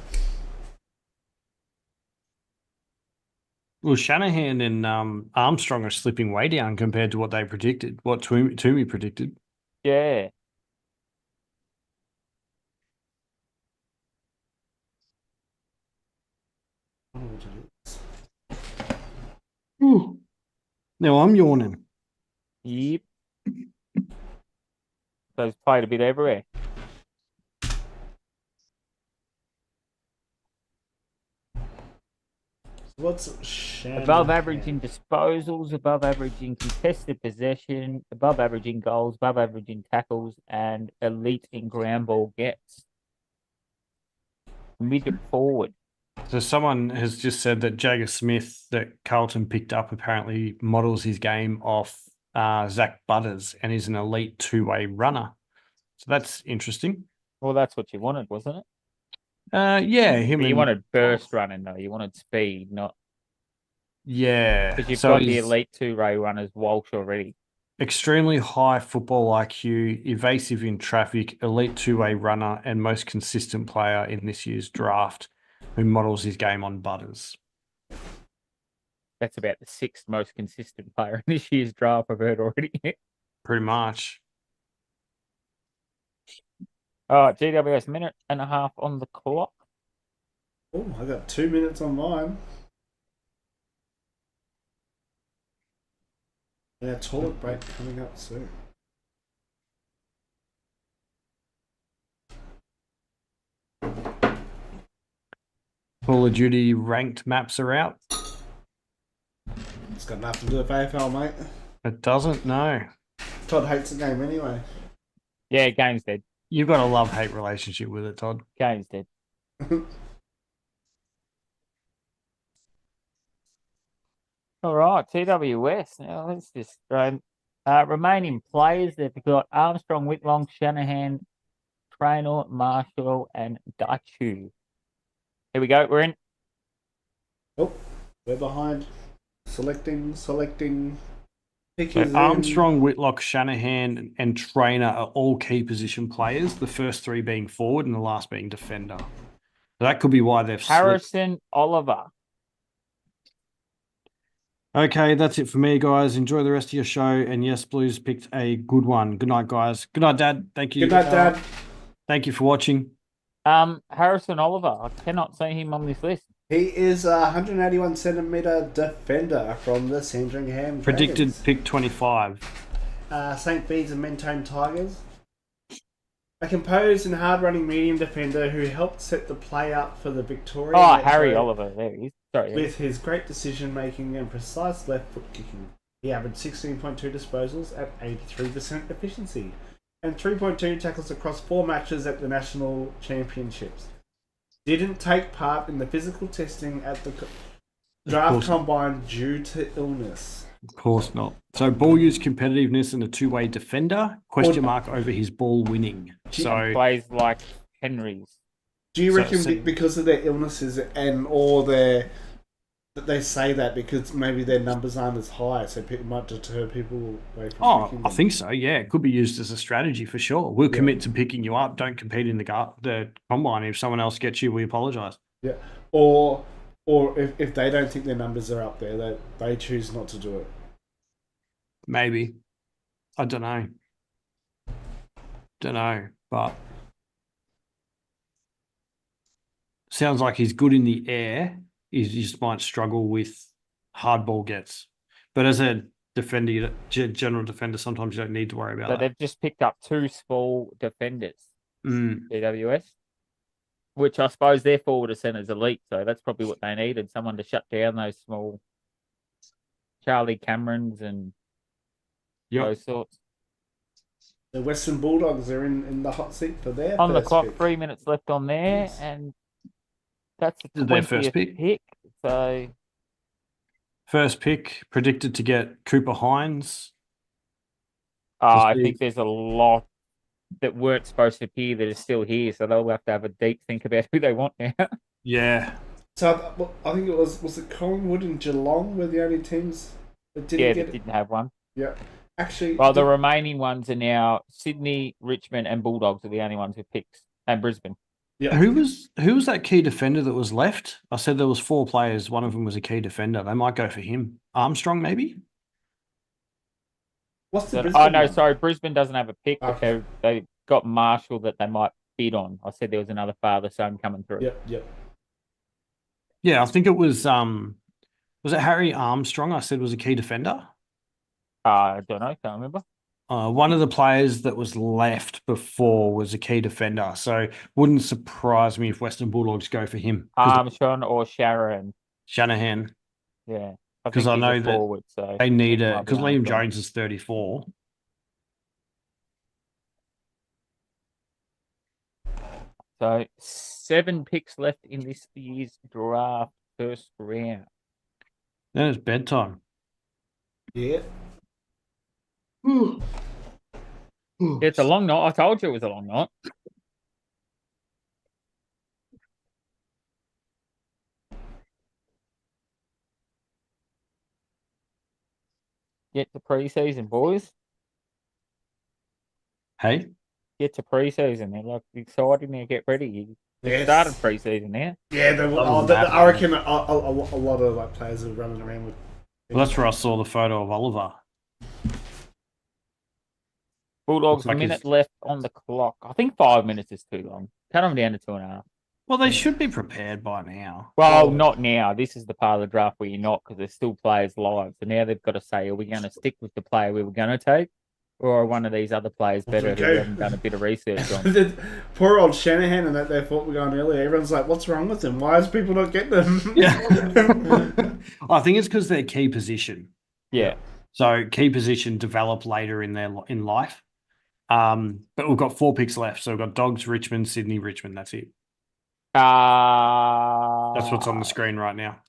Well, Shanahan and Armstrong are slipping way down compared to what they predicted, what Toomey predicted. Yeah. Ooh. Now I'm yawning. Yep. So he's played a bit everywhere. What's Shanahan? Above average in disposals, above average in contested possession, above average in goals, above average in tackles, and elite in ground ball gets. Mid forward. So someone has just said that Jagger Smith that Carlton picked up apparently models his game off Zach Butters and is an elite two-way runner. So that's interesting. Well, that's what you wanted, wasn't it? Yeah, him. But you wanted burst running though. You wanted speed, not Yeah, because you've so got the he's elite two-way runners Walsh already. extremely high football IQ, evasive in traffic, elite two-way runner, and most consistent player in this year's draft, who models his game on Butters. That's about the 6th most consistent player in this year's draft I've heard already. Pretty much. All right, GWS, minute and a half on the clock. Oh, I got 2 minutes on mine. And a toilet break coming up soon. Call of Duty ranked maps are out. It's got nothing to do with AFL, mate. It doesn't, no. Todd hates the game anyway. Yeah, game's dead. You've got a love-hate relationship with it, Todd. Game's dead. All right, TWS. Now let's just remaining players. They've got Armstrong, Whitlock, Shanahan, Traynor, Marshall, and Dachu. Here we go. We're in. Oh, we're behind. Selecting. So Pickers Armstrong, Whitlock, Shanahan, and Trainer are all key position players, the first 3 being forward and the last being defender. So that could be why they've slipped. Harrison, Oliver. Okay, that's it for me, guys. Enjoy the rest of your show. And yes, Blues picked a good one. Good night, guys. Good night, Dad. Thank you. Good night, Dad. Thank you for watching. Harrison Oliver. I cannot see him on this list. He is a 181 centimetre defender from the Sandringham Predicted Dragons. pick 25. St. Bede's and Mentone Tigers. A composed and hard-running medium defender who helped set the play up for the Victoria Oh, Metro Harry Oliver. There he is. Sorry. with his great decision-making and precise left foot kicking. He averaged 16.2 disposals at 83% efficiency and 3.2 tackles across 4 matches at the National Championships. Didn't take part in the physical testing at the draft combine due to illness. Of course not. So ball use competitiveness and a two-way defender, question mark over his ball winning. So Plays like Henry's. Do you So- reckon so- because of their illnesses and or their that they say that because maybe their numbers aren't as high, so it might deter people away from picking I them? think so. Yeah, it could be used as a strategy for sure. We'll commit to picking you up. Don't compete in the combine. If someone else gets you, we apologise. Yeah, or if they don't think their numbers are up there, they choose not to do it. Maybe. I don't know. But sounds like he's good in the air. He just might struggle with hard ball gets. But as a defender, general defender, sometimes you don't need to worry about So that. they've just picked up 2 small defenders, Mm. GWS, which I suppose their forward of centre's elite. So that's probably what they needed, someone to shut down those small Charlie Camerons and those sorts. The Western Bulldogs are in the hot seat for their On the first clock, pick. 3 minutes left on there, Yes. and that's the Their first 20th pick. So First pick predicted to get Cooper Hines. I Steve. think there's a lot that weren't supposed to appear that are still here. So they'll have to have a deep think about who they want now. Yeah. So I think it was it Collingwood and Geelong were the only teams that didn't Yeah, get that it. didn't have one. Yeah, Actually, Well, the remaining ones are now Sydney, Richmond, and Bulldogs are the only ones with picks, and Brisbane. yeah. Who was that key defender that was left? I said there was 4 players. One of them was a key defender. They might go for him. Armstrong, maybe? What's the Oh Brisbane no, one? sorry, Brisbane doesn't have a pick, but Okay. they got Marshall that they might bid on. I said there was another father-son coming through. Yep. Yeah, I think it was it Harry Armstrong I said was a key defender? I don't know, can't remember. One of the players that was left before was a key defender. So wouldn't surprise me if Western Bulldogs go for him. 'Cause Armstrong or Sharon. Shanahan. Yeah. 'Cause think I he's know a that forward, so They need it it might be because Liam Armstrong. Jones is 34. So 7 picks left in this year's draft, first round. Then it's bedtime. Yeah. It's a long night. I told you it was a long night. Get to preseason, boys. Hey? Get to preseason. They're like exciting now. Get ready. They Yes. started preseason now. Yeah, they were, Other than that, I reckon a lot of like players are running around with. Well, that's where I saw the photo of Oliver. Bulldogs, Looks like a minute he's- left on the clock. I think 5 minutes is too long. Cut them down to 2.5. Well, they should be prepared by now. Well, not now. This is the part of the draft where you're not, because there's still players live. So now they've got to say, are we going to stick with the player we were going to take? Or are one of these other players better who we Okay. haven't done a bit of research on? Poor old Shanahan and that they thought we were going earlier. Everyone's like, what's wrong with them? Why is people not getting them? Yeah. I think it's because they're key position. Yeah. So key position develop later in life. But we've got 4 picks left. So we've got Dogs, Richmond, Sydney, Richmond. That's it. That's what's on the screen right now.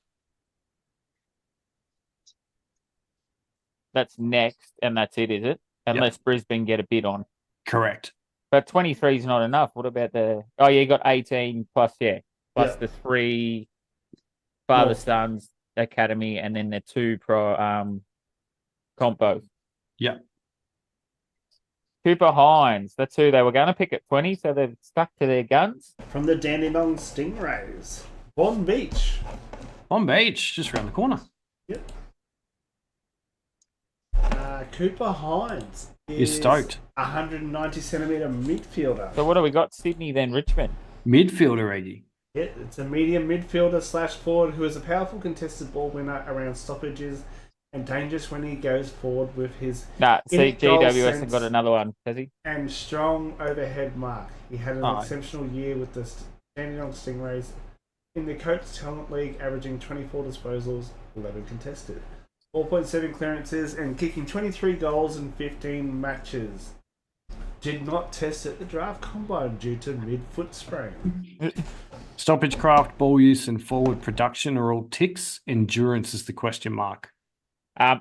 That's next, and that's it, is it? Unless Brisbane get a bid on. Correct. But 23 is not enough. What about the... Oh, yeah, you got 18 plus, plus the 3 father-sons academy, and then the 2 pro compo. Yep. Cooper Hines, that's who they were going to pick at 20, so they've stuck to their guns. From the Dandenong Stingrays. Bourne Beach. On beach, just around the corner. Yep. Cooper Hines. You're stoked. 190 centimetre midfielder. So what do we got? Sydney, then Richmond. Midfielder, Eggy. Yeah, it's a medium midfielder / forward who is a powerful contested ball winner around stoppages and dangerous when he goes forward with his Nah, see, goal GWS have sense got another one, has he? and strong overhead mark. He had an Oh. exceptional year with the Dandenong Stingrays in the Coates Talent League, averaging 24 disposals, 11 contested, 4.7 clearances, and kicking 23 goals in 15 matches. Did not test at the draft combine due to mid-foot sprain. Stoppage craft, ball use, and forward production are all ticks. Endurance is the question mark.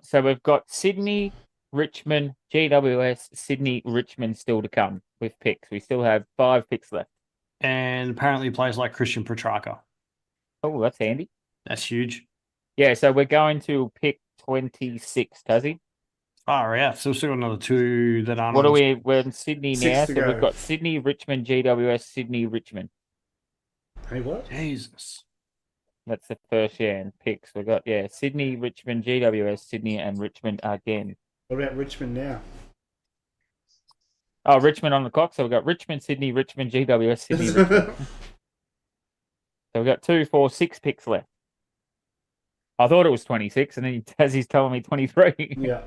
So we've got Sydney, Richmond, GWS, Sydney, Richmond still to come with picks. We still have 5 picks left. And apparently players like Christian Petrarca. Oh, that's handy. That's huge. Yeah, so we're going to pick 26, Tassie. Oh, yeah. So we've still got another 2 that aren't. What on are the- we're in Sydney 6 now, to so go. we've got Sydney, Richmond, GWS, Sydney, Richmond. Hey, what? Jesus. That's the first round picks. We've got, Sydney, Richmond, GWS, Sydney, and Richmond again. What about Richmond now? Oh, Richmond on the clock. So we've got Richmond, Sydney, Richmond, GWS, Sydney, Richmond. So we've got 2, 4, 6 picks left. I thought it was 26, and then Tassie's telling me 23. Yeah.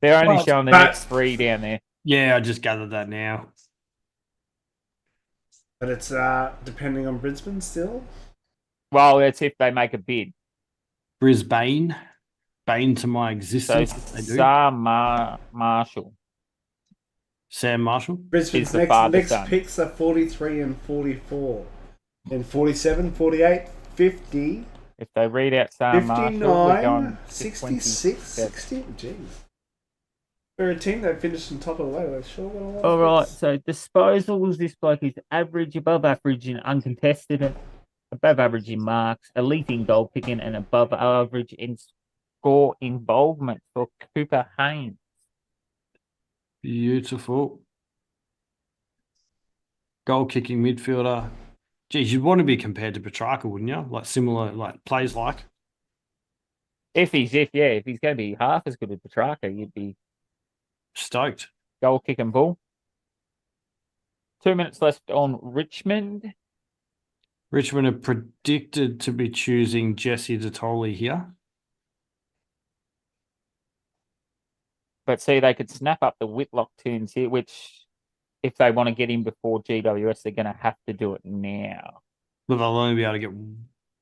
They're only Well, showing the but- next 3 down there. Yeah, I just gathered that now. But it's depending on Brisbane still. Well, that's if they make a bid. Brisbane. Bane to my So existence. They do. Sam Marshall. Sam Marshall. Brisbane's Is the next father-son. picks are 43 and 44. And 47, 48, 50, If they read out Sam Marshall, we're going 59, to 66, 27. 60. Jeez. For a team that finished on top of the ladder, they sure got a lot All of right, picks. so disposals, this bloke is average, above average in uncontested, above average in marks, elite in goal picking, and above average in score involvement for Cooper Haynes. Beautiful. Goal kicking midfielder. Geez, you'd want to be compared to Petrarca, wouldn't you? Like similar, like plays like. If he's going to be half as good as Petrarca, you'd be Stoked. goal kicking bull. 2 minutes left on Richmond. Richmond are predicted to be choosing Jesse Detoli here. But see, they could snap up the Whitlock tunes here, which if they want to get in before GWS, they're going to have to do it now. But they'll only be able to get.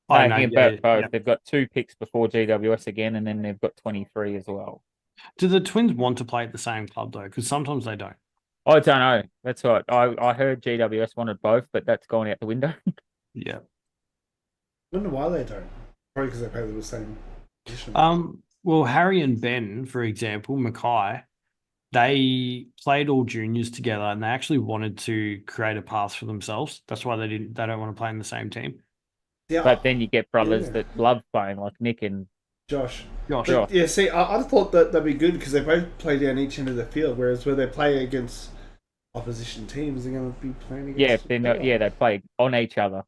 I know, think both. They've got 2 picks before GWS again, and then they've got 23 as well. Do the Twins want to play at the same club though? Because sometimes they don't. I don't know. That's what I heard. GWS wanted both, but that's gone out the window. Yeah. I wonder why they don't. Probably because they play the same position. Well, Harry and Ben, for example, Mackay, they played all juniors together, and they actually wanted to create a path for themselves. That's why they don't want to play in the same team. Yeah, But then you get brothers Yeah. that love playing, like Nick and Josh. Gosh, Sure. Yeah, see, I thought that that'd be good because they both play down each end of the field, whereas where they play against opposition teams, they're going to be playing against. yeah, they're not, yeah, they play on each other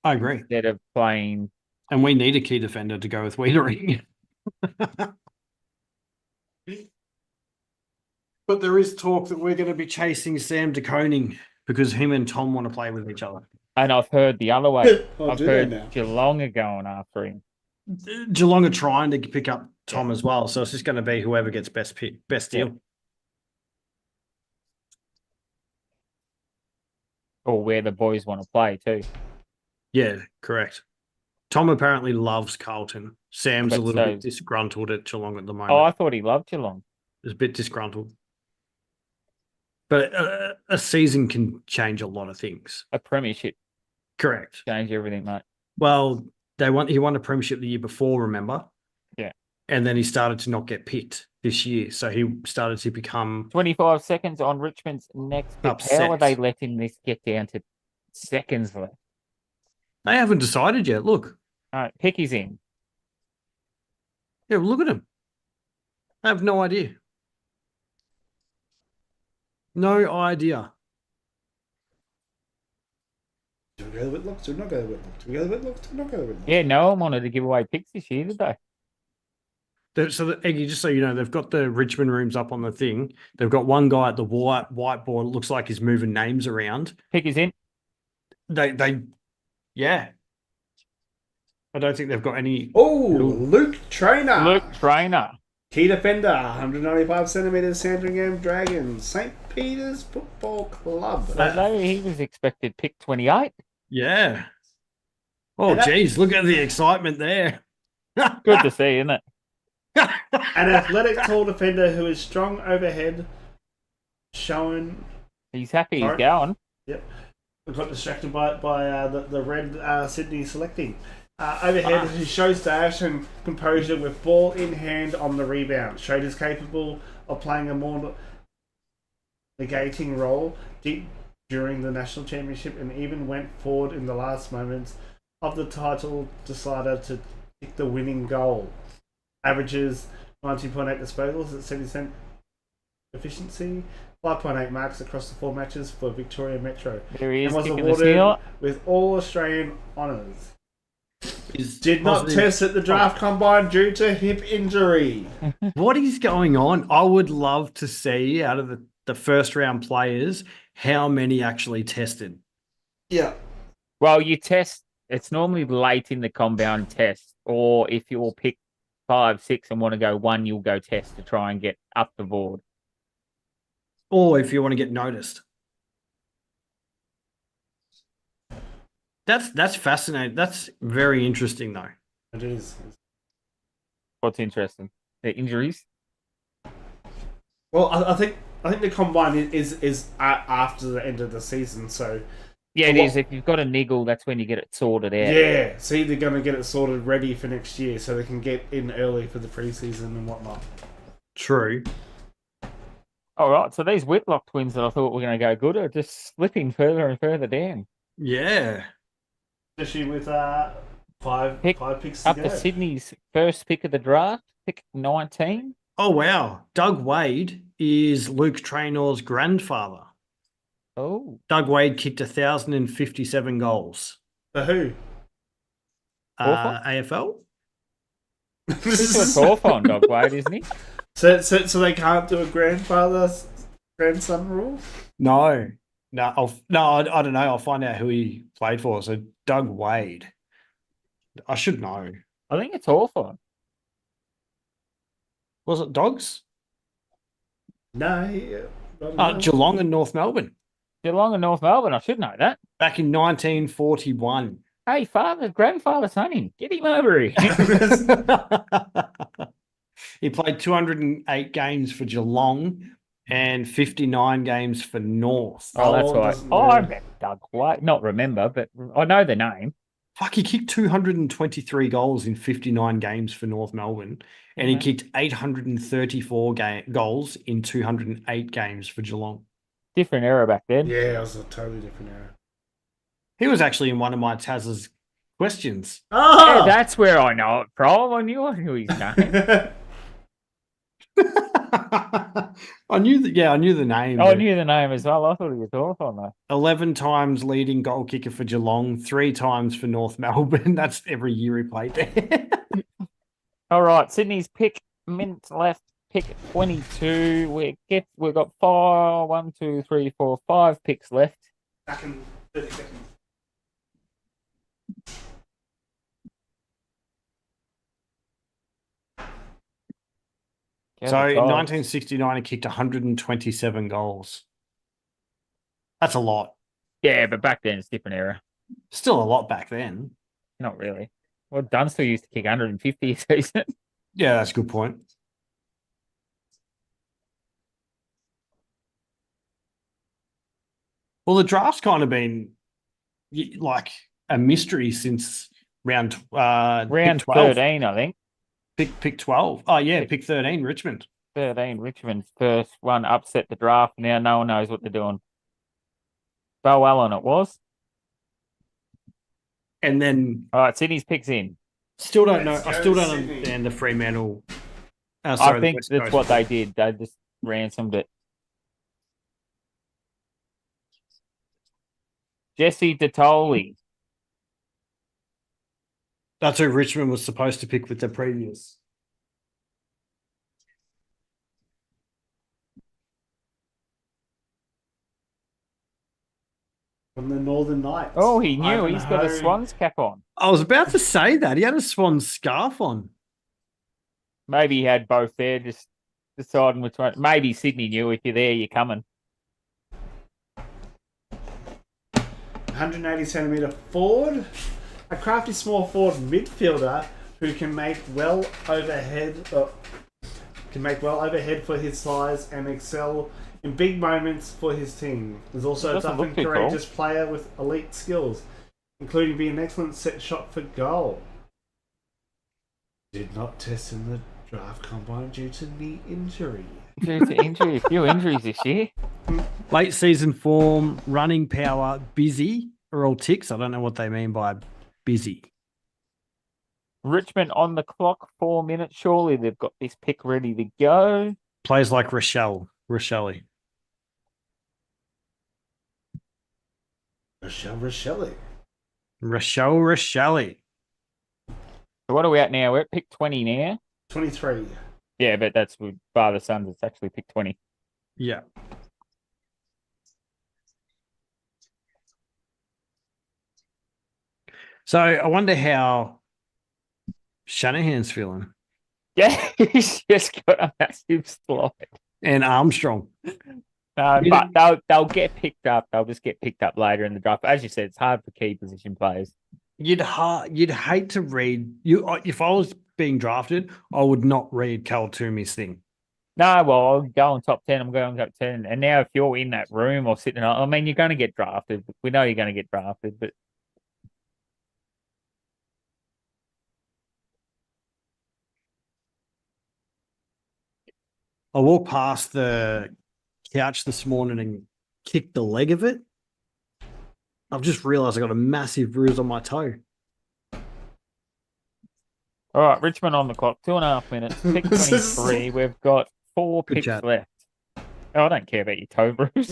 I agree. instead of playing. And we need a key defender to go with Wiedering. But there is talk that we're going to be chasing Sam De Koning because him and Tom want to play with each other. And I've heard the other way. I'll I've do that heard now. Geelong are going after him. Geelong are trying to pick up Tom as well, so it's just going to be whoever gets best deal. Or where the boys want to play too. Yeah, correct. Tom apparently loves Carlton. Sam's But a little so- bit disgruntled at Geelong at the moment. Oh, I thought he loved Geelong. He's a bit disgruntled. But a season can change a lot of things. A premiership Correct. change everything, mate. Well, he won a premiership the year before, remember? Yeah. And then he started to not get picked this year. So he started to become 25 seconds on Richmond's next pick. Upset. How are they letting this get down to seconds left? they haven't decided yet. Look. All right, pick is in. Yeah, look at him. I have no idea. No idea. Do we go to Whitlock? Do we not go to Whitlock? Do we go to Whitlock? Do we not go to Whitlock? Yeah, no one wanted to give away picks this year, did they? Eggy, just so you know, they've got the Richmond rooms up on the thing. They've got one guy at the whiteboard. It looks like he's moving names around. Pick is in. Yeah. I don't think they've got any. Oh, Luke Trainer. Luke Trainer. Key defender, 195 centimetres, Sandringham Dragons, St. Peter's Football Club. I know he was expected pick 28. Yeah. Oh, And that- geez, look at the excitement there. Good to see, isn't it? An athletic tall defender who is strong overhead, showing. He's happy he's Alright. going. Yep. We got distracted by the red Sydney selecting. Overhead, he shows dash and composure with ball in hand on the rebound. Showed is capable of playing a more negating role deep during the national championship and even went forward in the last moments of the title decider to kick the winning goal. Averages 19.8 disposals at 70% efficiency, 5.8 marks across the 4 matches for Victoria Metro, There he is, and was kicking the awarded seal. with all Australian honours. Is Did not positive- test at the draft combine due to hip injury. What is going on? I would love to see out of the first round players how many actually tested. Yeah. Well, you test, it's normally late in the compound test, or if you'll pick 5, 6 and want to go 1, you'll go test to try and get up the board. Or if you want to get noticed. That's fascinating. That's very interesting though. It is. What's interesting? The injuries? Well, I think the combine is after the end of the season, so Yeah, it Well, is. If you've got a niggle, that's when you get it sorted out. yeah. See, they're going to get it sorted ready for next year, so they can get in early for the preseason and whatnot. True. All right, so these Whitlock twins that I thought were going to go good are just slipping further and further down. Yeah. Especially with five picks to Up go. to Sydney's first pick of the draft, pick 19. Oh wow. Doug Wade is Luke Traynor's grandfather. Oh, Doug Wade kicked 1,057 goals. For who? AFL? he's a Hawthorn dog, Wade, isn't he? So they can't do a grandson rule? No. I don't know. I'll find out who he played for. So Doug Wade. I should know. I think it's Hawthorn. Was it Dogs? No. I don't know. Geelong and North Melbourne. Geelong and North Melbourne. I should know that. Back in 1941. Hey, grandfather, son him. Get him over here. He played 208 games for Geelong and 59 games for North. Oh, that's Oh, right. doesn't Oh, I matter. remember Doug Wade. Not remember, but I know the name. Fuck, he kicked 223 goals in 59 games for North Melbourne, and he Okay. kicked 834 goals in 208 games for Geelong. Different era back then. Yeah, it was a totally different era. He was actually in one of my Taz's questions. Yeah, Oh! that's where I know it from. I knew his name. I knew that. Yeah, I knew the name. I but knew the name as well. I thought he was Hawthorn though. 11 times leading goal kicker for Geelong, 3 times for North Melbourne. That's every year he played there. All right, Sydney's pick minutes left. Pick 22. We've got 5 picks left. Back in 30 seconds. Go So the in Tigers. 1969, he kicked 127 goals. That's a lot. Yeah, but back then it's a different era. Still a lot back then. Not really. Well, Dunstall used to kick 150 a season. Yeah, that's a good point. Well, the draft's kind of been like a mystery since round Round pick 12. 13, I think. Pick 12. Oh yeah, pick 13, Richmond. 13, Richmond's first one upset the draft. Now no one knows what they're doing. Bo Allen it was. And then All right, Sydney's picks in. still don't know. Let's I go still to don't Sydney. understand the Fremantle. I The think West that's Coast. what they did. They just ransomed it. Jesse Detoli. That's who Richmond was supposed to pick with the previous. From the Northern Knights. Oh, he knew. Ivan He's got a Ho. Swans cap on. I was about to say that. He had a swan scarf on. Maybe he had both there, just deciding which one. Maybe Sydney knew if you're there, you're coming. 180 centimetre forward. A crafty small forward midfielder who can make well overhead for his size and excel in big moments for his team. There's also a Doesn't tough look and too courageous player with elite skills, including being an excellent set shot for goal. Did not test in the draft combine due to knee injury. Due to injury, a few injuries this year. Late season form, running power, busy are all ticks. I don't know what they mean by busy. Richmond on the clock, 4 minutes. Surely they've got this pick ready to go. Plays like Rochelle. Rochelle. Rochelle. So what are we at now? We're at pick 20 now. 23. Yeah, but that's with Father Sons. It's actually pick 20. Yeah. So I wonder how Shanahan's feeling Yeah, he's just got a massive slide. and Armstrong. But they'll get picked up. They'll just get picked up later in the draft. But as you said, it's hard for key position players. You'd hate to read you if I was being drafted, I would not read Cal Toomey's thing. No, well, I'll go on top 10. I'm going top 10. And now if you're in that room or sitting, I mean, you're going to get drafted. We know you're going to get drafted, but I walked past the couch this morning and kicked the leg of it. I've just realised I got a massive bruise on my toe. all right, Richmond on the clock, 2.5 minutes, pick 23. We've got 4 Good picks chat. left. I don't care about your toe bruise.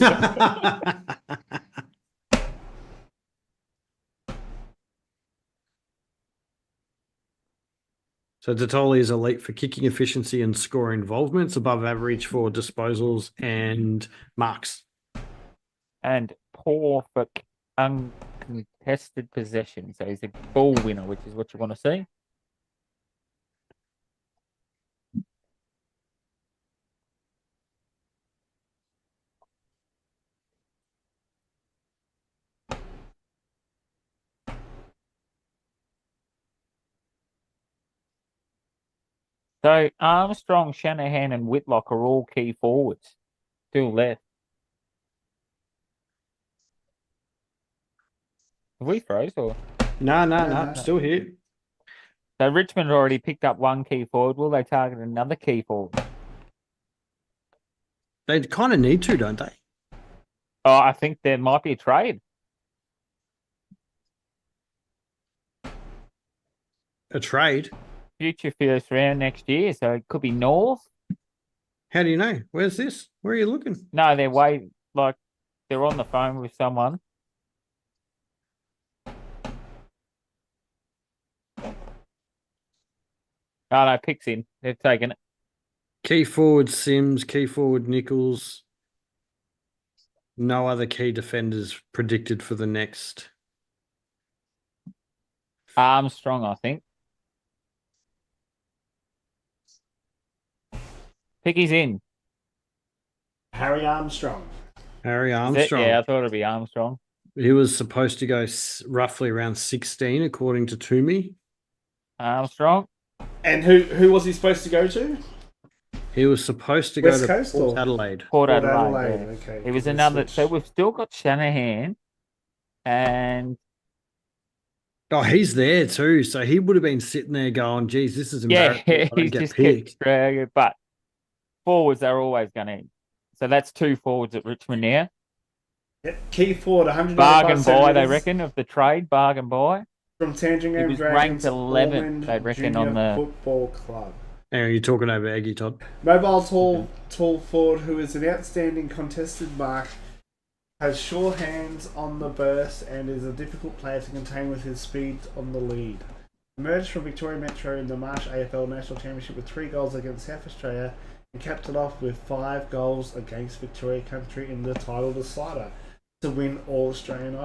So Tatoli is elite for kicking efficiency and score involvements, above average for disposals and marks. And poor for uncontested possession. So he's a ball winner, which is what you want to see. So Armstrong, Shanahan, and Whitlock are all key forwards. Still left. Have we froze or? No. Still here. So Richmond already picked up one key forward. Will they target another key forward? They kind of need to, don't they? Oh, I think there might be a trade. A trade? Future first round next year, so it could be North. How do you know? Where's this? Where are you looking? No, they're they're on the phone with someone. Oh no, picks in. They've taken it. Key forward Sims, key forward Nichols. No other key defenders predicted for the next. Armstrong, I think. Picky's in. Harry Armstrong. Harry Is it? Armstrong. Yeah, I thought it'd be Armstrong. He was supposed to go roughly around 16, according to Toomey. Armstrong. And who was he supposed to go to? He was supposed to West go to Coast Port or- Adelaide. Port Port Adelaide. Adelaide, Yeah. okay. It was Good another. switch. So we've still got Shanahan, and Oh, he's there too. So he would have been sitting there going, geez, this is yeah, embarrassing. I don't he's get just picked. kept dragging. But forwards are always going to. So that's two forwards at Richmond now. Yep. Key forward, 195 Bargain buy, they centimetres reckon, of the trade. Bargain buy. from Tandringham He was Dragons, ranked 11th, Ormond they reckon, Junior on the- Football Club. Hang on, you're talking over Aggie, Todd. Mobile tall forward who is an outstanding contested mark, has sure hands on the burst and is a difficult player to contain with his speed on the lead. Emerged from Victoria Metro in the March AFL National Championship with 3 goals against South Australia and capped it off with 5 goals against Victoria Country in the title decider to win All Australian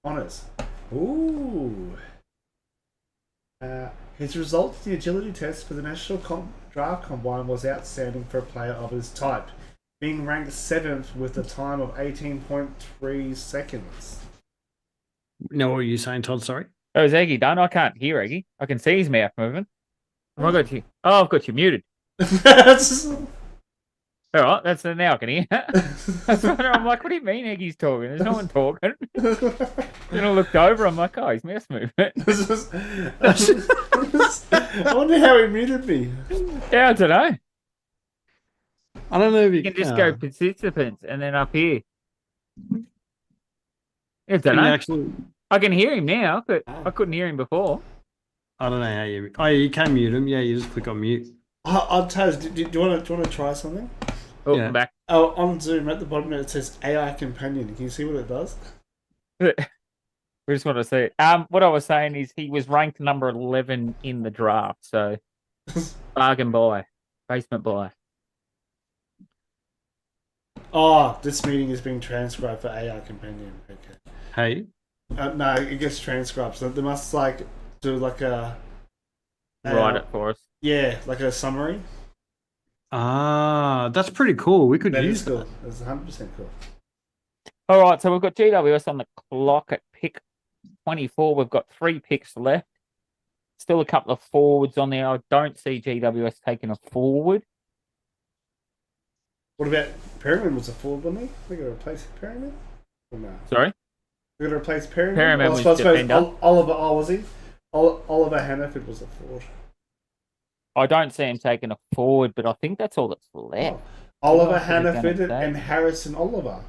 honours. Ooh. His result in the agility test for the National Draft Combine was outstanding for a player of his type, being ranked 7th with a time of 18.3 seconds. No, what were you saying, Todd? Sorry. Oh, is Eggy done? I can't hear Eggy. I can see his mouth moving. Have I got you? Oh, I've got you muted. All right, that's now I can hear. I'm like, what do you mean Eggy's talking? There's no one talking. Then I looked over. I'm like, oh, his mouth's moving. I wonder how he muted me. Yeah, I don't know. I don't know if You can just go participants and then up here. I don't know. Actually, I can hear him now, but I couldn't hear him before. I don't know how you. Oh, you can mute him. Yeah, you just click on mute. Taz, do you want to try something? Oh, Yeah. I'm back. Oh, on Zoom at the bottom it says AI companion. Can you see what it does? We just want to see. What I was saying is he was ranked number 11 in the draft, so bargain buy, basement buy. Oh, this meeting is being transcribed for AI companion. Okay. Hey, No, it gets transcribed. So they must do like a Write it for us. Yeah, like a summary. that's pretty cool. We could That use is cool. that. That's 100% cool. All right, so we've got GWS on the clock at pick 24. We've got 3 picks left. Still a couple of forwards on there. I don't see GWS taking a forward. What about Perryman? Was a forward, wasn't he? We're going to replace Perryman? Or no? Sorry? We're going to replace Perryman? Perryman I was suppose defender. Oliver, was he? Oliver Hannaford was a forward. I don't see him taking a forward, but I think that's all that's left. Oliver What else was he gonna Hannaford say? and Harrison Oliver.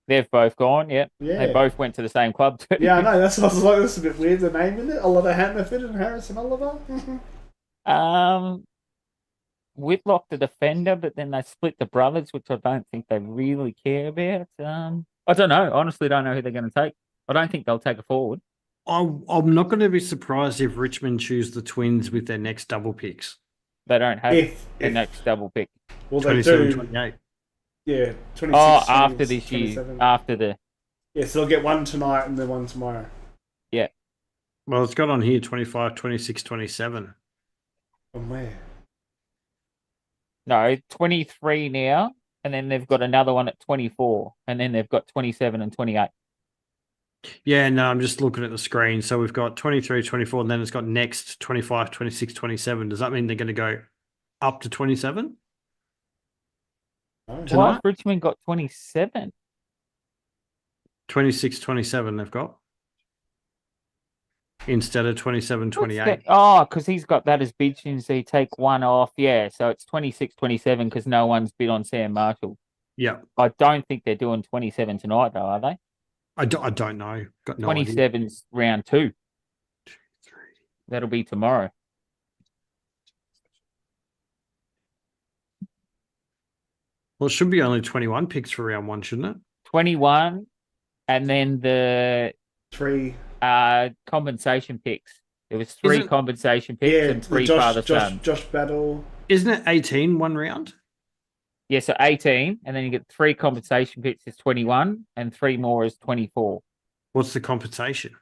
They've both gone, yep. Yeah. They both went to the same club too. Yeah, I know. That's what I was like. That's a bit weird. The name in it, Oliver Hannaford and Harrison Oliver. Whitlock the defender, but then they split the brothers, which I don't think they really care about. I don't know. Honestly, don't know who they're going to take. I don't think they'll take a forward. I'm not going to be surprised if Richmond choose the Twins with their next double picks. They don't have If the next double pick. well, they 27, do. 28. Yeah, 26. Oh, after 20, this year, 27. after the Yeah, so they'll get one tonight and then one tomorrow. Well, it's got on here 25, 26, 27. From where? no 23 now, and then they've got another one at 24, and then they've got 27 and 28. Yeah, no, I'm just looking at the screen. So we've got 23, 24, and then it's got next 25, 26, 27. Does that mean they're going to go up to 27? Oh, Tonight? Why has Richmond got 27? 26, 27 they've got. Instead of 27, 28. Oh, because he's got that as bid so you take one off. Yeah, so it's 26, 27 because no one's bid on Sam Marshall. Yeah. I don't think they're doing 27 tonight, though, are they? I don't know. Got no idea. 27's round 2. That'll be tomorrow. Well, it should be only 21 picks for round 1, shouldn't it? 21, and then the 3. compensation picks. There was 3 Isn't- compensation picks Yeah, and 3 Josh, father Josh, son. Josh Battle. Isn't it 18 one round? Yeah, so 18, and then you get 3 compensation picks is 21, and 3 more is 24. What's the compensation?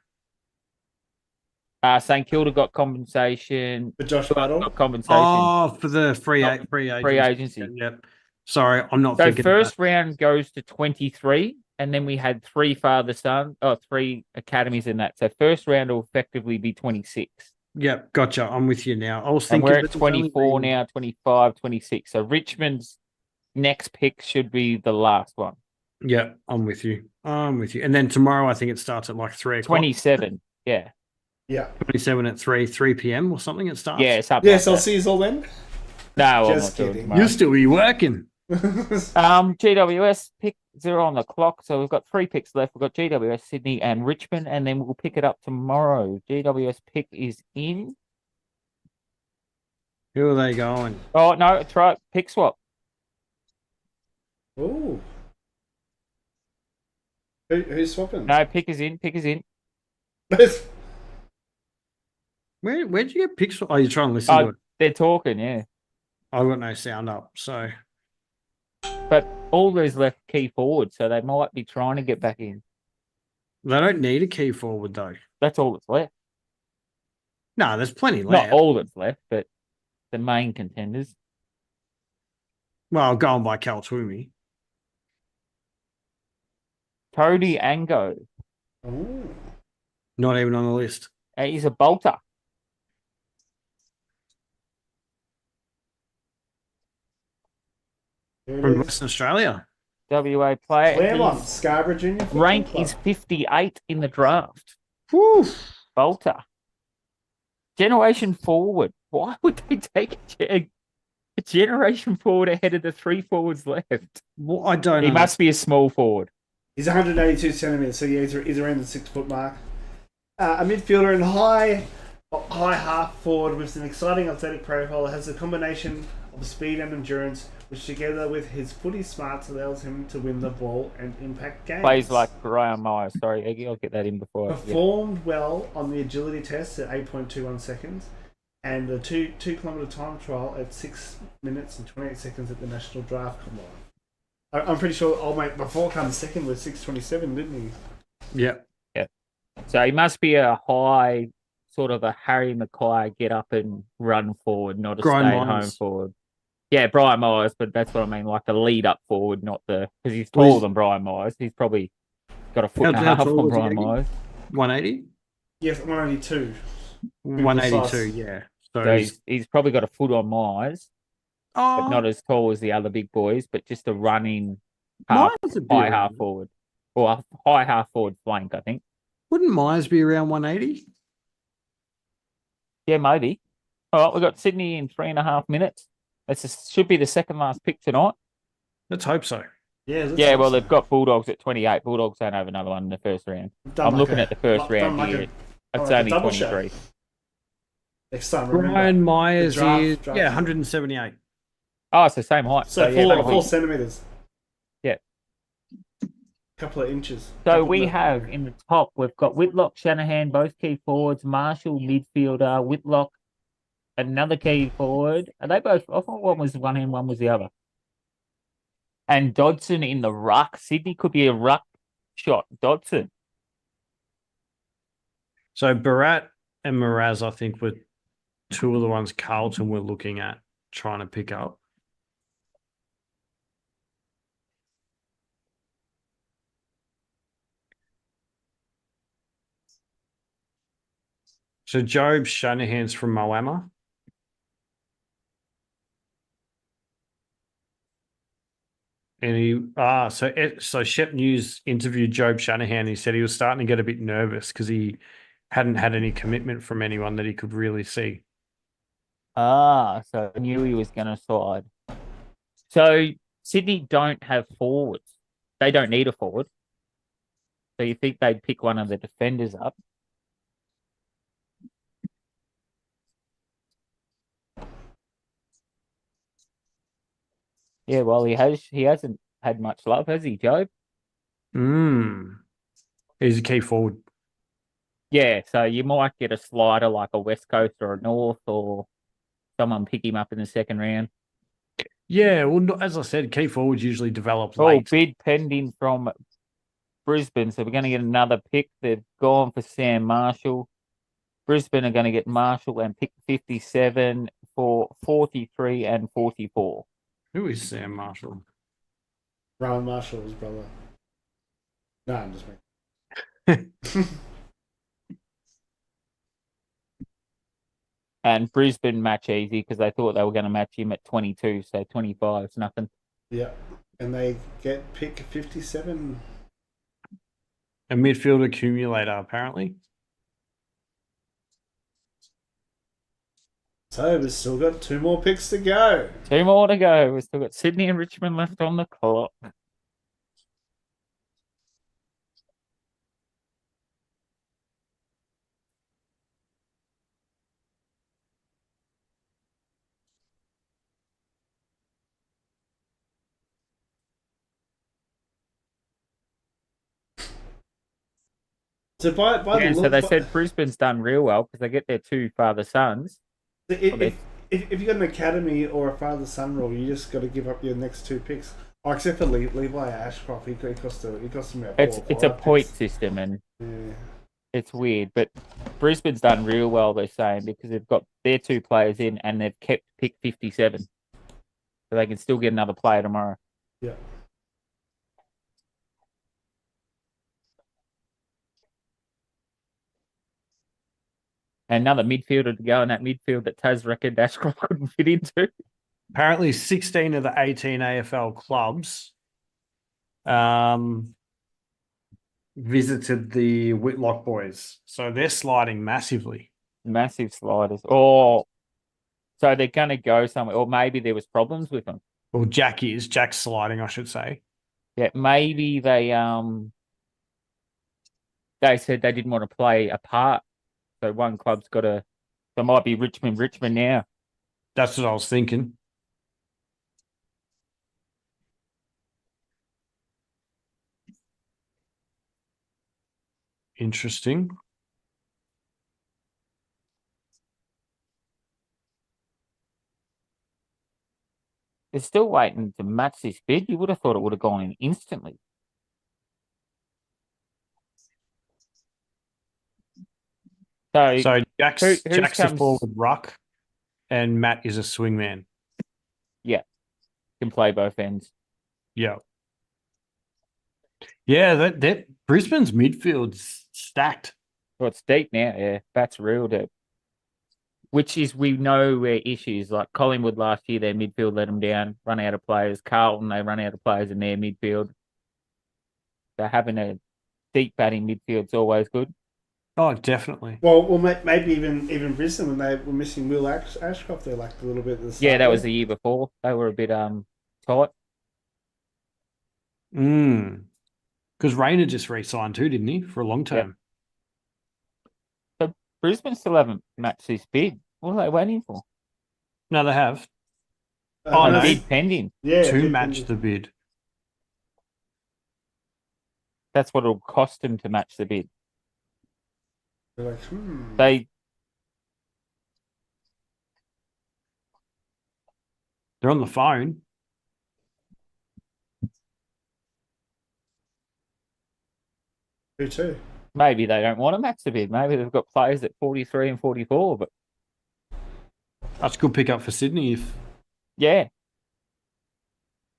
St Kilda got compensation. For Josh Battle. Got compensation. Oh, for the free agency. Free agency. Yep. Sorry, I'm not So thinking. first round goes to 23, and then we had 3 father-son, 3 academies in that. So first round will effectively be 26. Yep, gotcha. I'm with you now. I was And thinking we're at that it's only 24 been- now, 25, 26. So Richmond's next pick should be the last one. Yep, I'm with you. And then tomorrow, I think it starts at like 3 o'clock. 27, yeah. Yeah. 27 at 3 p.m. or something it starts. Yeah, something Yes, like I'll that. see you all then. No, I'm Just not doing kidding. tomorrow. You'll still be working. GWS pick 0 on the clock. So we've got 3 picks left. We've got GWS, Sydney, and Richmond, and then we'll pick it up tomorrow. GWS pick is in. Who are they going? Oh, no, it's right. Pick swap. Ooh. Who's swapping? No, pick is in. Pick is in. Where'd you get picks? Oh, you're trying to listen to it. They're talking, yeah. I've got no sound up, so But all there's left key forward, so they might be trying to get back in. they don't need a key forward though. That's all that's left. No, there's plenty left. Not all that's left, but the main contenders. Well, going by Cal Twomey. Cody Ango. Ooh. Not even on the list. He's a bolter. There it From is. Western Australia. WA player. Claremont, His Scarborough Junior. Football rank Club. is 58 in the draft. Whew. Bolter. Generation forward. Why would they take a generation forward ahead of the 3 forwards left? Well, I don't He know. must be a small forward. He's 182 centimeters, so yeah, he's around the 6 foot mark. A midfielder and high half forward with an exciting athletic profile, has a combination of speed and endurance, which together with his footy smarts allows him to win the ball and impact games. Plays like Graham Myers. Sorry, Eggy, I'll get that in before. I forget. Performed well on the agility test at 8.21 seconds and the 2 kilometre time trial at 6 minutes and 28 seconds at the National Draft Combine. I'm pretty sure old mate before comes second with 6:27, didn't he? Yeah. So he must be a high, sort of a Harry Mackay get up and run forward, not a Brian stay at home Myers. forward. Yeah, Brian Myers, but that's what I mean, like a lead up forward, not the because he's Well, taller he's- than Brian Myers. He's probably got a foot and a How half tall on is he, Brian Eggy? Myers. 180? Yes, 182. 182, precise. yeah. So, So he's probably got a foot on Myers, but oh, not as tall as the other big boys, but just a running half, Myers would be high around- half forward. Or a high half forward flank, I think. Wouldn't Myers be around 180? Yeah, maybe. All right, we've got Sydney in 3.5 minutes. Should be the second last pick tonight. Let's hope so. Yeah, let's Yeah, hope well, so. they've got Bulldogs at 28. Bulldogs don't have another one in the first round. Done I'm like looking a- at the first done round like here. a- It's like a only double show. 23. Next time, remember. Brian Myers draft- is, draft. yeah, 178. Oh, it's the same height. So yeah, four that'll be- 4 centimeters. Yeah. Couple of inches. So Couple we of- have in the top, we've got Whitlock, Shanahan, both key forwards, Marshall, midfielder, Whitlock, another key forward. Are they both? I thought one was one and one was the other. And Dodson in the ruck. Sydney could be a ruck shot. Dodson. So Barat and Miraz, I think, were two of the ones Carlton were looking at trying to pick up. So Job Shanahan's from Moama. And so Shep News interviewed Job Shanahan. He said he was starting to get a bit nervous because he hadn't had any commitment from anyone that he could really see. So I knew he was going to slide. So Sydney don't have forwards. They don't need a forward. So you think they'd pick one of the defenders up? Yeah, well, he hasn't had much love, has he, Job? He's a key forward. Yeah, so you might get a slider like a West Coast or a North, or someone pick him up in the second round. Yeah, well, as I said, key forwards usually develop Oh, late. bid pending from Brisbane, so we're going to get another pick. They've gone for Sam Marshall. Brisbane are going to get Marshall and pick 57 for 43 and 44. Who is Sam Marshall? Ryan Marshall's brother. No, I'm just making. And Brisbane match easy because they thought they were going to match him at 22, so 25 is nothing. Yeah, and they get pick 57. A midfield accumulator, apparently. So we've still got 2 more picks to go. 2 more to go. We've still got Sydney and Richmond left on the clock. So by Yeah, the so look, they said Brisbane's done real well because they get their 2 father sons. if you got an academy or a father son rule, you just got to give up your next 2 picks. Oh, except for Levi Ashcroft, he cost them about 4 It's or a 5 point picks. system and Yeah. it's weird, but Brisbane's done real well, they're saying, because they've got their 2 players in and they've kept pick 57. So they can still get another player tomorrow. Yeah. Another midfielder to go in that midfield that Taz reckoned Ashcroft couldn't fit into. Apparently, 16 of the 18 AFL clubs visited the Whitlock boys. So they're sliding massively. Massive sliders. Oh, so they're going to go somewhere. Or maybe there was problems with them. Well, Jack's sliding, I should say. Yeah, maybe they said they didn't want to play a part. So one club's got to. So it might be Richmond now. That's what I was thinking. Interesting. They're still waiting to match this bid. You would have thought it would have gone in instantly. So Jack's the comes- forward ruck, and Matt is a swingman. Can play both ends. Yeah. Yeah, that Brisbane's midfield's stacked. Well, it's deep now, yeah. That's real deep. Which is, we know where issues, like Collingwood last year, their midfield let them down, run out of players. Carlton, they run out of players in their midfield. So having a deep batting midfield's always good. Oh, definitely. Well, maybe even Brisbane when they were missing Will Ashcroft, they lacked a little bit. At the start Yeah, that was there. the year before. They were a bit tight. Because Rayner just re-signed too, didn't he, for a long term? So Brisbane still haven't matched this bid. What are they waiting for? No, they have. Oh, A no. bid pending. Yeah, to bid match pending. the bid. That's what it'll cost them to match the bid. They're like, They're on the phone. who too? Maybe they don't want to match the bid. Maybe they've got players at 43 and 44. But That's a good pickup for Sydney. yeah.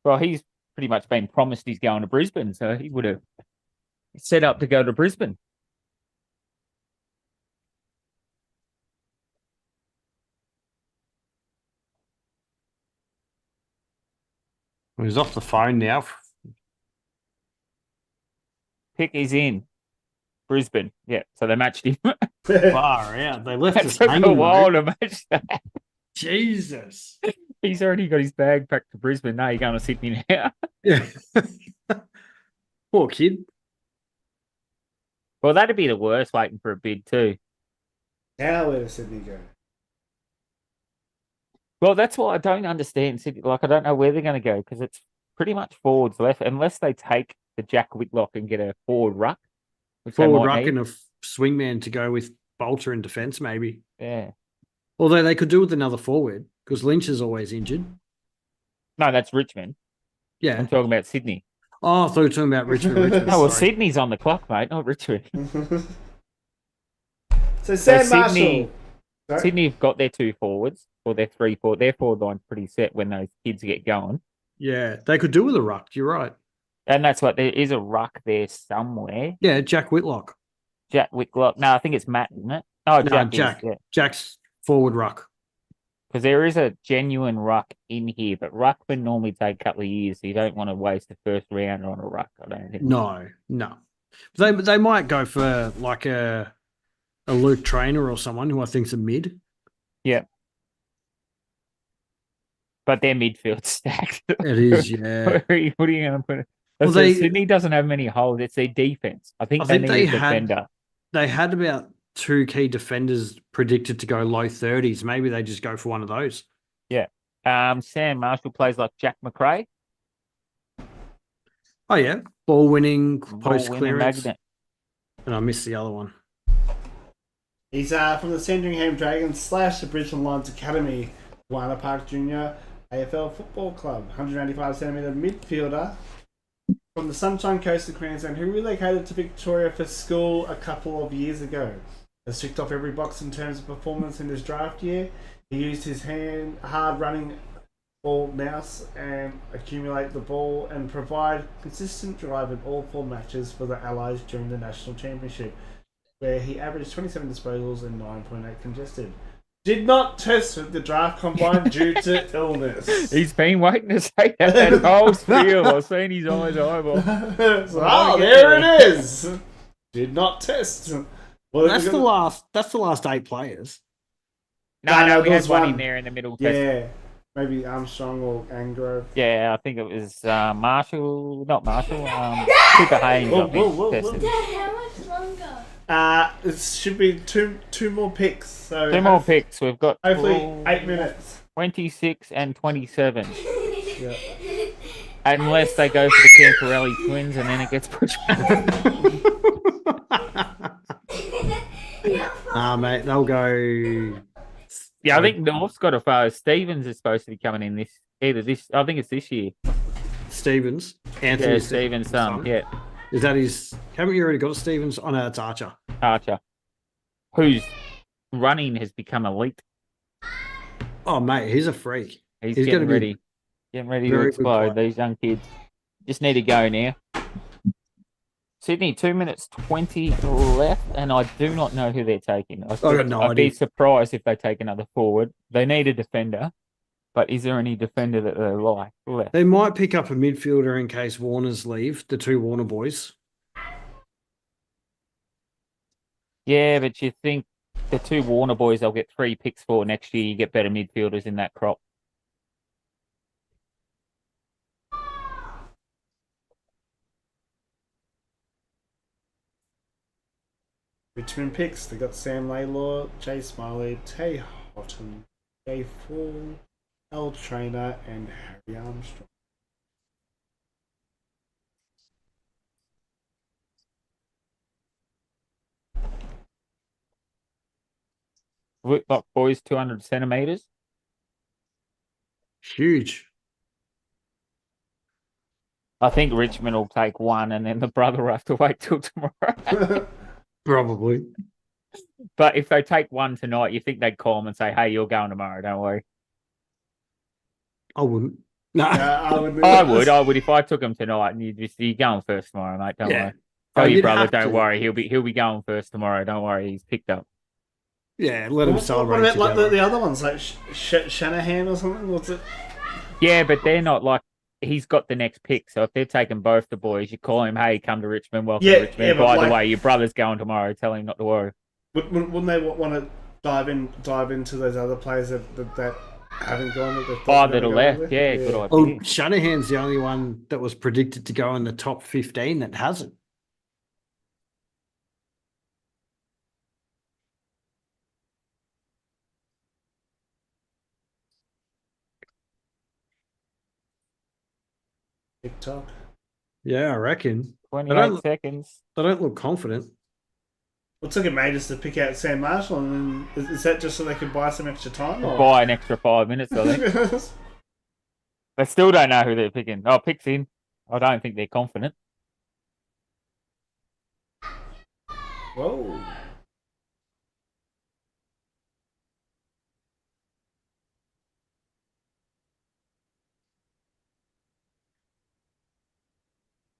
Well, he's pretty much been promised he's going to Brisbane, so he would have set up to go to Brisbane. He's off the phone now. Pick is in Brisbane. Yeah, so they matched him. Far out. They left It us took a hanging. while Though. to match that. Jesus. He's already got his bag packed to Brisbane. Now you're going to Sydney now. Yeah. Poor kid. Well, that'd be the worst waiting for a bid too. Now where does Sydney go? Well, that's why I don't understand Sydney. Like, I don't know where they're going to go because it's pretty much forwards left, unless they take the Jack Whitlock and get a forward ruck. Which they Forward might ruck need. and a swingman to go with Bolter in defence, maybe. Yeah. Although they could do with another forward because Lynch is always injured. No, that's Richmond. Yeah. I'm talking about Sydney. Oh, I thought you were talking about Richmond. No, well, sorry. Sydney's on the clock, mate, not Richmond. So Sam Sydney- Marshall. Sorry? Sydney have got their two forwards, or their three forward. Their forward line's pretty set when those kids get going. Yeah, they could do with a ruck. You're right. And that's what, there is a ruck there somewhere. Yeah, Jack Whitlock. Jack Whitlock. No, I think it's Matt, isn't it? Oh, No, Jack. Jack. Yeah. Jack's forward ruck. Because there is a genuine ruck in here, but ruckmen normally take a couple of years, so you don't want to waste the first round on a ruck, I don't think. No. They might go for like a Luke Trainer or someone who I think's a mid. But their midfield's stacked. It is, yeah. What are you going to put it? Well, Sydney doesn't have many holes. It's their defense. I think they need a defender. They had about two key defenders predicted to go low 30s. Maybe they just go for one of those. Sam Marshall plays like Jack McRae. Oh, yeah. Ball winning, Ball post winning clearance. magnet. And I missed the other one. He's from the Sandringham Dragons / the Brisbane Lions Academy, Warner Park Junior AFL Football Club, 185cm midfielder from the Sunshine Coast of Queensland, who relocated to Victoria for school a couple of years ago. Has ticked off every box in terms of performance in his draft year. He used his hard running ball nous and accumulate the ball and provide consistent drive in all 4 matches for the Allies during the National Championship, where he averaged 27 disposals and 9.8 congested. Did not test at the draft combine due to illness. He's been waiting to say that whole spiel. I've seen his eyes eyeball. So, there it is. Did not test. Well, That's the last 8 players. No, we there had was one one. in there in the middle. Yeah, maybe Armstrong or Angrove. Yeah, I think it was Marshall, not Marshall, Cooper Haynes. I think, Whoa. tested. Dad, how much longer? It should be two more picks. So 2 more picks. We've got Hopefully 8 minutes. 26 and 27. Yeah. Unless they go for the Camporelli twins and then it gets pushed back. Mate, they'll go. Yeah, I think North's got a far. Stevens is supposed to be coming in I think it's this year. Stevens. Anthony Yeah, Stevens' son. Yeah, Is that his? Haven't you already got a Stevens? Oh, no, it's Archer. Archer, whose running has become elite. Oh, mate, he's a freak. He's He's getting gonna be ready. Getting ready to very good explode. player. These young kids just need to go now. Sydney, 2 minutes 20 left, and I do not know who they're taking. got no I'd be idea. surprised if they take another forward. They need a defender, but is there any defender that they like left? They might pick up a midfielder in case Warner's leave, the 2 Warner boys. Yeah, but you think the 2 Warner boys they'll get 3 picks for next year. You get better midfielders in that crop. Richmond picks. They got Sam Laylor, Jay Smiley, Tay Houghton, Jay Fall, Al Trainer and Harry Armstrong. Whitlock boys, 200 centimeters. Huge. I think Richmond will take one, and then the brother will have to wait till tomorrow. Probably. But if they take one tonight, you think they'd call him and say, "Hey, you're going tomorrow. Don't worry." I wouldn't. No. I would. I would if I took him tonight, and you're going first tomorrow, mate. Don't worry. Tell your you'd brother, have don't to. worry. He'll be going first tomorrow. Don't worry. He's picked up. Yeah, let him What celebrate. about like together. the other ones, like Shanahan or something? What's it? Yeah, but they're not like he's got the next pick. So if they're taking both the boys, you call him, "Hey, come to Richmond. Welcome Yeah, to Richmond. yeah, but By like- the way, your brother's going tomorrow. Tell him not to worry." Wouldn't they want to dive into those other players that haven't gone? That they thought Oh, were that gonna are go left. there? Yeah, good idea. Oh, Shanahan's the only one that was predicted to go in the top 15 that hasn't. TikTok. Yeah, I reckon. 28 seconds. They don't look confident. What took it made us to pick out Sam Marshall, and then, is that just so they could buy some extra time? Or? Buy an extra 5 minutes, I think. They still don't know who they're picking. Oh, picks in. I don't think they're confident. Whoa.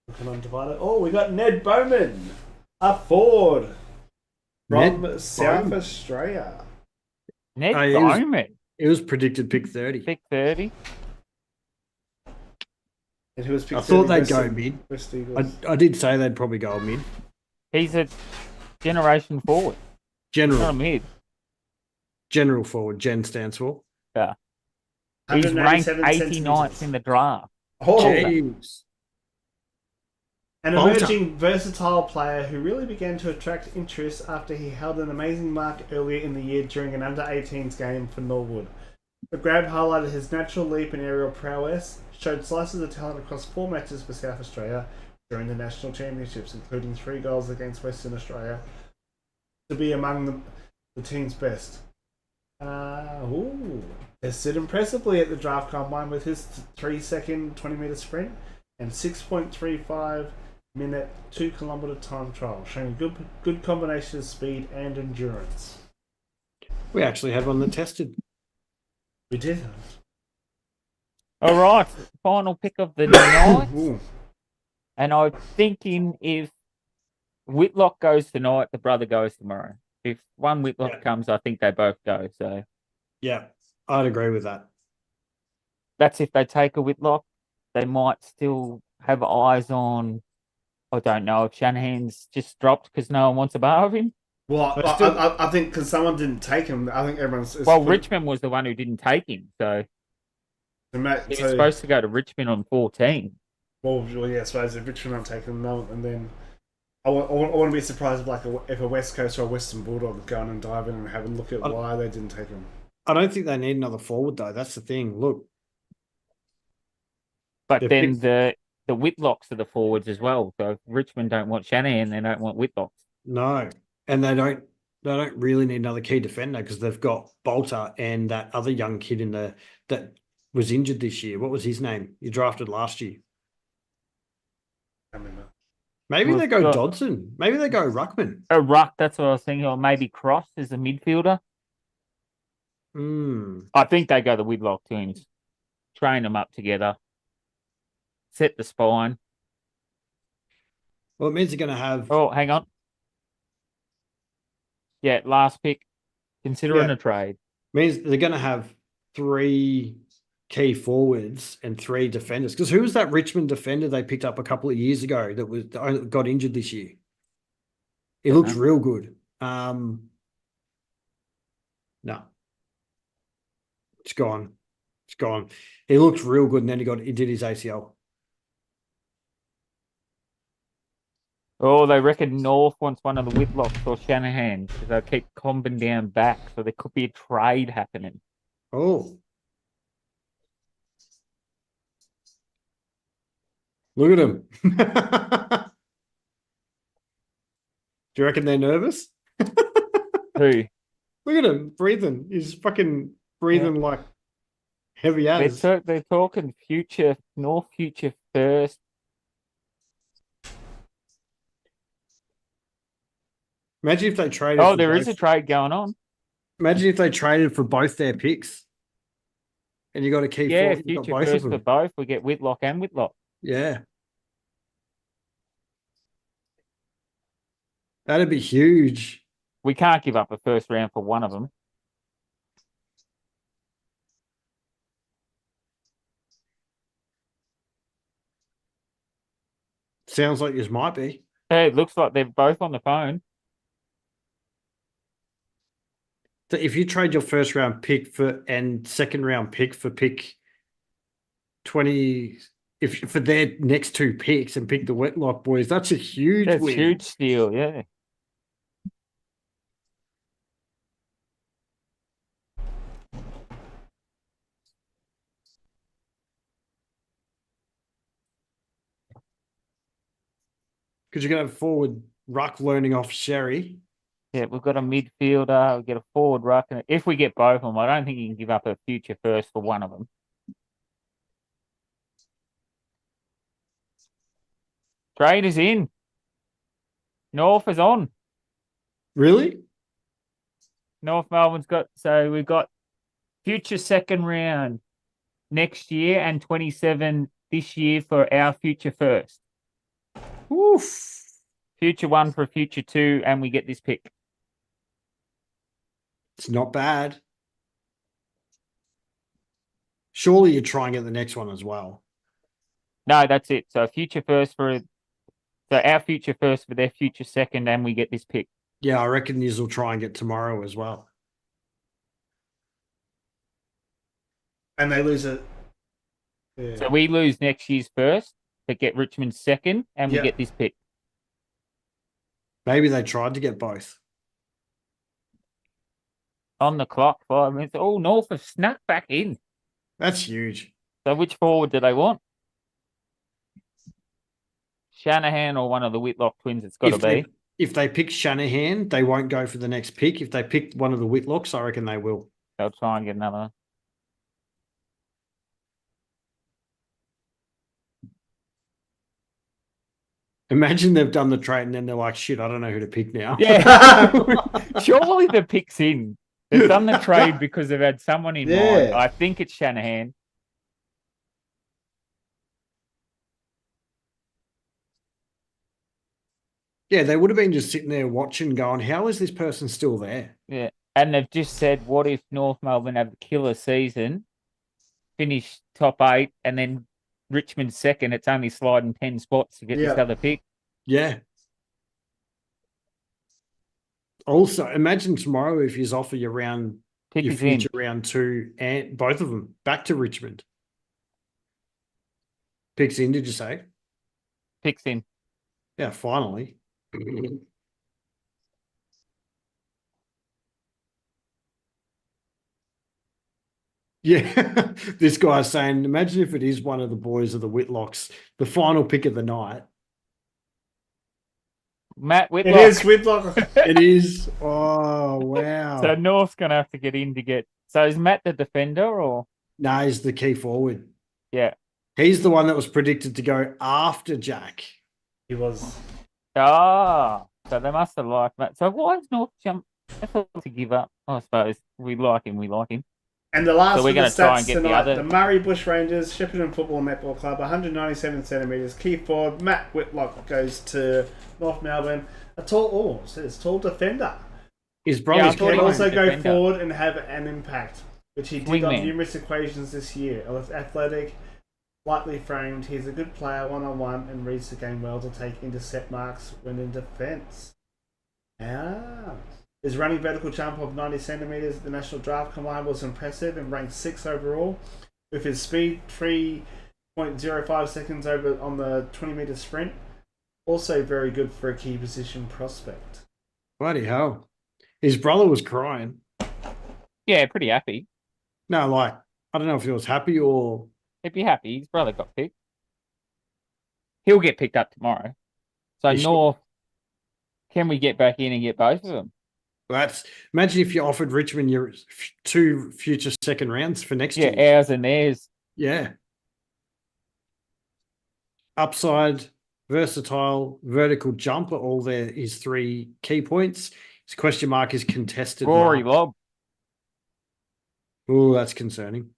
Looking undivided. Oh, we got Ned Bowman, a Ford from Ned South Bowman. Australia. Ned Hey, it was- Bowman. It was predicted pick 30. Pick 30. And who was picked I thought third? they'd go West- mid. West Eagles. I did say they'd probably go mid. He's a generation forward. Not a General. mid. General forward. Gen stands for. He's ranked 187 89th in the draft. Oh, Jeez. an Bolter. emerging versatile player who really began to attract interest after he held an amazing mark earlier in the year during an under-18s game for Norwood. The grab highlighted his natural leap and aerial prowess, showed slices of talent across 4 matches for South Australia during the national championships, including 3 goals against Western Australia, to be among the team's best. Tested impressively at the draft combine with his 3-second 20-metre sprint and 6.35 minute 2 kilometre time trial, showing a good combination of speed and endurance. We actually had one that tested. We did. All right. Final pick of the night. Ooh. And I'm thinking if Whitlock goes tonight, the brother goes tomorrow. If one Whitlock Yeah. comes, I think they both go. So Yeah, I'd agree with that. that's if they take a Whitlock. They might still have eyes on, I don't know, if Shanahan's just dropped because no one wants a bar of him. Well, But I, still- I think because someone didn't take him, I think everyone's. Well, Richmond was the one who didn't take him. So he was So, supposed to go to Richmond on 14. well, yeah, I suppose if Richmond aren't taking them, and then I want to be surprised if, if a West Coast or a Western Bulldog go in and dive in and have a look at why they didn't take him. I don't think they need another forward though. That's the thing. Look, But They've then picked- the Whitlocks are the forwards as well. So if Richmond don't want Shanahan, they don't want Whitlocks. no, and they don't really need another key defender because they've got Bolter and that other young kid in that was injured this year. What was his name? You drafted last year. I mean, Maybe Well, they go got- Dodson. Maybe they go Ruckman. A ruck, that's what I was thinking. Or maybe Cross as a midfielder. I think they go the Whitlock teams. Train them up together. Set the spine. Well, it means they're going to have. Oh, hang on. Yeah, last pick. Considering Yeah. a trade. Means they're going to have 3 key forwards and 3 defenders. Because who was that Richmond defender they picked up a couple of years ago that got injured this year? He looks know. real good. No, it's gone. It's gone. He looked real good, and then he did his ACL. Oh, they reckon North wants one of the Whitlocks or Shanahan because they keep combing down back. So there could be a trade happening. Oh, Look at him. Do you reckon they're nervous? Who? Look at him breathing. He's fucking breathing like heavy as. They're talking future, North future first. Imagine if they traded. Oh, for there is both- a trade going on. Imagine if they traded for both their picks, and you got a key Yeah, forward. You got future both of first for them. both. We get Whitlock and Whitlock. Yeah, that'd be huge. We can't give up a first round for one of them. Sounds like yours might be. Hey, it looks like they're both on the phone. So if you trade your first round pick for and second round pick for pick 20, if for their next two picks and pick the Whitlock boys, that's a huge That's win. huge steal, yeah. Because you're going to have forward Ruck learning off Sherry. Yeah, we've got a midfielder, we get a forward ruck, and if we get both of them, I don't think you can give up a future first for one of them. Trade is in. North is on. Really? North Melbourne's got, so we've got future second round next year and 27 this year for our future first. Oof. Future one for future two, and we get this pick. It's not bad. Surely you're trying at the next one as well. No, that's it. So future first for, so our future first for their future second, and we get this pick. Yeah, I reckon these will try and get tomorrow as well. And they lose it. Yeah. So we lose next year's first, but get Richmond's second, and we Yeah. get this pick. Maybe they tried to get both. On the clock, 5 minutes. Oh, North have snuck back in. That's huge. So which forward do they want? Shanahan or one of the Whitlock twins? It's got to be. If they pick Shanahan, they won't go for the next pick. If they pick one of the Whitlocks, I reckon they will. They'll try and get another one. Imagine they've done the trade and then they're like, shit, I don't know who to pick now. Yeah. Surely the pick's in. They've done the trade because they've had someone in mind. Yeah. I think it's Shanahan. Yeah, they would have been just sitting there watching, going, how is this person still there? Yeah. And they've just said, what if North Melbourne have a killer season, finish top 8, and then Richmond second? It's only sliding 10 spots to get this Yeah. other pick. Yeah. Also, imagine tomorrow if he's offer you round Pick your is in. future round 2 and both of them back to Richmond. Picks in, did you say? Picks in. Yeah, finally. Yeah, this guy's saying, imagine if it is one of the boys of the Whitlocks, the final pick of the night. Matt It Whitlock. is Whitlock. It is. Oh, wow. So North's going to have to get in to get. So is Matt the defender or? No, he's the key forward. Yeah. He's the one that was predicted to go after Jack. He was. Ah, so they must have liked Matt. So why is North jump? I thought to give up. I suppose we like him. We like him. And the last So we're of the gonna try stats and get the tonight, other- the Murray Bush Rangers, Shepparton Football Netball Club, 197 centimetres. Key forward, Matt Whitlock goes to North Melbourne. A tall, it says tall defender. His Yeah, I brother's thought Can he was also go defender. forward and have an impact, which he did on Wingman. numerous occasions this year. Athletic, lightly framed, he's a good player one-on-one and reads the game well to take intercept marks when in defence. His running vertical jump of 90 centimetres at the National Draft Combine was impressive and ranked 6th overall. With his speed, 3.05 seconds over on the 20-metre sprint. Also very good for a key position prospect. Bloody hell. His brother was crying. Yeah, pretty happy. No, like, I don't know if he was happy or. He'd be happy. His brother got picked. he'll get picked up tomorrow. So You should- North, can we get back in and get both of them? Imagine if you offered Richmond your 2 future second rounds for next year. Yeah, ours and theirs. Yeah. Upside, versatile, vertical jump are all there. His 3 key points. His question mark is contested. Rory Lobb. Oh, that's concerning.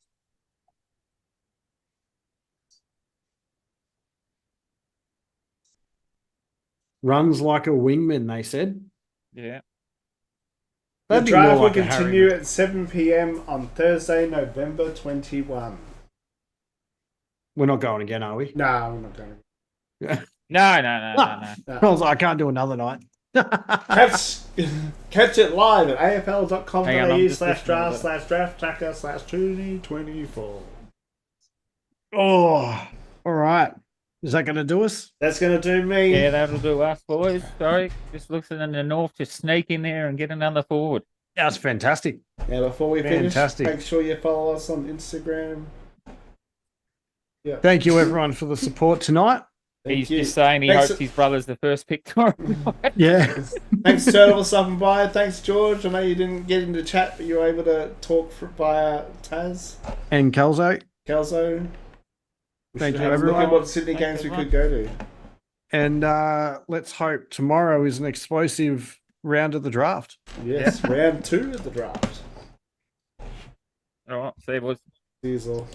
Runs like a wingman, they said. Yeah. The That'd be draft more will like a continue Harry. at 7 p.m. on Thursday, November 21. We're not going again, are we? Nah, we're not going to. No. I was like, I can't do another night. Catch it live at Hang on, I'm afl.com.au just listening to /draft tracker /2024. Oh, all right. Is that going to do us? That's going to do me. Yeah, that'll do us, boys. Sorry. Just looking in the North to sneak in there and get another forward. That's fantastic. Yeah, before we finish, Fantastic. make sure you follow us on Instagram. Yeah. Thank you, everyone, for the support tonight. Thank He's you. just saying he Thanks- hopes his brother's the first pick tomorrow night. Yeah. Thanks, Turtle, for stopping by. Thanks, George. I know you didn't get into chat, but you were able to talk via Taz, And Kelzo. Kelzo. We Thank should you, have a look at everyone. what Sydney Thanks, games we everyone. could go to. And let's hope tomorrow is an explosive round of the draft. Yes, round 2 of the draft. All right, see you, boys. See you all.